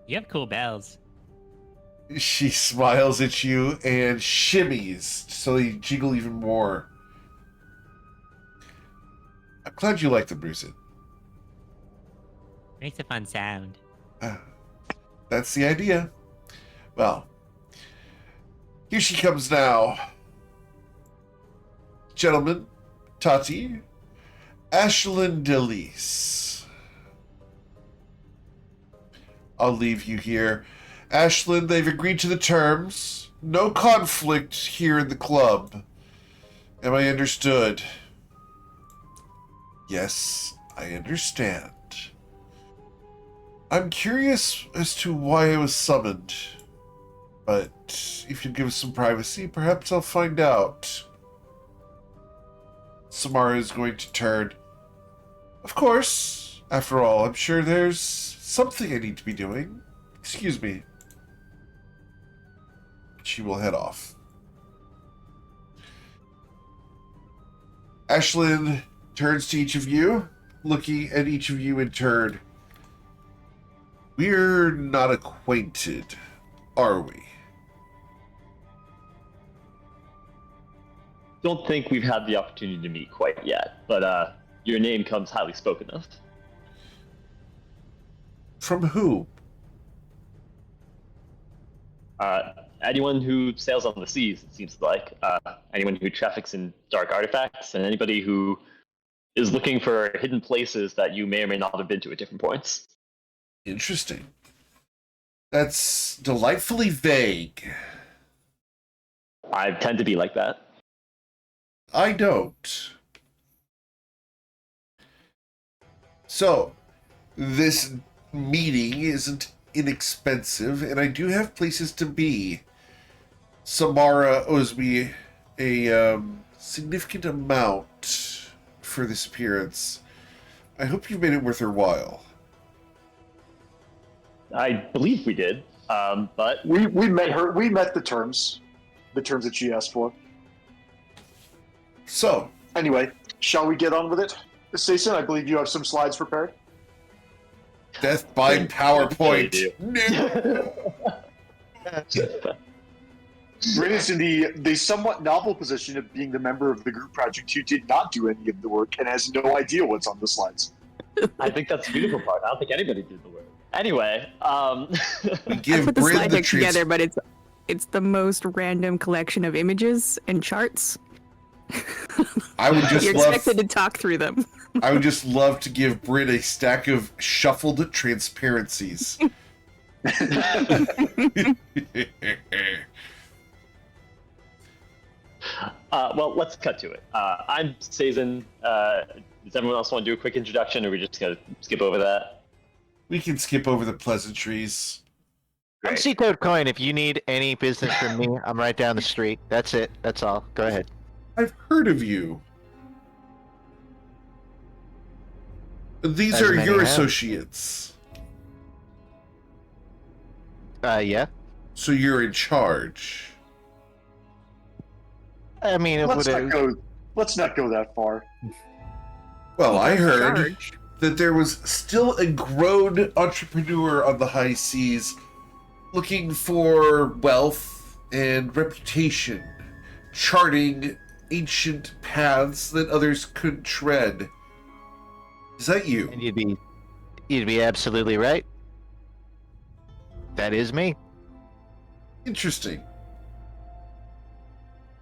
You have cool bells. She smiles at you and shimmies so they jiggle even more. I'm glad you like them, Bruce. Makes a fun sound. That's the idea. Well, here she comes now. Gentlemen, Tati, Ashlyn Delise. I'll leave you here. Ashlyn, they've agreed to the terms. No conflict here in the club. Am I understood? Yes, I understand. I'm curious as to why I was summoned. But if you give us some privacy, perhaps I'll find out. Samara is going to turn. Of course. After all, I'm sure there's something I need to be doing. Excuse me. She will head off. Ashlyn turns to each of you, looking at each of you in turn. We're not acquainted, are we? Don't think we've had the opportunity to meet quite yet, but your name comes highly spoken of. From who? Anyone who sails on the seas, it seems like. Anyone who traffics in dark artifacts, and anybody who is looking for hidden places that you may or may not have been to at different points. Interesting. That's delightfully vague. I tend to be like that. I don't. So, this meeting isn't inexpensive, and I do have places to be. Samara owes me a significant amount for this appearance. I hope you made it worth her while. I believe we did, but We met her. We met the terms that she asked for. So, Anyway, shall we get on with it? Sason, I believe you have some slides prepared. death by PowerPoint. do. Bryn is in the somewhat novel position of being the member of the group project who did not do any of the work and has no idea what's on the slides. I think that's the beautiful part. I don't think anybody did the work. Anyway, We I give put the Bryn slide the deck together, but it's the most random collection of images and charts. I would just You're love. expected to talk through them. I would just love to give Bryn a stack of shuffled transparencies. well, let's cut to it. I'm Sazen. Does everyone else want to do a quick introduction, or are we just going to skip over that? We can skip over the pleasantries. I'm Great. C-Toad Coin. If you need any business from me, I'm right down the street. That's it. That's all. Go ahead. I've heard of you. These As are many your have. associates. Yeah. So you're in charge. I mean, it Let's would. not go that far. Well, I heard Charge. that there was still a grown entrepreneur on the high seas looking for wealth and reputation, charting ancient paths that others couldn't tread. Is that you? And you'd be absolutely right. That is me. Interesting.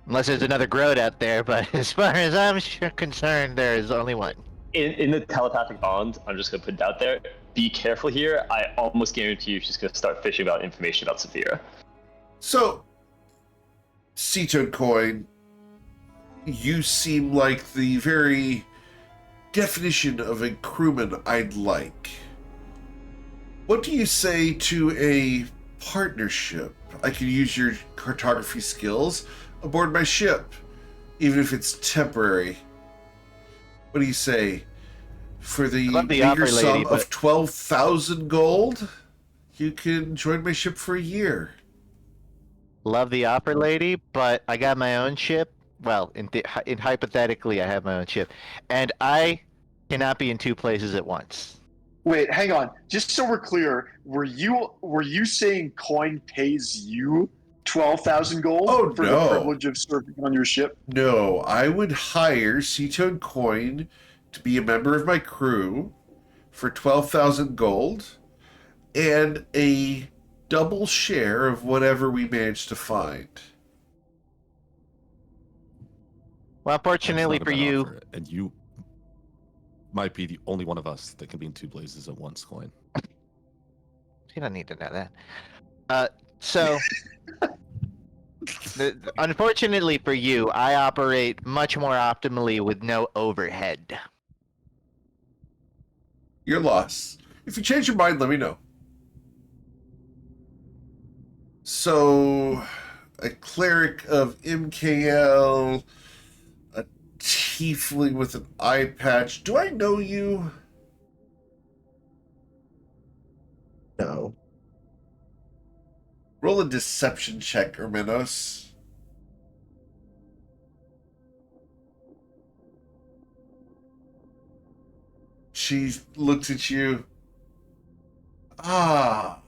Unless there's another Groat out there, but as far as I'm concerned, there is only one. In the telepathic bond, I'm just going to put it out there. Be careful here. I almost guarantee you she's going to start fishing about information about Saphira. So, C-Toad Coin, you seem like the very definition of a crewman I'd like. What do you say to a partnership? I could use your cartography skills aboard my ship, even if it's temporary. What do you say? For the love the meager opera sum lady, of but- 12,000 gold, you can join my ship for a year. Love the opera lady, but I got my own ship. Well, in hypothetically, I have my own ship, and I cannot be in two places at once. Wait, hang on. Just so we're clear, were you saying Coin pays you 12,000 gold Oh, for no. the privilege of serving on your ship? No, I would hire C-Toad Coin to be a member of my crew for 12,000 gold and a double share of whatever we manage to find. Well, That's unfortunately not a for bad you, offer, and you might be the only one of us that can be in two blazes at once, Coin. you don't need to know that. So, unfortunately for you, I operate much more optimally with no overhead. Your loss. If you change your mind, let me know. So, a cleric of MKL, a tiefling with an eye patch. Do I know you? No. Roll a deception check, Ermenos. She looks at you. Ah.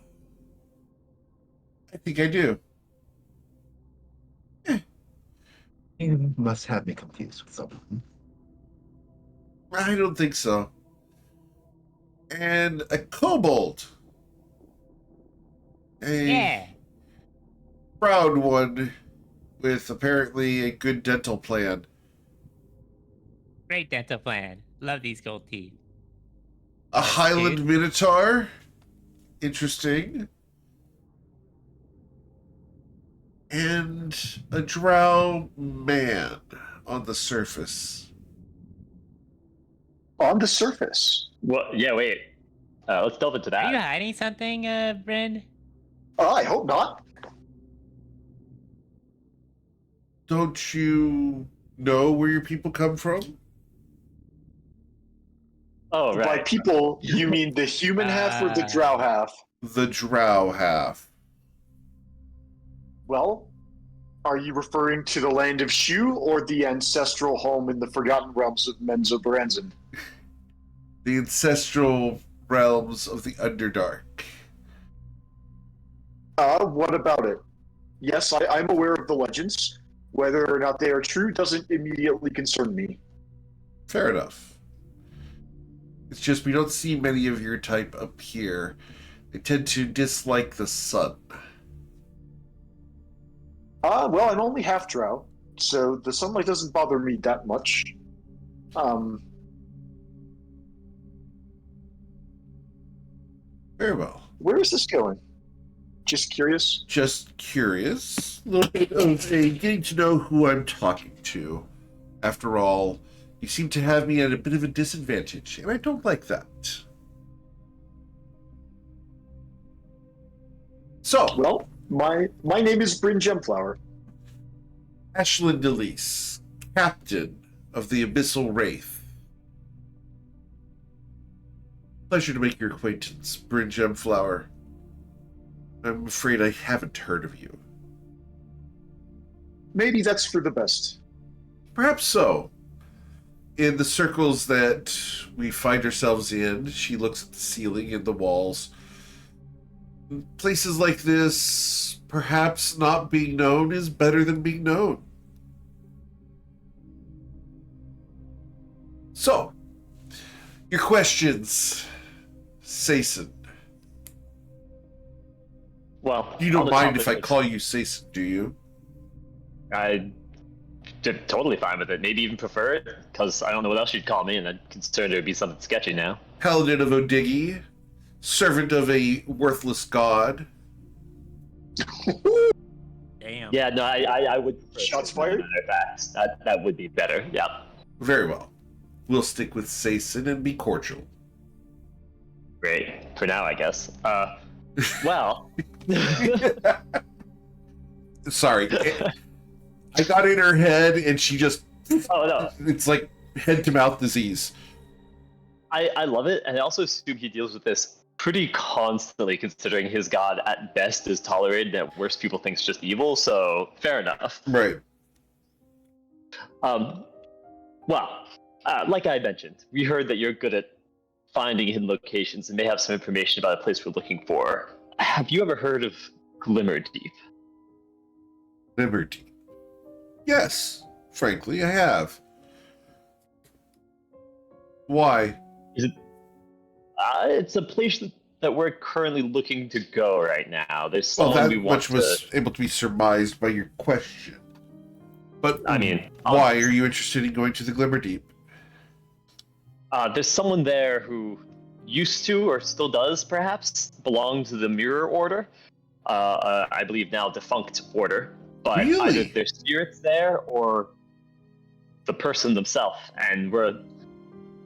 I think I do. You must have me confused with someone. I don't think so. And a kobold. A Yeah. proud one with apparently a good dental plan. Great dental plan. Love these gold teeth. A Highland dude. Minotaur. Interesting. And a drow man on the surface. On the surface. What? Yeah, wait. Let's delve into Are you that. hiding something, Bryn? I hope not. Don't you know where your people come from? Oh, By right. people, you mean the human half or the drow half? The drow half. Well, are you referring to the land of Shu or the ancestral home in the Forgotten Realms of Menzoberranzan? The ancestral realms of the Underdark. What about it? Yes, I'm aware of the legends. Whether or not they are true doesn't immediately concern me. Fair enough. It's just we don't see many of your type up here. They tend to dislike the sun. Well, I'm only half drow, so the sunlight doesn't bother me that much. Very well. Where is this going? Just curious. Just curious. A little bit of a getting to know who I'm talking to. After all, you seem to have me at a bit of a disadvantage, and I don't like that. So, Well, my name is Bryn Gemflower. Ashland Delise, captain of the Abyssal Wraith. Pleasure to make your acquaintance, Bryn Gemflower. I'm afraid I haven't heard of you. Maybe that's for the best. Perhaps so. In the circles that we find ourselves in, she looks at the ceiling and the walls. Places like this, perhaps not being known is better than being known. So, your questions, Sason. Well, You on don't the mind if I topic of- call you Sason, do you? I'm totally fine with it. Maybe even prefer it, because I don't know what else you'd call me, and I'm concerned it would be something sketchy now. Paladin of Odigi, servant of a worthless god. Damn. Yeah, no, I would prefer Shots as a matter of fact. That would be better, yeah. Very well. We'll stick with Sason and be cordial. Great. For now, I guess. Well... Sorry. I got in her head and she just... Oh, no. It's like head-to-mouth disease. I love it, and I also assume he deals with this pretty constantly, considering his god at best is tolerated, and at worst people think it's just evil, so fair enough. Right. Well, like I mentioned, we heard that you're good at finding hidden locations and may have some information about a place we're looking for. Have you ever heard of Glimmerdeep? Liberty. Yes, frankly, I have. Why? It's a place that we're currently looking to go right now. There's Well, someone that we want much was able to be surmised by your question. But I mean, why are you interested in going to the Glimmer Deep? there's someone there who used to, or still does, perhaps, belong to the Mirror Order. I believe now defunct order. But Really? either their spirits there or the person themselves, and we're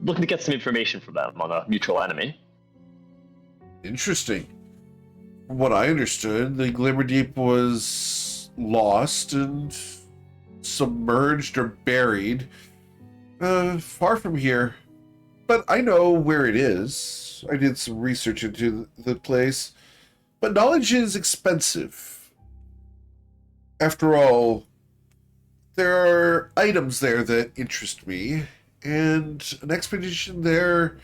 looking to get some information from them on a mutual enemy. Interesting. From what I understood, the Glimmer Deep was lost and submerged or buried far from here. But I know where it is. I did some research into the place. But knowledge is expensive. After all, there are items there that interest me, and an expedition there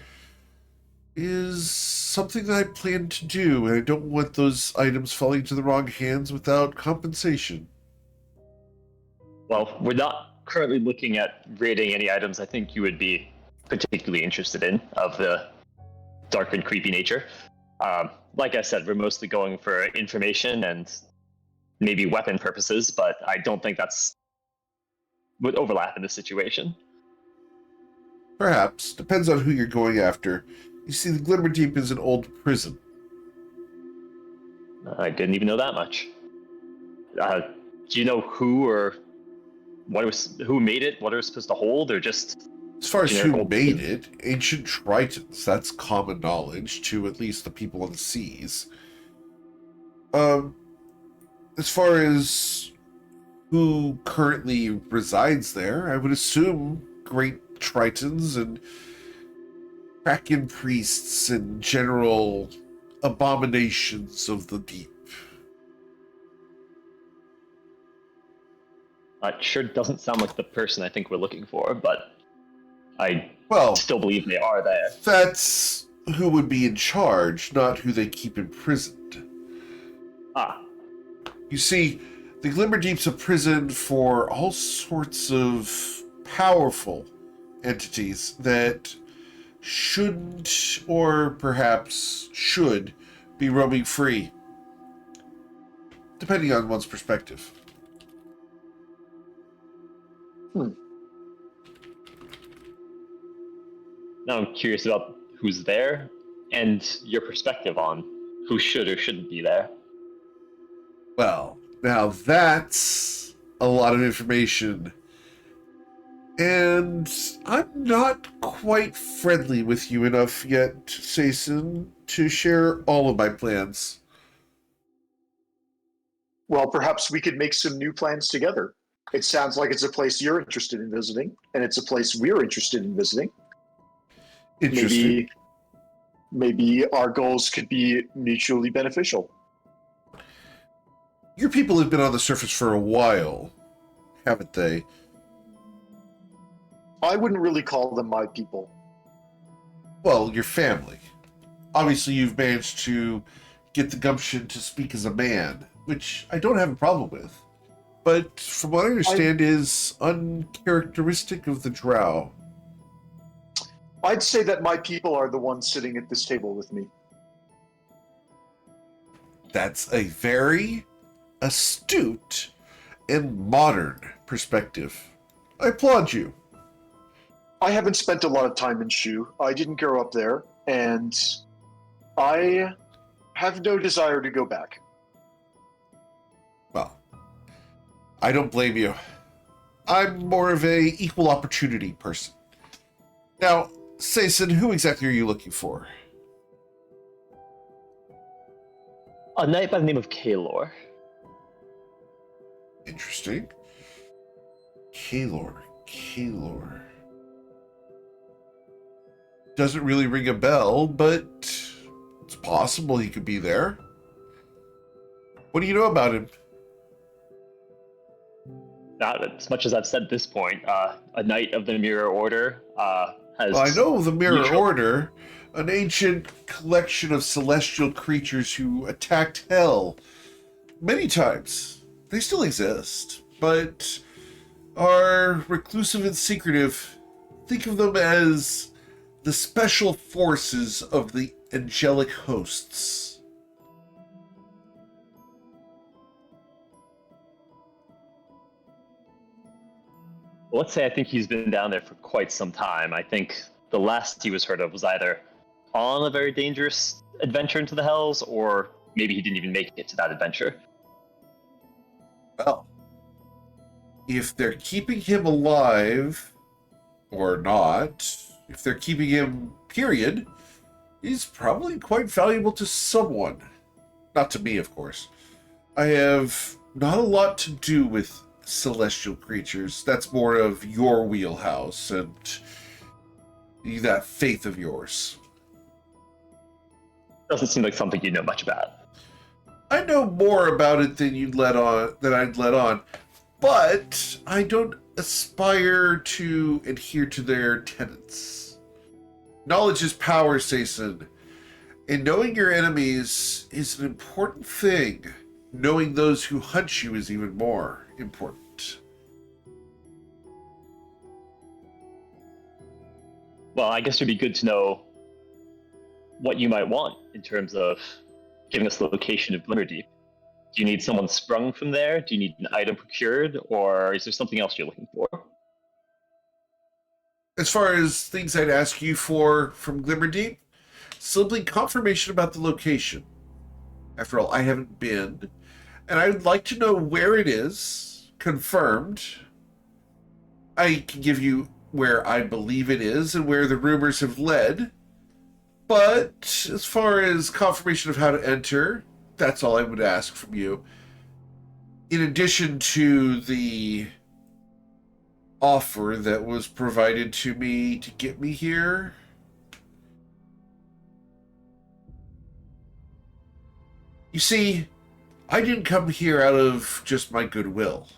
is something that I plan to do, and I don't want those items falling into the wrong hands without compensation. Well, we're not currently looking at raiding any items I think you would be particularly interested in of the dark and creepy nature. Like I said, we're mostly going for information and maybe weapon purposes, but I don't think that's would overlap in this situation. Perhaps. Depends on who you're going after. You see, the Glimmer Deep is an old prison. I didn't even know that much. Do you know who or who made it? What it was supposed to hold, or just As far as generic who old made prison? it, ancient Tritons. That's common knowledge to at least the people on the seas. As far as who currently resides there, I would assume great Tritons and Kraken priests and general abominations of the deep. It sure doesn't sound like the person I think we're looking for, but I Well, still believe they are there. that's who would be in charge, not who they keep imprisoned. Ah, You see, the Glimmer Deep's a prison for all sorts of powerful entities that shouldn't, or perhaps should, be roaming free, depending on one's perspective. now I'm curious about who's there and your perspective on who should or shouldn't be there. Well, now that's a lot of information. And I'm not quite friendly with you enough yet, Sason, to share all of my plans. Well, perhaps we could make some new plans together. It sounds like it's a place you're interested in visiting, and it's a place we're interested in visiting. Interesting. Maybe our goals could be mutually beneficial. Your people have been on the surface for a while, haven't they? I wouldn't really call them my people. Well, your family. Obviously, you've managed to get the gumption to speak as a man, which I don't have a problem with. But from what I understand is uncharacteristic of the Drow. I'd say that my people are the ones sitting at this table with me. That's a very astute and modern perspective. I applaud you. I haven't spent a lot of time in Shu. I didn't grow up there, and I have no desire to go back. Well, I don't blame you. I'm more of a equal opportunity person. Now, Sason, who exactly are you looking for? A knight by the name of Kalor. Interesting. Kalor. Doesn't really ring a bell, but it's possible he could be there. What do you know about him? Not as much as I've said at this point. A knight of the Mirror Order has. Well, I know the Mirror usual- Order, an ancient collection of celestial creatures who attacked Hell many times. They still exist, but are reclusive and secretive. Think of them as the special forces of the angelic hosts. Well, let's say I think he's been down there for quite some time. I think the last he was heard of was either on a very dangerous adventure into the Hells, or maybe he didn't even make it to that adventure. Well, if they're keeping him alive, or not, if they're keeping him, period, he's probably quite valuable to someone. Not to me, of course. I have not a lot to do with celestial creatures. That's more of your wheelhouse and that faith of yours. Doesn't seem like something you know much about. I know more about it than I'd let on, but I don't aspire to adhere to their tenets. Knowledge is power, Sason, and knowing your enemies is an important thing. Knowing those who hunt you is even more important. Well, I guess it'd be good to know what you might want in terms of giving us the location of Glimmerdeep. Do you need someone sprung from there? Do you need an item procured? Or is there something else you're looking for? As far as things I'd ask you for from Glimmerdeep, simply confirmation about the location. After all, I haven't been, and I would like to know where it is, confirmed. I can give you where I believe it is and where the rumors have led, but as far as confirmation of how to enter, that's all I would ask from you. In addition to the offer that was provided to me to get me here, you see, I didn't come here out of just my goodwill.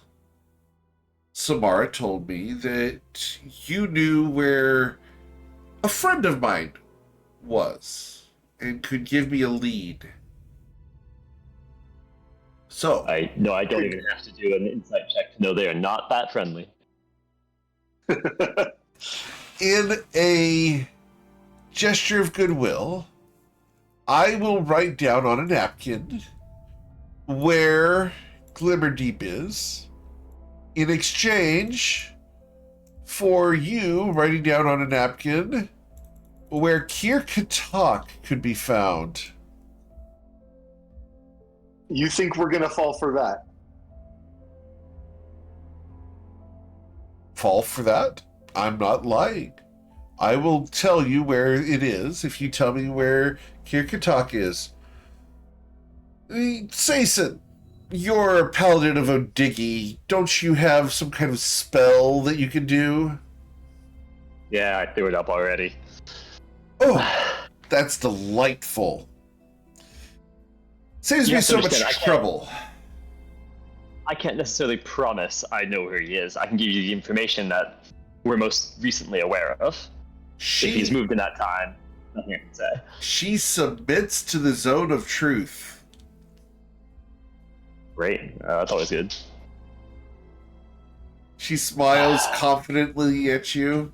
Samara told me that you knew where a friend of mine was and could give me a lead. So, I don't even have to do an insight check to know they are not that friendly. in a gesture of goodwill, I will write down on a napkin where Glimmerdeep is, in exchange for you writing down on a napkin where Kier Katak could be found. You think we're gonna fall for that? Fall for that? I'm not lying. I will tell you where it is if you tell me where Kier Katak is. Sason, you're a paladin of Odiggy. Don't you have some kind of spell that you can do? Yeah, I threw it up already. Oh, that's delightful. Saves You me have to so much understand, I can't- trouble. I can't necessarily promise I know where he is. I can give you the information that we're most recently aware of. If he's moved in that time, nothing I can say. She submits to the zone of truth. Great. That's always good. She smiles confidently at you.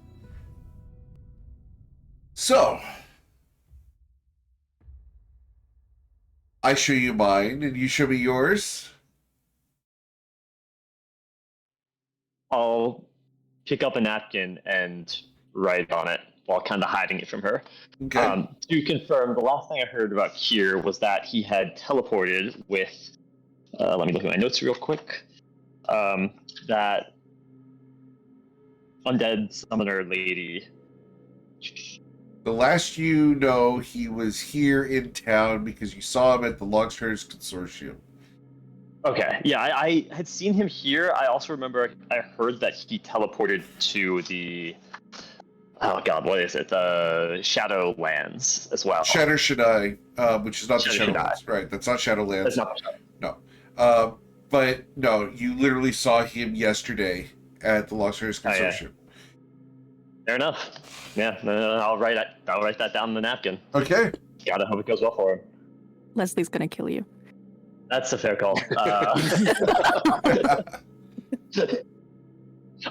So, I show you mine, and you show me yours. I'll pick up a napkin and write on it while kind of hiding it from her. Okay. To confirm, the last thing I heard about Kier was that he had teleported with. Let me look at my notes real quick. That undead summoner lady. The last you know, he was here in town because you saw him at the Longstreeters Consortium. Okay, yeah, I had seen him here. I also remember I heard that he teleported to the. Oh god, what is it? The Shadowlands as well. Shatter Shaddai, which is not the Shadow Shadowlands. Right, that's not Shadowlands. That's not the Shadow. No. But no, you literally saw him yesterday at the Longstreeters Consortium. Fair enough. Yeah, I'll write that down on the napkin. Okay. Gotta hope it goes well for him. Leslie's gonna kill you. That's a fair call.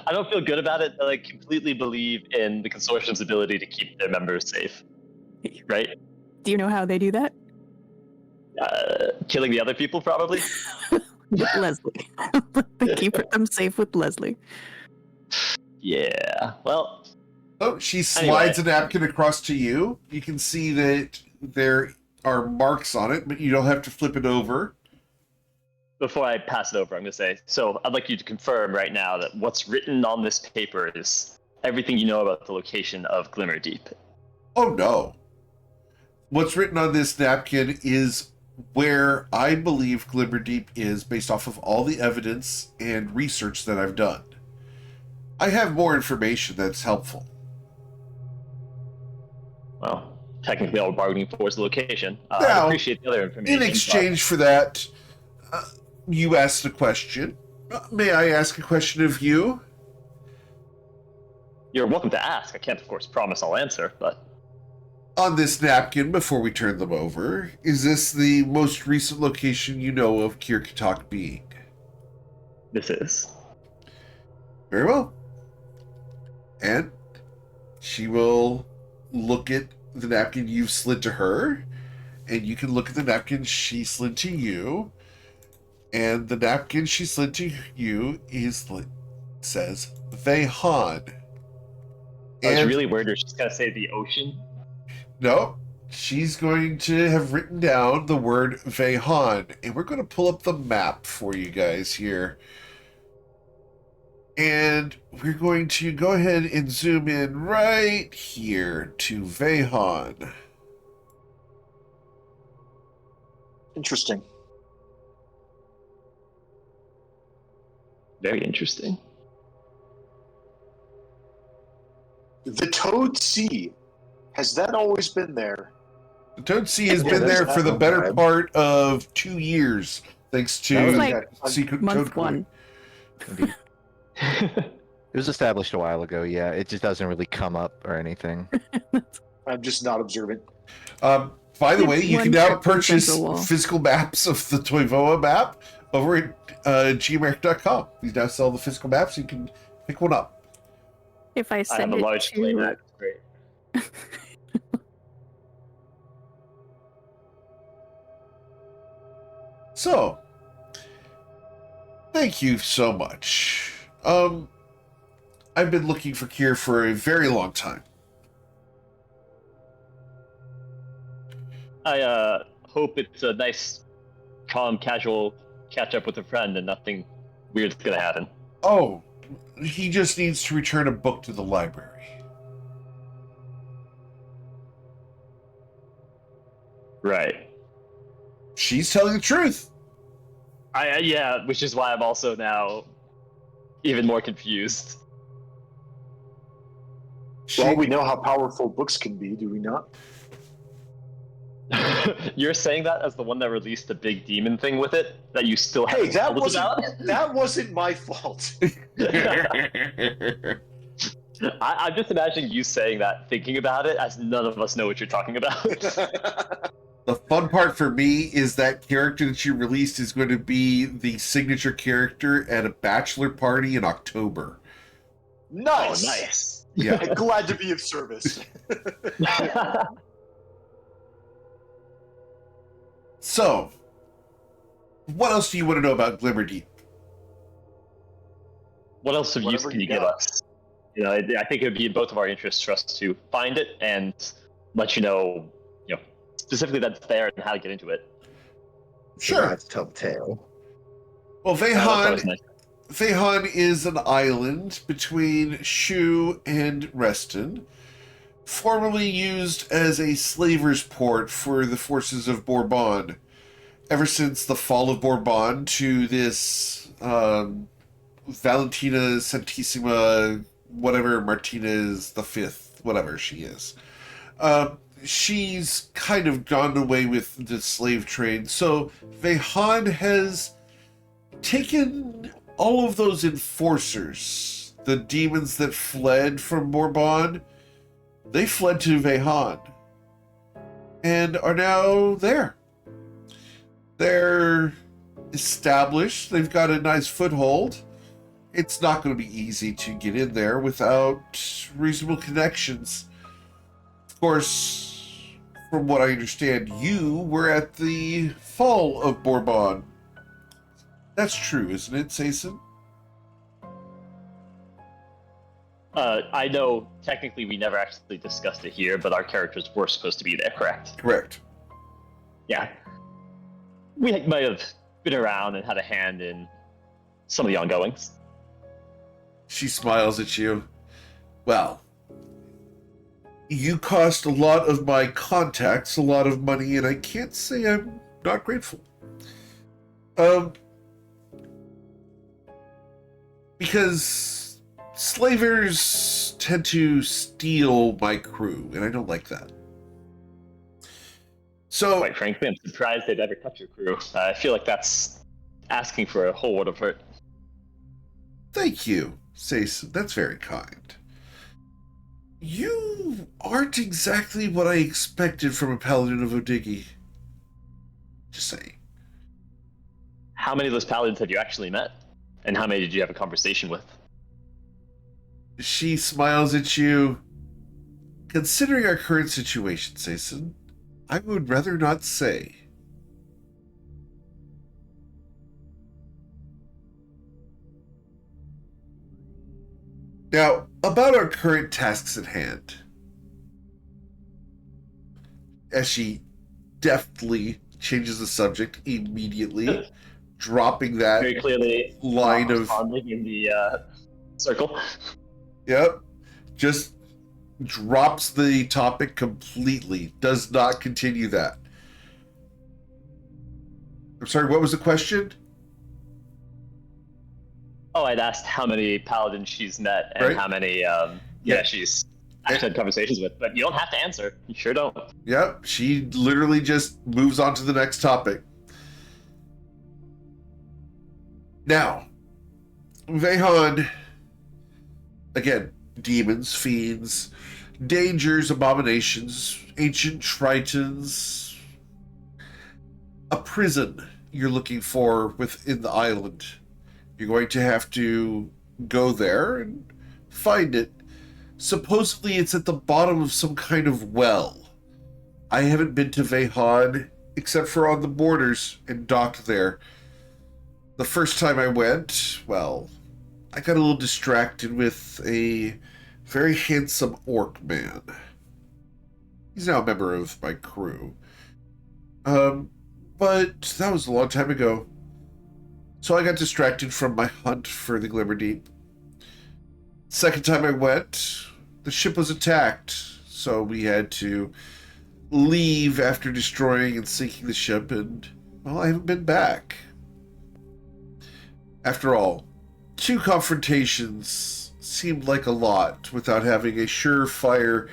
I don't feel good about it, but I completely believe in the consortium's ability to keep their members safe. Right? Do you know how they do that? Killing the other people, probably. With Leslie. They keep them safe with Leslie. Yeah. Well. Oh, she slides Anyway. a napkin across to you. You can see that there are marks on it, but you don't have to flip it over. Before I pass it over, I'm going to say, so I'd like you to confirm right now that what's written on this paper is everything you know about the location of Glimmer Deep. Oh, no. What's written on this napkin is where I believe Glimmer Deep is based off of all the evidence and research that I've done. I have more information that's helpful. Well, technically all we're bargaining for is the location. I Now, appreciate the other information. In exchange for that, you asked a question. May I ask a question of you? You're welcome to ask. I can't, of course, promise I'll answer, but... On this napkin, before we turn them over, is this the most recent location you know of Kirkatok being? This is. Very well. And she will look at the napkin you've slid to her, and you can look at the napkin she slid to you, and the napkin she slid to you says Vehan. I was really worried she's going to say the ocean. No, she's going to have written down the word Vehan, and we're going to pull up the map for you guys here. And we're going to go ahead and zoom in right here to Vehan. Interesting. Very interesting. The Toad Sea. Has that always been there? The Toad Sea has Yeah, been that's there for the not better bad. part of 2 years, thanks That was to like Secret month Toad one. Coin. It was established a while ago, yeah. It just doesn't really come up or anything. I'm just not observant. By the way, It's you can one now trip from purchase Central Wall. physical maps of the Toivoa map over at gmeric.com. You now sell the physical maps, you can pick one up. If I I have send a it large play to map. Great. So, thank you so much. I've been looking for Kier for a very long time. I hope it's a nice, calm, casual catch up with a friend and nothing weird's going to happen. Oh, he just needs to return a book to the library. Right. She's telling the truth. Yeah, which is why I'm also now even more confused. Well, we know how powerful books can be, do we not? You're saying that as the one that released the big demon thing with it that you still Hey, haven't that told us wasn't about? that wasn't my fault. I'm just imagining you saying that, thinking about it, as none of us know what you're talking about. The fun part for me is that character that you released is going to be the signature character at a bachelor party in October. Nice. Oh, nice. Yeah. I'm glad to be of service. So, what else do you want to know about Glimmer Deep? What else of use Whatever can you you give got. us? You know, I think it would be in both of our interests for us to find it and let you know, specifically that it's there and how to get into it. Sure. That's tell the tale. Well, That's always Vehan nice. Vehan is an island between Shu and Reston, formerly used as a slaver's port for the forces of Bourbon. Ever since the fall of Bourbon to this Valentina Santissima, whatever Martinez the Fifth, whatever she is. She's kind of gone away with the slave trade. So Vehan has taken all of those enforcers, the demons that fled from Bourbon, they fled to Vehan and are now there. They're established. They've got a nice foothold. it's not going to be easy to get in there without reasonable connections. Of course, from what I understand, you were at the fall of Bourbon. That's true, isn't it, Sason? I know technically we never actually discussed it here, but our characters were supposed to be there, correct? Correct. Yeah. We might have been around and had a hand in some of the ongoings. She smiles at you. Well, you cost a lot of my contacts a lot of money, and I can't say I'm not grateful. Because slavers tend to steal my crew, and I don't like that. So, Quite frankly, I'm surprised they'd ever touch your crew. I feel like that's asking for a whole lot of hurt. thank you, Sason. That's very kind. You aren't exactly what I expected from a paladin of Odigi. Just saying. How many of those paladins have you actually met? And how many did you have a conversation with? She smiles at you. Considering our current situation, Sason, I would rather not say. Now, about our current tasks at hand. As she deftly changes the subject immediately, dropping that Very clearly, line of... responding in the circle. Yep. Just drops the topic completely. Does not continue that. I'm sorry, what was the question? Oh, I'd asked how many paladins she's met and Right. how many she's actually had conversations with, but you don't have to answer. You sure don't. Yep, she literally just moves on to the next topic. Now, Vehan, again, demons, fiends, dangers, abominations, ancient tritons, a prison you're looking for within the island. You're going to have to go there and find it. Supposedly it's at the bottom of some kind of well. I haven't been to Vehan except for on the borders and docked there. The first time I went, well, I got a little distracted with a very handsome orc man. He's now a member of my crew. But that was a long time ago. So I got distracted from my hunt for the Glimmerdeep. Second time I went, the ship was attacked, so we had to leave after destroying and sinking the ship, and, well, I haven't been back. After all, 2 confrontations seemed like a lot without having a surefire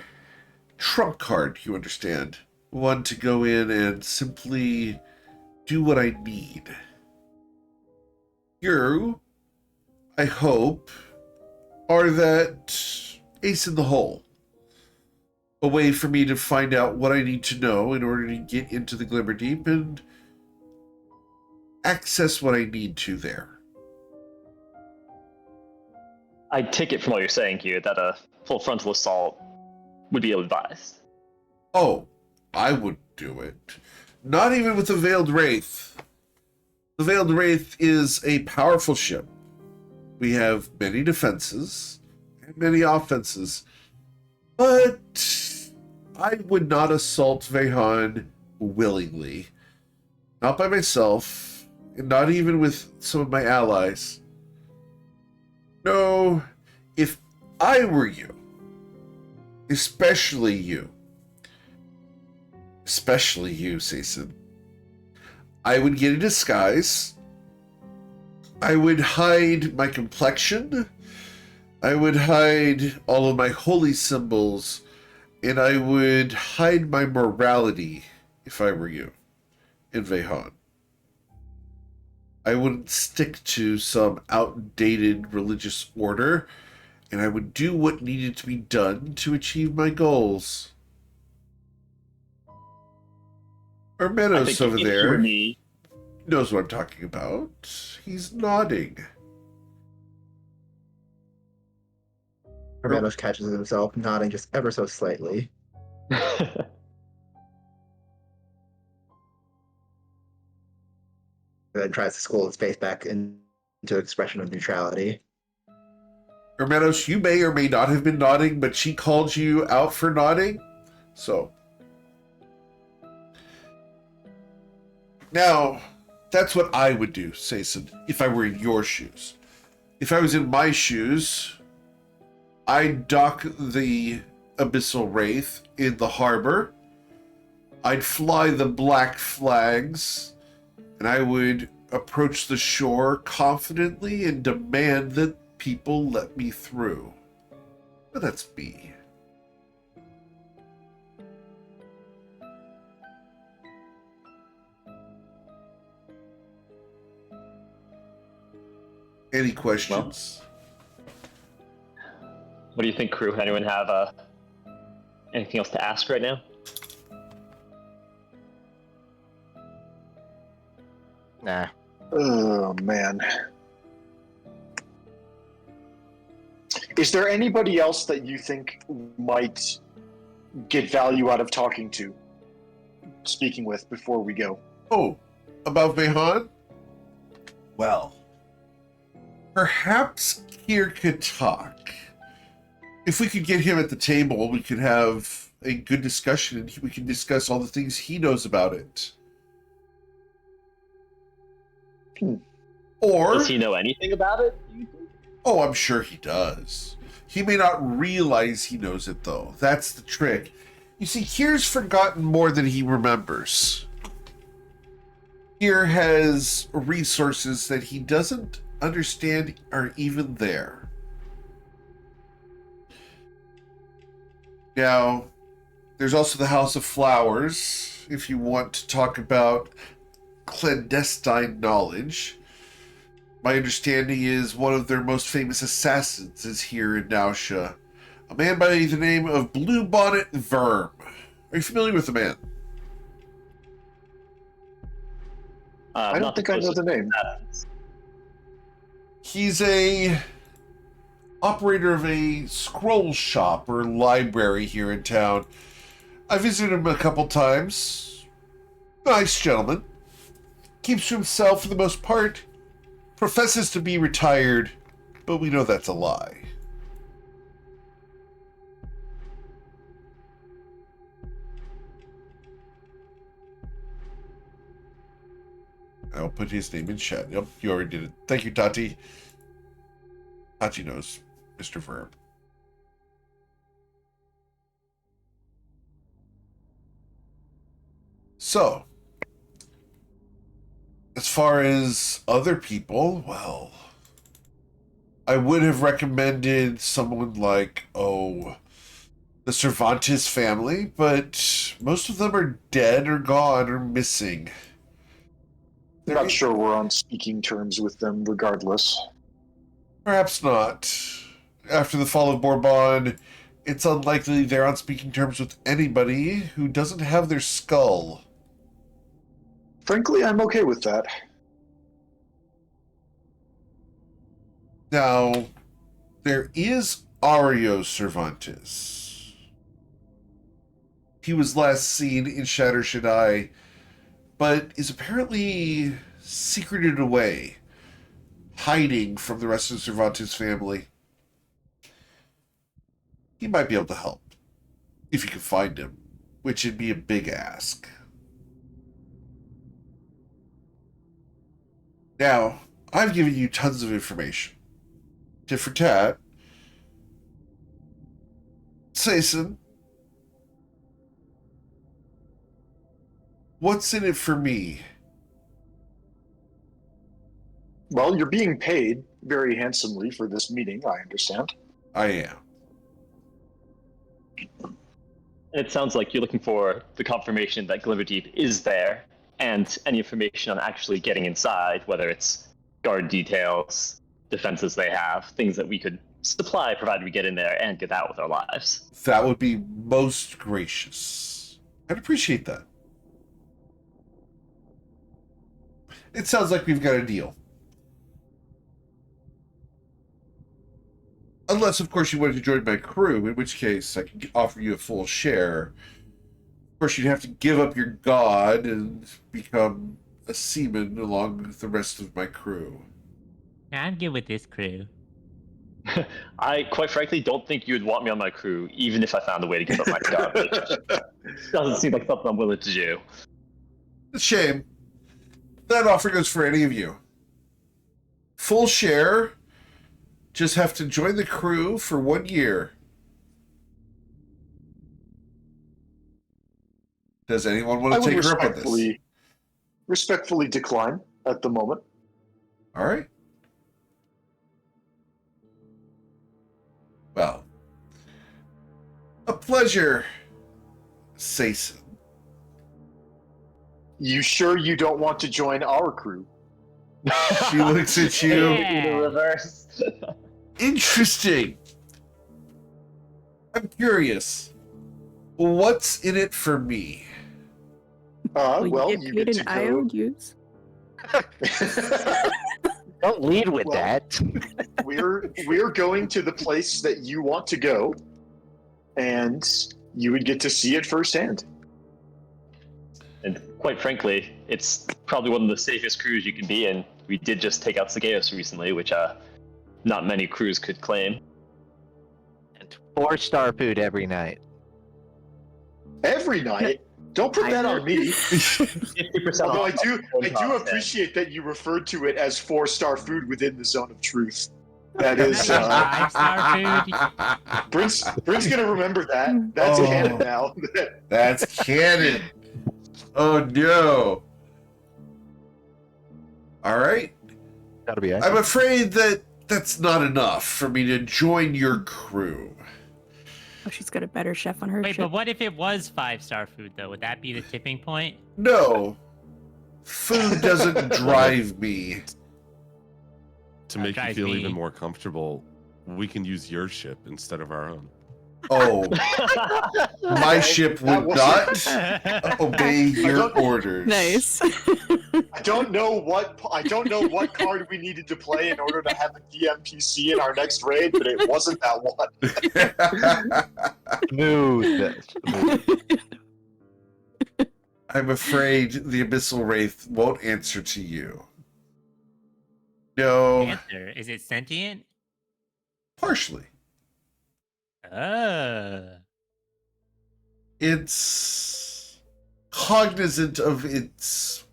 trump card, you understand. One to go in and simply do what I need. You, I hope, are that ace in the hole. A way for me to find out what I need to know in order to get into the Glimmerdeep and access what I need to there. I take it from what you're saying here that a full frontal assault would be advised. Oh, I would do it. Not even with the Veiled Wraith. The Veiled Wraith is a powerful ship. We have many defenses and many offenses. But I would not assault Vehan willingly. Not by myself, and not even with some of my allies. No, if I were you, especially you, Sason, I would get a disguise. I would hide my complexion. I would hide all of my holy symbols. And I would hide my morality if I were you in Vehan. I wouldn't stick to some outdated religious order, and I would do what needed to be done to achieve my goals. Armenos over there knows what I'm talking about. He's nodding. Hermanos catches himself nodding just ever so slightly. Then tries to school his face back into expression of neutrality. Hermanos, you may or may not have been nodding, but she called you out for nodding. So. Now, that's what I would do, Sason, if I were in your shoes. If I was in my shoes, I'd dock the Abyssal Wraith in the harbor. I'd fly the black flags, and I would approach the shore confidently and demand that people let me through. But that's me. Any questions? What do you think, crew? Anyone have anything else to ask right now? Nah. Oh, man. Is there anybody else that you think might get value out of speaking with before we go? Oh, about Vehan? Well, perhaps Kier could talk. If we could get him at the table, we could have a good discussion and we can discuss all the things he knows about it. Or Does he know anything about it? oh, I'm sure he does. He may not realize he knows it, though. That's the trick. You see, Kier's forgotten more than he remembers. Kier has resources that he doesn't understand are even there. Now, there's also the House of Flowers, if you want to talk about clandestine knowledge. My understanding is one of their most famous assassins is here in Nausea, a man by the name of Bluebonnet Verm. Are you familiar with the man? I don't think I know the name. He's a operator of a scroll shop or library here in town. I visited him a couple times. Nice gentleman. Keeps to himself for the most part. Professes to be retired, but we know that's a lie. I'll put his name in chat. Yep, you already did it. Thank you, Tati. Tati knows Mr. Verb. So, as far as other people, well, I would have recommended someone like, the Cervantes family, but most of them are dead or gone or missing. I'm not sure we're on speaking terms with them regardless. Perhaps not. After the fall of Bourbon, it's unlikely they're on speaking terms with anybody who doesn't have their skull. Frankly, I'm okay with that. Now, there is Ario Cervantes. He was last seen in Shatter Shaddai, but is apparently secreted away, hiding from the rest of the Cervantes family. He might be able to help, if you can find him, which would be a big ask. Now, I've given you tons of information. Tit for tat. Sason, what's in it for me? Well, you're being paid very handsomely for this meeting, I understand. I am. It sounds like you're looking for the confirmation that Glimmerdeep is there, and any information on actually getting inside, whether it's guard details, defenses they have, things that we could supply provided we get in there and get out with our lives. That would be most gracious. I'd appreciate that. It sounds like we've got a deal. Unless, of course, you wanted to join my crew, in which case I can offer you a full share. Of course, you'd have to give up your god and become a seaman along with the rest of my crew. Nah, I'm good with this crew. I, quite frankly, don't think you'd want me on my crew, even if I found a way to give up my job. Doesn't seem like something I'm willing to do. It's a shame. That offer goes for any of you. Full share. Just have to join the crew for 1 year. Does anyone want I to would take her up on this? respectfully decline at the moment. All right. Well, a pleasure, Sason. You sure you don't want to join our crew? She looks at you. Yeah. In the reverse. Interesting. I'm curious. What's in it for me? Well, you you get get paid to in go. IOUs. Don't lead with Well- that. we're going to the place that you want to go, and you would get to see it firsthand. And quite frankly, it's probably one of the safest crews you can be in. We did just take out Sagaeus recently, which not many crews could claim. And 4-star food every night. Every night. Don't put that on me. 50% Although off I do content. appreciate that you referred to it as 4-star food within the zone of truth. That Not is, even 5-star food. Brent's gonna remember that. That's Oh. canon now. That's canon. Oh no. All right. That'll be I'm afraid that that's not enough for me to join your crew. Oh, she's got a better chef on her Wait, ship. but what if it was 5-star food though? Would that be the tipping point? No. Food doesn't drive me. To make you drives feel me. even more comfortable, we can use your ship instead of our own. Oh, my ship would not obey your don't- orders. Nice. I don't know what card we needed to play in order to have a DMPC in our next raid, but it wasn't that one. Smooth. I'm afraid the Abyssal Wraith won't answer to you. No, Answer. Is it sentient? partially. It's cognizant of its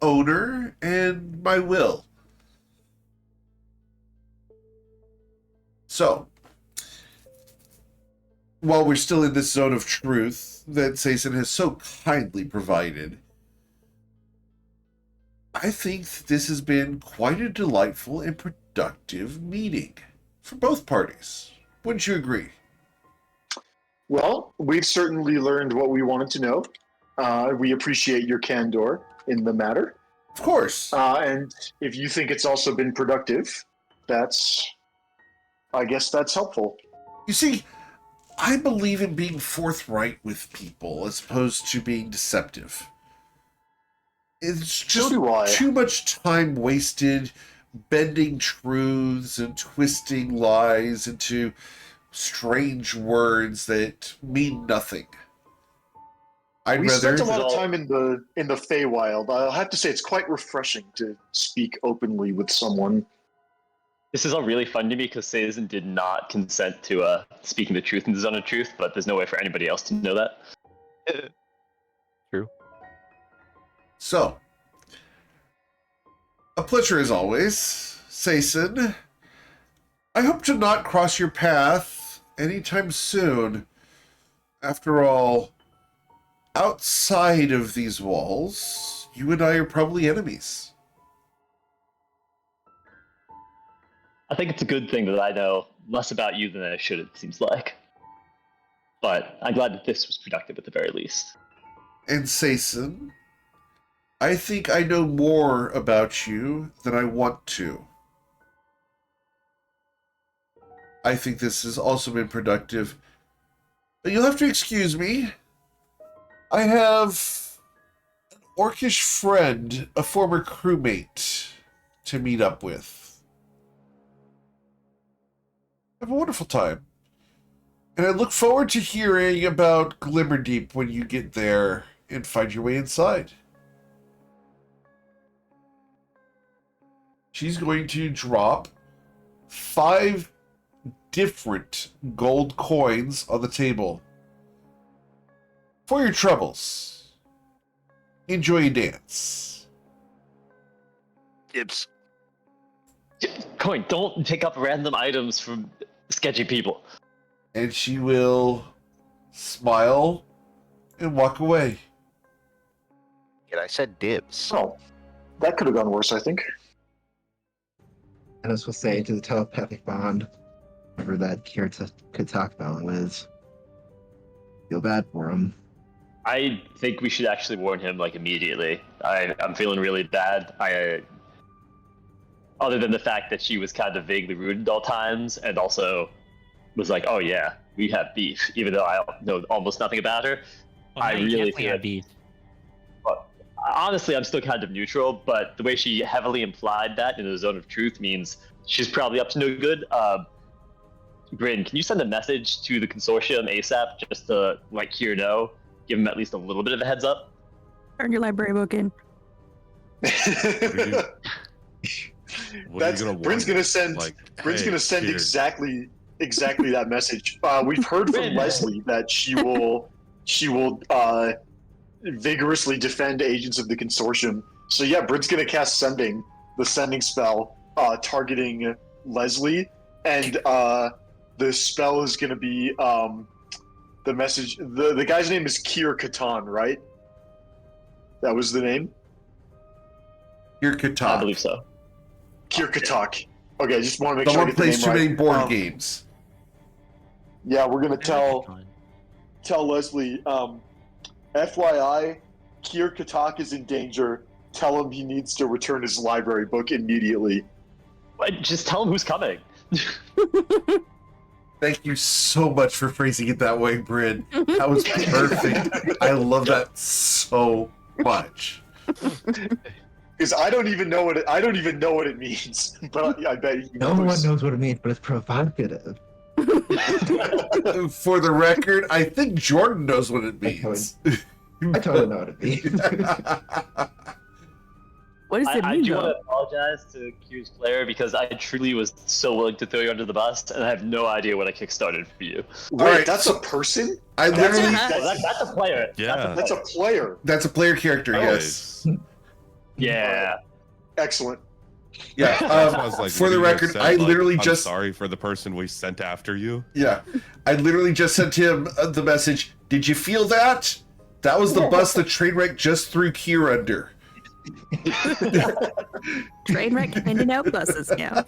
owner and my will. So, while we're still in this zone of truth that Sason has so kindly provided, I think this has been quite a delightful and productive meeting for both parties. Wouldn't you agree? Well, we've certainly learned what we wanted to know. We appreciate your candor in the matter. Of course. And if you think it's also been productive, I guess that's helpful. You see, I believe in being forthright with people as opposed to being deceptive. It's just So do I. too much time wasted bending truths and twisting lies into strange words that mean nothing. I'd We rather... spent a lot of time in the Feywild. I'll have to say it's quite refreshing to speak openly with someone. This is all really fun to me because Sazen did not consent to speaking the truth in the Zone of Truth, but there's no way for anybody else to know that. True. So, a pleasure as always, Sason. I hope to not cross your path anytime soon. After all, outside of these walls, you and I are probably enemies. I think it's a good thing that I know less about you than I should, it seems like. But I'm glad that this was productive at the very least. And Sason, I think I know more about you than I want to. I think this has also been productive. But you'll have to excuse me. I have an orcish friend, a former crewmate, to meet up with. Have a wonderful time. And I look forward to hearing about Glimmerdeep when you get there and find your way inside. She's going to drop 5 different gold coins on the table. For your troubles, enjoy a dance. Dibs. Coin, don't pick up random items from sketchy people. And she will smile and walk away. Yeah, I said dibs. Oh, that could have gone worse, I think. And as we'll say to the telepathic bond, whatever that Katak fellow is, feel bad for him. I think we should actually warn him like immediately. I'm feeling really bad. Other than the fact that she was kind of vaguely rude at all times, and also was like, "Oh yeah, we have beef," even though I know almost nothing about her. Well, I now you really definitely feel have beef. Honestly, I'm still kind of neutral, but the way she heavily implied that in the zone of truth means she's probably up to no good. Bryn, can you send a message to the consortium ASAP just to let Kier know, give him at least a little bit of a heads up? Turn your library book in. That's Bryn's gonna send. Bryn's gonna send exactly that message. We've heard from Leslie that she will vigorously defend agents of the consortium. So yeah, Bryn's gonna cast the sending spell, targeting Leslie, and the spell is gonna be the message. The guy's name is Kier Katan, right? That was the name. Kier Katak. I believe so. Kier Katak. Okay, I just want to make sure I Someone get the plays name too right. many board games. Yeah, we're gonna tell Leslie, FYI, Kier Katak is in danger. Tell him he needs to return his library book immediately. Just tell him who's coming. Thank you so much for phrasing it that way, Bryn. That was perfect. I love that so much. Because I don't even know what it means, but I bet he knows. No one knows what it means, but it's provocative. For the record, I think Jordan knows what it means. I totally know what it means. What does it I mean, do want though? to apologize to Q's player because I truly was so willing to throw you under the bus, and I have no idea what I kickstarted for you. Wait, Alright, that's so a person? I literally. That's a player. Yeah. That's a player. That's a player character, yes. Yeah. Excellent. Yeah. I was like, For what the you guys record, said, I like, literally I'm just. sorry for the person we sent after you. Yeah. I literally just sent him the message. Did you feel that? That was the bus the Trainwreck just threw Kier under. Trainwreck handing out buses now.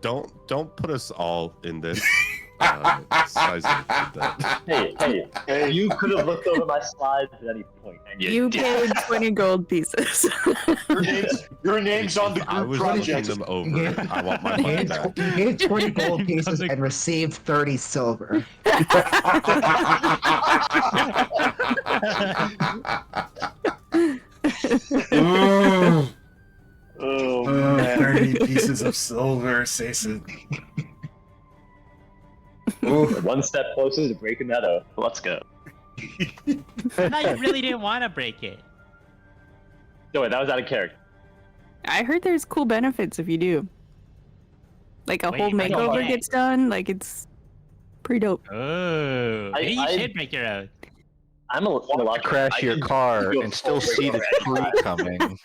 Don't put us all in this. Size of that. Hey, you could have looked over my slides at any point. And You didn't. paid 20 gold pieces. Your name's on the I group was looking project. them over. I want my He money gave back. he gave 20 gold pieces and received 30 silver. Ooh. Oh, man. 30 pieces of silver, Sason. Ooh. One step closer to breaking that up. Let's go. I thought you really didn't want to break it. No, wait, that was out of character. I heard there's cool benefits if you do. Like a Wait, whole I don't makeover get it. gets done. Like it's pretty dope. Oh, maybe you should break your oath. I'm a lot Crash your car and still see the tree coming.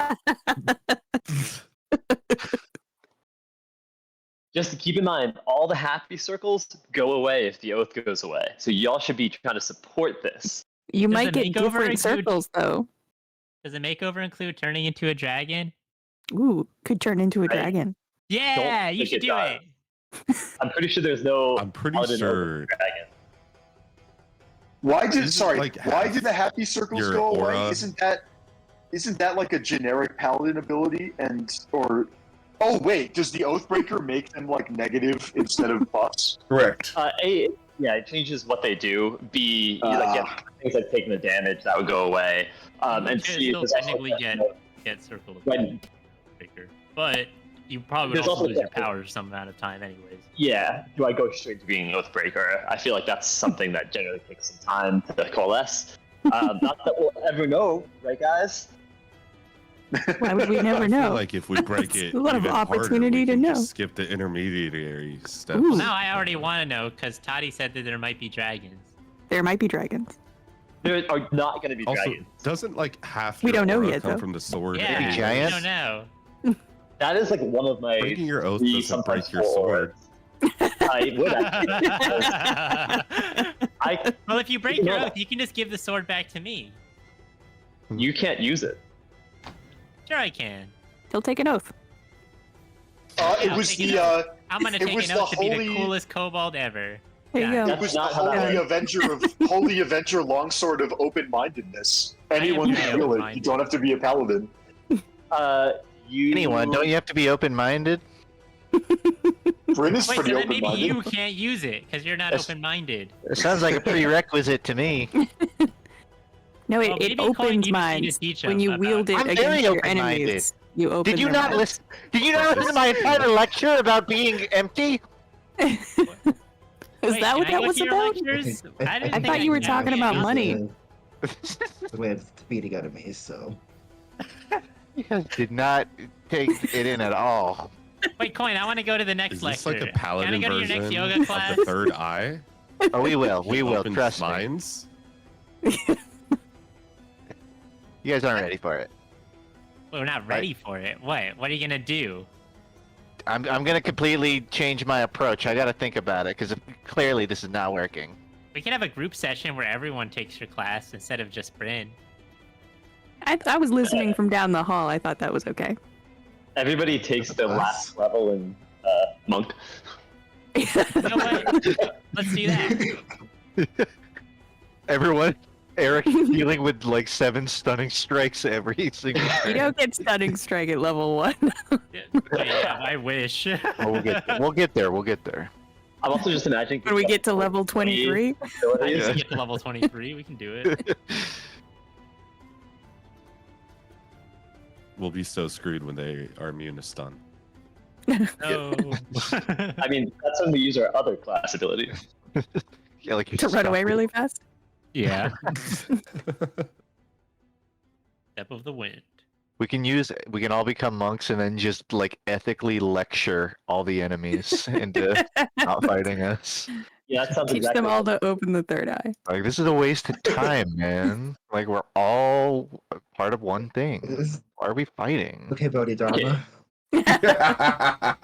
Just to keep in mind, all the happy circles go away if the oath goes away. So y'all should be trying to support this. You Does might the get makeover different include- circles though. Does the makeover include turning into a dragon? Ooh, could turn into a dragon. Yeah, you think should it do does. it. I'm pretty sure there's no. I'm pretty paladin over sure dragon. Why did Isn't it like why half did the happy circles your go away? aura? Isn't that like a generic paladin ability oh wait, does the Oathbreaker make them like negative instead of plus? Correct. A, yeah, it changes what they do. B, things like taking the damage that would go away. And You C, still there's also- technically get circle of When- breaker, but You probably would There's also also lose your that- power for some amount of time, anyways. Yeah. Do I go straight to being an Oathbreaker? I feel like that's something that generally takes some time to coalesce. Not that we'll ever know, right, guys? Why would we never I know? feel like if we break It's it, a lot of even harder, opportunity we to can know. just skip the intermediary steps. Ooh. Well, now I already want to know because Toddy said that there might be dragons. There might be dragons. There are not going to be Also, dragons. doesn't like half We your don't know aura yet, come though. from the sword? Yeah, Maybe anyways? giants? I don't know. That is like one of my Breaking your oath three, doesn't sometimes break your four sword. words. I would actually. Well, if you break You your know oath, you can just give the sword back to me. You can't use it. Sure, I can. He'll take an oath. It I'll was take the an I'm gonna it take was an the oath to be the holy- coolest kobold ever. There you Yeah. go. it was the not how that holy works. Avenger longsword of open-mindedness. Anyone am can very wield it. You open-minded. don't have to be a paladin. Anyone? Don't you have to be open-minded? Bryn is Wait, pretty so then maybe open-minded. you can't use it because you're not That's- open-minded. It sounds like a prerequisite to me. No, Well, it maybe Coin, opens you just need to minds. teach When them you about wield it. it I'm against very your open-minded. enemies, you open Did you their not minds. listen? Did you not listen to my entire lecture about being empty? Is Wait, that what can I that go was to your about? lectures? I I didn't I think thought you were could talking use about it. money. The way of defeating enemies, so. You guys did not take it in at all. Wait, Coin, I want to go to the next Is this lecture. like a paladin Can I go to your next version yoga of class? the third eye? Oh, we will. We will. Opens Trust me. minds? You guys aren't ready for it. We're not ready for it. What? What are you gonna do? I'm gonna completely change my approach. I gotta think about it because clearly this is not working. We can have a group session where everyone takes your class instead of just Bryn. I was listening from down the hall. I thought that was okay. Everybody takes the last level in Monk. You know what? Let's do that. Everyone, Eric dealing with like 7 stunning strikes every single. You don't get stunning strike at level 1. Yeah, I wish. Oh, we'll get there. We'll get there. I'm also just imagining. When we get to level 23, I just abilities. get to level 23. We can do it. We'll be so screwed when they are immune to stun. No. I mean, that's when we use our other class ability. Yeah, like you to run away really fast. Yeah. Step of the wind. We can all become monks and then just like ethically lecture all the enemies into not fighting us. Yeah, that sounds Teach exactly. them all to open the third eye. Like this is a waste of time, man. Like we're all part of one thing. Why are we fighting? Okay, Bodhidharma. I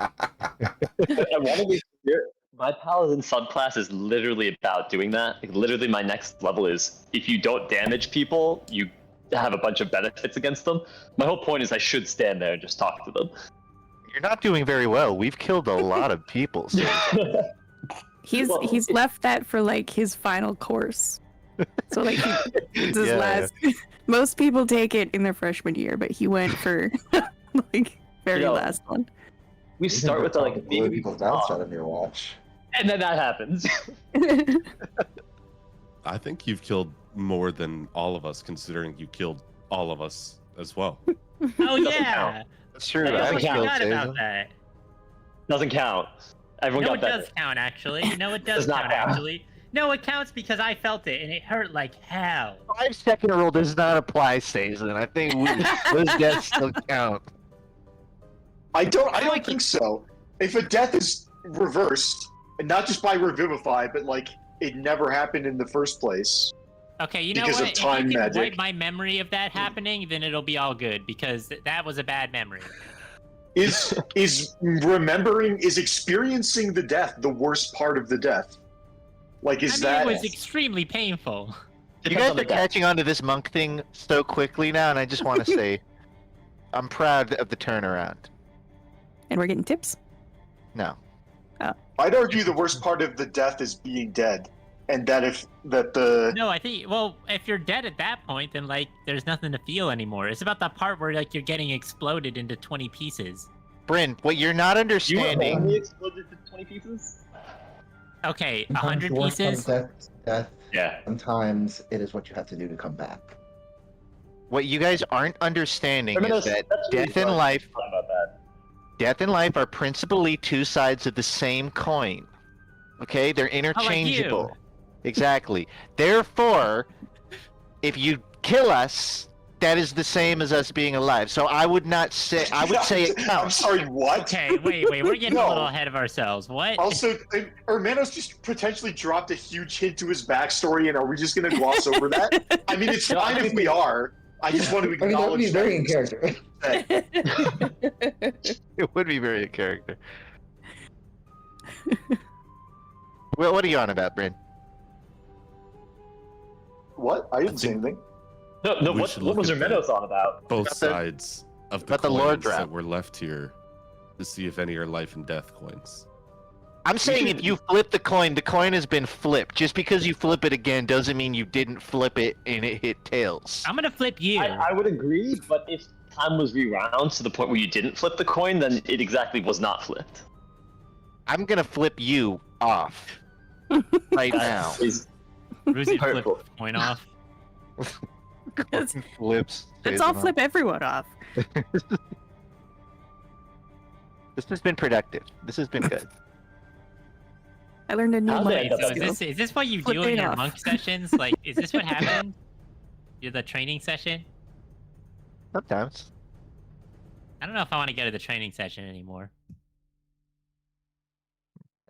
want to be clear. My paladin subclass is literally about doing that. Like, literally, my next level is if you don't damage people, you have a bunch of benefits against them. My whole point is I should stand there and just talk to them. You're not doing very well. We've killed a lot of people. So Well- He's left that for like his final course. So like it's his Yeah. last. Most people take it in their freshman year, but he went for like very You know, last one. We start with the like Blow maybe people's mouths out of your watch. and then that happens. I think you've killed more than all of us, considering you killed all of us as well. Oh yeah. count. that's true. I I almost haven't killed forgot about Sazon. that. Doesn't count. Everyone No, got it that. does count actually. No, it does, Does not count count. actually. No, it counts because I felt it and it hurt like hell. 5-second rule does not apply, Sazon. I think those deaths still count. I don't think so. If a death is reversed, and not just by revivify, but like it never happened in the first place. Okay, you know Because of what? time if you can magic. wipe my memory of that happening, then it'll be all good because that was a bad memory. Is experiencing the death the worst part of the death? Like is I mean, that it was extremely painful. You Depends guys on the are death. catching on to this monk thing so quickly now, and I just want to say, I'm proud of the turnaround. And we're getting tips. No. I'd argue the worst part of the death is being dead. And that the No, I think if you're dead at that point, then like there's nothing to feel anymore. It's about the part where like you're getting exploded into 20 pieces. Bryn, what you're not You were understanding. only exploded to 20 pieces? Okay, Sometimes 100 the worst part pieces. of death. Yeah. Sometimes it is what you have to do to come back. What you guys aren't understanding I mean, is that that's really death in fun. life. Talk about that. Death and life are principally two sides of the same coin. Okay, they're interchangeable. Exactly. Therefore, if you kill us, that is the same as us being alive. So I would not say. I would say it I'm counts. sorry, what? Okay, wait, we're getting a No. little ahead of ourselves. What? Also, Hermanos just potentially dropped a huge hint to his backstory, and are we just going to gloss over that? I mean, it's No, fine if we are. I just want to I mean, that would acknowledge be very in character. It would be very a character. Well, what are you on about, Bryn? What? I didn't say anything. No, We what should was look at Hermenos on about? Both About the- sides of the about the lore coins drop. that were left here to see if any are life and death coins. I'm saying if you flip the coin has been flipped. Just because you flip it again doesn't mean you didn't flip it and it hit tails. I'm gonna flip you. I would agree, but if time was rewound to the point where you didn't flip the coin, then it exactly was not flipped. I'm gonna flip you off right now. That is Ruzi flip hurtful. the coin off. Let's, Flips. let's all flip everyone off. This has been productive. This has been good. I learned a new How'd they monk end up So skill. is this what you do Flipping in your off. monk sessions? Like, is this what happened? You're the training session? Sometimes. I don't know if I want to go to the training session anymore.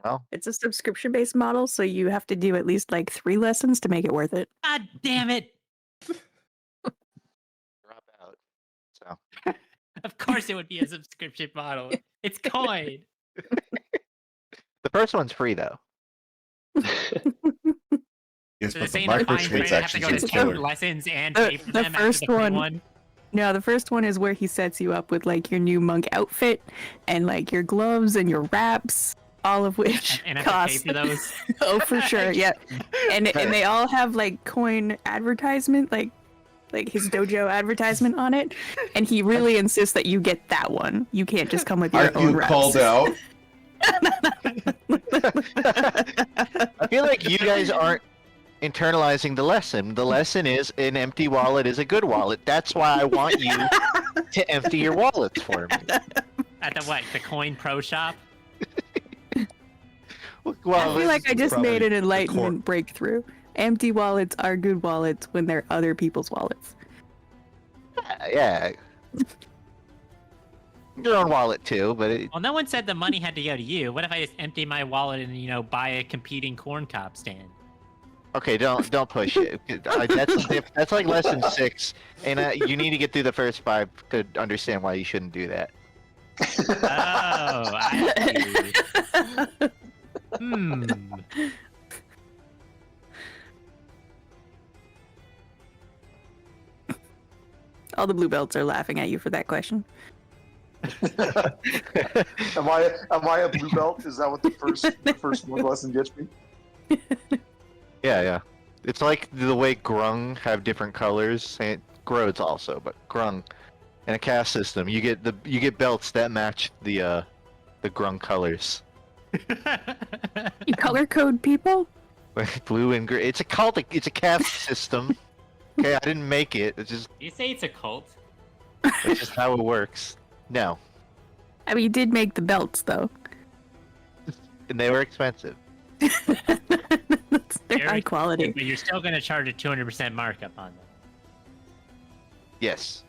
Well, It's a subscription-based model, so you have to do at least like 3 lessons to make it worth it. God damn it! drop out. So Of course it would be a subscription model. It's coin. the first one's free though. Yes, So but this the ain't a fine print. I have to microtransactions go are to the 10 killer. lessons and The- pay for the them first after the free one- No, the first one is where he sets you up with like your new monk outfit and like your gloves and your wraps, all of which And I have to cost. pay for those. Oh, for sure, yeah. And they all have like coin advertisement, like his dojo advertisement on it. And he really insists that you get that one. You can't just come with your Aren't own you wraps. called out? I feel like you guys aren't internalizing the lesson. The lesson is an empty wallet is a good wallet. That's why I want you to empty your wallets for me. At the what? The coin pro shop? Well, I feel like I just probably made an the enlightenment breakthrough. Empty wallets are good wallets when they're other people's wallets. yeah. Your own wallet too, but it, Well, no one said the money had to go to you. What if I just empty my wallet and, buy a competing corn cob stand? okay, don't push it. That's like lesson 6, and you need to get through the first 5 to understand why you shouldn't do that. Oh, I see. Hmm. All the blue belts are laughing at you for that question. Am I a blue belt? Is that what the first one lesson gets me? Yeah. It's like the way grung have different colors, and grodes also, but grung in a caste system, you get belts that match the grung colors. You color code people? Blue and gray. It's a cult. It's a caste system. Okay, I didn't make it. It's You say it's a cult? just how it works. No, I mean, you did make the belts, though. and they were expensive. They're Very- high quality. But you're still going to charge a 200% markup on them. Yes.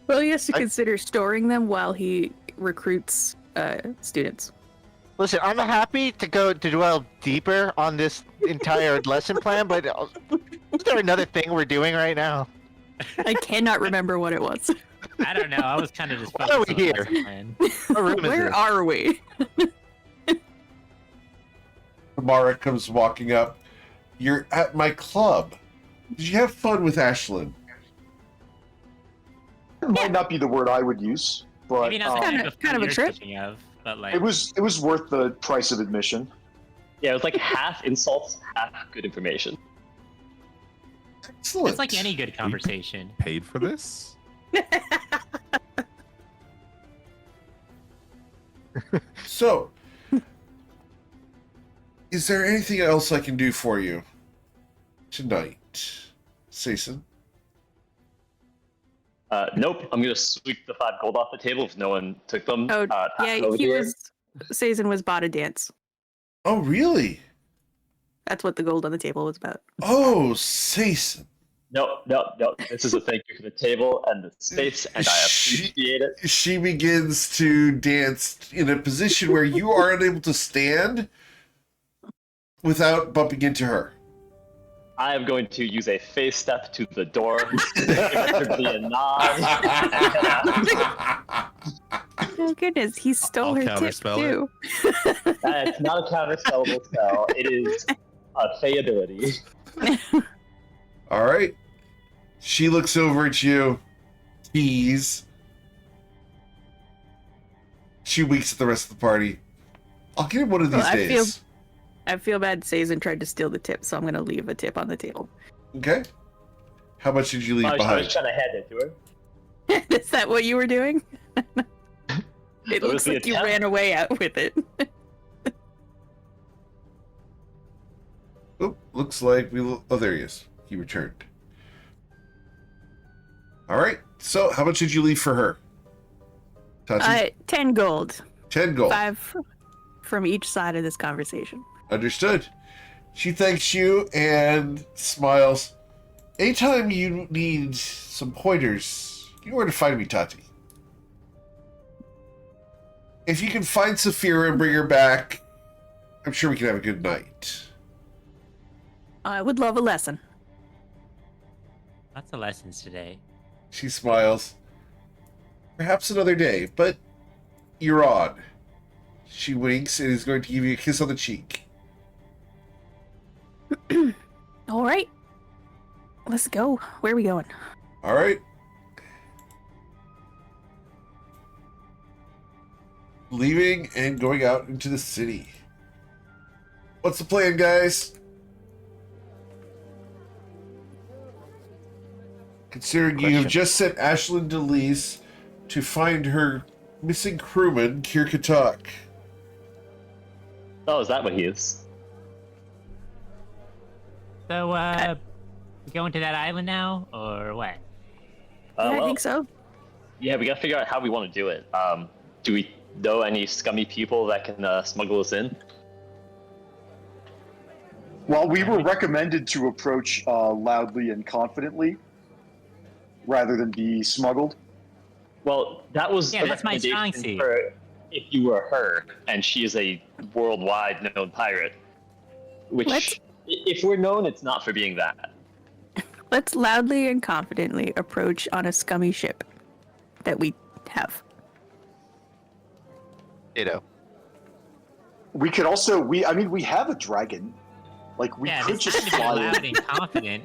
Well, he has to I- consider storing them while he recruits students. Listen, I'm happy to go to dwell deeper on this entire lesson plan, but is there another thing we're doing right now? I cannot remember what it was. I don't know. I was kind of just Why are focused we on the here? lesson plan. What room is Where this? are we? Tamara comes walking up. You're at my club. Did you have fun with Ashlyn? Might not be the word I would use, but Maybe not the Kinda- type of kind of a you're trip. thinking of, but like it was worth the price of admission. Yeah, it was like half insults, half good information. Excellent. it's like any good conversation. Paid for this? So, is there anything else I can do for you tonight, Sason? Nope. I'm gonna sweep the 5 gold off the table if no one took them. Oh, pass yeah, it over he to her. was. Sazin was bought a dance. Oh, really? That's what the gold on the table was about. Oh, Sason. No. This is a thank you for the table and the space, and I appreciate it. She begins to dance in a position where you are unable to stand without bumping into her. I am going to use a face step to the door, give everybody a nod. Oh goodness, he stole I'll her tip counterspell too. It's not a counterspellable spell. It is a fey ability. All right. She looks over at you. Tease. She winks at the rest of the party. I'll get him one of these Well, days. I feel bad Sazin tried to steal the tip, so I'm gonna leave a tip on the table. Okay. How much did you leave I was behind? trying to hand it to her. Is that what you were doing? It That looks was the like you attempt. ran away out with it. Oh, looks like oh, there he is. He returned. All right. So, how much did you leave for her? Tati? 10 gold. 10 gold. 5 from each side of this conversation. Understood. She thanks you and smiles. Anytime you need some pointers, you know where to find me, Tati. If you can find Saphira and bring her back, I'm sure we can have a good night. I would love a lesson. Lots of lessons today. She smiles. Perhaps another day, but you're on. She winks and is going to give you a kiss on the cheek. All right. Let's go. Where are we going? All right. Leaving and going out into the city. What's the plan, guys? Considering you have just sent Ashlyn DeLise to find her missing crewman, Kirkatak. Oh, is that what he is? So, we going to that island now, or what? Yeah, I Well, think so. yeah, we gotta figure out how we want to do it. Do we know any scummy people that can smuggle us in? Well, we were recommended to approach loudly and confidently rather than be smuggled. Well, that was Yeah, a that's my strong recommendation suit. for if you were her, and she is a worldwide known pirate. Which, Let's- if we're known, it's not for being that. Let's loudly and confidently approach on a scummy ship that we have. Ditto. We could also we have a dragon. Like we Yeah, could this just time to be fly loud in. and confident.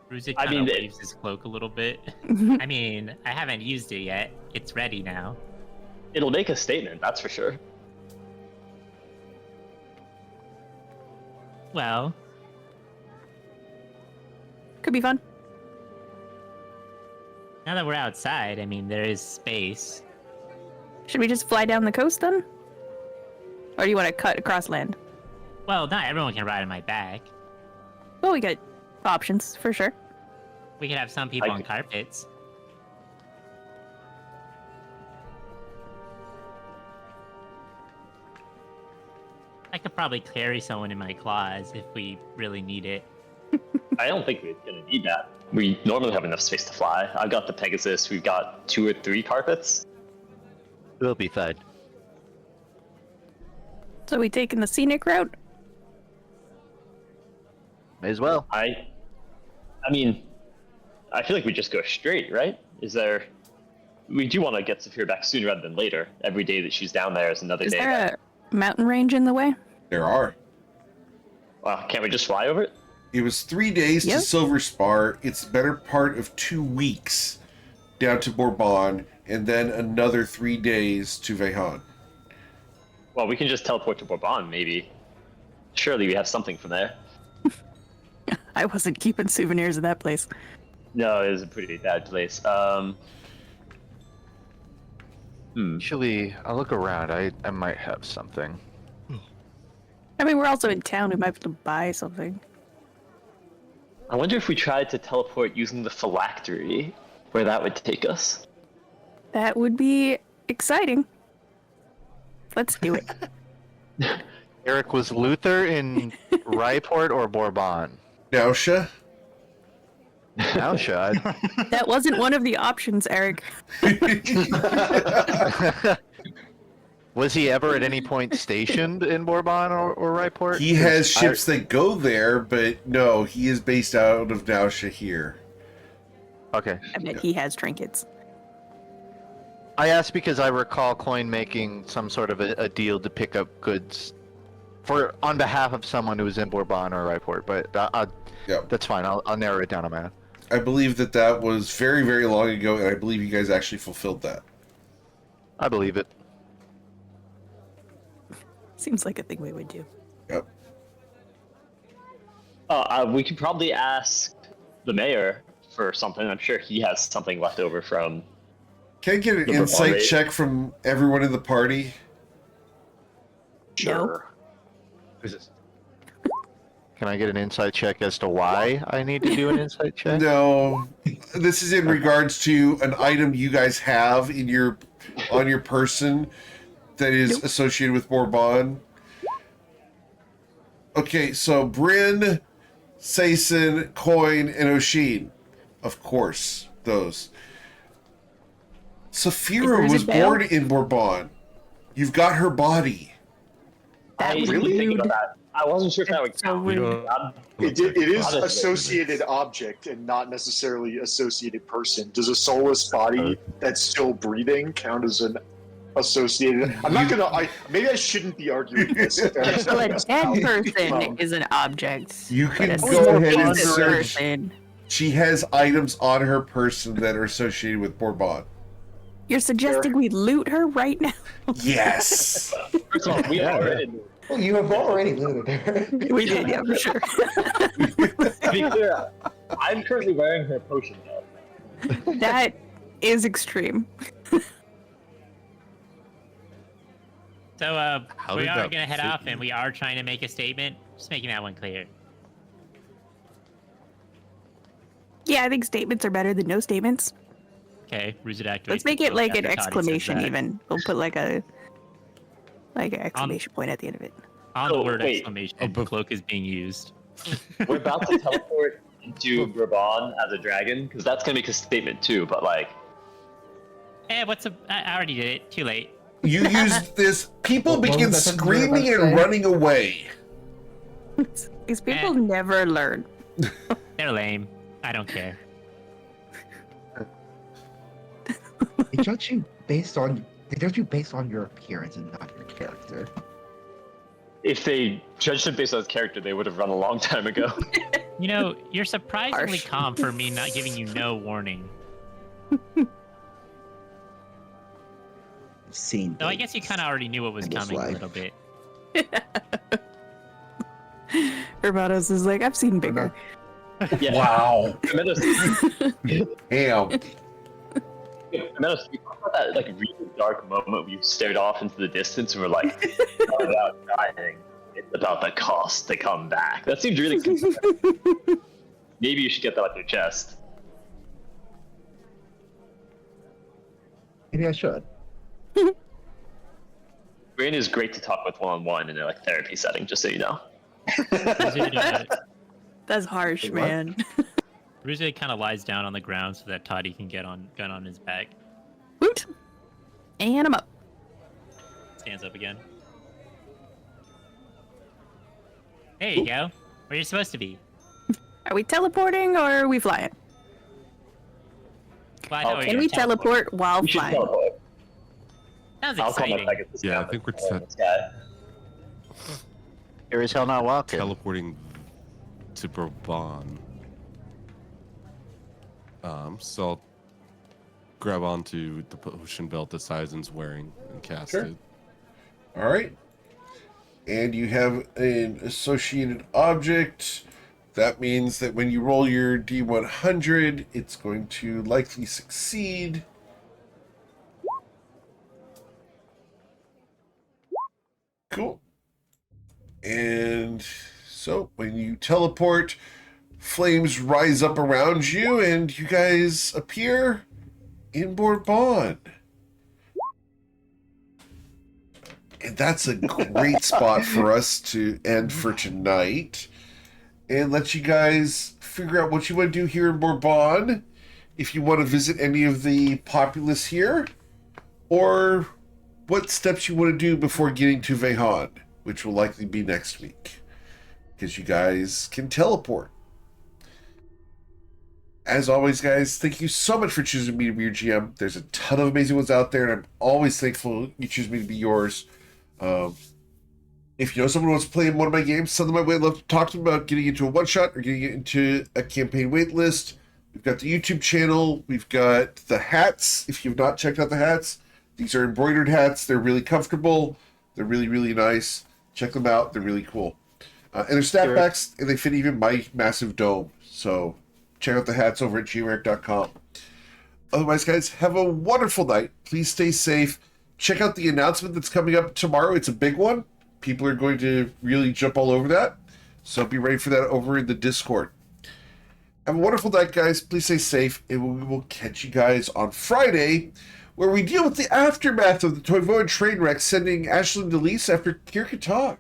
Bruiser I kind mean, of waves his cloak a little bit. I mean, I haven't used it yet. It's ready now. It'll make a statement, that's for sure. Well, Could be fun. now that we're outside, I mean, there is space. Should we just fly down the coast then? Or do you want to cut across land? Well, not everyone can ride on my back. Well, we got options for sure. We could have some people I on could- carpets. I could probably carry someone in my claws if we really need it. I don't think we're gonna need that. We normally have enough space to fly. I've got the Pegasus, we've got 2 or 3 carpets. We'll be fine. So we taking the scenic route? May as well. I mean, I feel like we just go straight, right? We do want to get Saphira back sooner rather than later. Every day that she's down there is another Is day. there a mountain range in the way? There are. Wow, can't we just fly over it? It was 3 days Yep. to Silver Spar. It's the better part of 2 weeks down to Bourbon, and then another 3 days to Vehan. Well, we can just teleport to Bourbon, maybe. Surely we have something from there. I wasn't keeping souvenirs of that place. No, it is a pretty bad place. Actually, I'll look around. I might have something. I mean, we're also in town. We might be able to buy something. I wonder if we tried to teleport using the phylactery, where that would take us. That would be exciting. Let's do it. Eric, was Luther in Ryport or Bourbon? Nausea? Now, Shad. That wasn't one of the options, Eric. Was he ever at any point stationed in Bourbon or Ryport? He has ships that go there, but no, he is based out of Nausea here. Okay. I bet he has trinkets. I asked because I recall Coin making some sort of a deal to pick up goods on behalf of someone who was in Bourbon or Ryport, but that's fine. I'll narrow it down on my own. I believe that was very, very long ago, and I believe you guys actually fulfilled that. I believe it. Seems like a thing we would do. Yep. We could probably ask the mayor for something. I'm sure he has something left over from... Can I get an insight check from everyone in the party? Sure. Who's this? Can I get an insight check as to why I need to do an insight check? No. This is in regards to an item you guys have on your person that is associated with Bourbon. Okay, so Bryn, Saison, Coin, and Oshin. Of course, those. Saphira was born in Bourbon. You've got her body. I really think about that. I wasn't sure if that would count. It is associated object and not necessarily associated person. Does a soulless body that's still breathing count as an associated? I'm not gonna. Maybe I shouldn't be arguing this. Well, a dead person is an object. You can but a go ahead and living search. person- She has items on her person that are associated with Bourbon. You're suggesting we loot her right now? Yes. First of all, we already... Well, you have already looted her. We did, yeah, for sure. To be clear, I'm currently wearing her potion though. That is extreme. So, How we did are that going to head fit off, in? and we are trying to make a statement. Just making that one clear. Yeah, I think statements are better than no statements. Okay, Ruzid activates. Let's make the it cloak like an after Toddy says exclamation that. even. We'll put like an exclamation point at the end of it. On the Oh, word wait. exclamation, but- cloak is being used. We're about to teleport into Bourbon as a dragon, because that's gonna make a statement too. But like, I already did it. Too late. You used this. People What was begin that sentence you were about screaming to and say? running away. These people never learn. They're lame. I don't care. They judge you based on your appearance and not your character. if they judged him based on his character, they would have run a long time ago. You know, you're surprisingly Harsh. calm for me not giving you no warning. I've seen. No, I guess you things kind of already knew what was in this coming a life. little bit. Hermanos is like, I've seen bigger. Yeah. Wow. Meadows, Damn. Meadows, you talk about that like really dark moment where you stared off into the distance and were like, "It's not about dying, it's about the cost to come back." That seems really concerning. Maybe you should get that off your chest. Maybe I should. Brain is great to talk with one-on-one in a like therapy setting, just so you know. That's harsh, What? man. Ruzid kind of lies down on the ground so that Toddy can get gun on his back. Woot! And I'm up. Stands up again. There you go. Where you're supposed to be. Are we teleporting or are we flying? Well, I know where Can you're we teleporting. teleport while You should flying? teleport. Sounds I'll call my exciting. Pegasus. Yeah, I down think we're and set. this guy. Here is hell not walking. Teleporting to Bourbon. So I'll grab onto the potion belt that Sizen's wearing and cast Sure. it. All right. And you have an associated object. That means that when you roll your D100, it's going to likely succeed. Cool. And so when you teleport, flames rise up around you, and you guys appear in Bourbon. And that's a great spot for us to end for tonight. And let you guys figure out what you want to do here in Bourbon. If you want to visit any of the populace here. Or what steps you want to do before getting to Vehan, which will likely be next week. Because you guys can teleport. As always, guys, thank you so much for choosing me to be your GM. There's a ton of amazing ones out there, and I'm always thankful you choose me to be yours. If you know someone who wants to play in one of my games, send them my way. I'd love to talk to them about getting into a one-shot or getting into a campaign waitlist. We've got the YouTube channel. We've got the hats. If you've not checked out the hats, these are embroidered hats. They're really comfortable. They're really, really nice. Check them out. They're really cool. And they're snapbacks, and they fit even my massive dome. So check out the hats over at gmeric.com. Otherwise, guys, have a wonderful night. Please stay safe. Check out the announcement that's coming up tomorrow. It's a big one. People are going to really jump all over that. So be ready for that over in the Discord. Have a wonderful night, guys. Please stay safe. And we will catch you guys on Friday, where we deal with the aftermath of the Toivoan Trainwreck sending Ashlyn Delise after Kirkatok.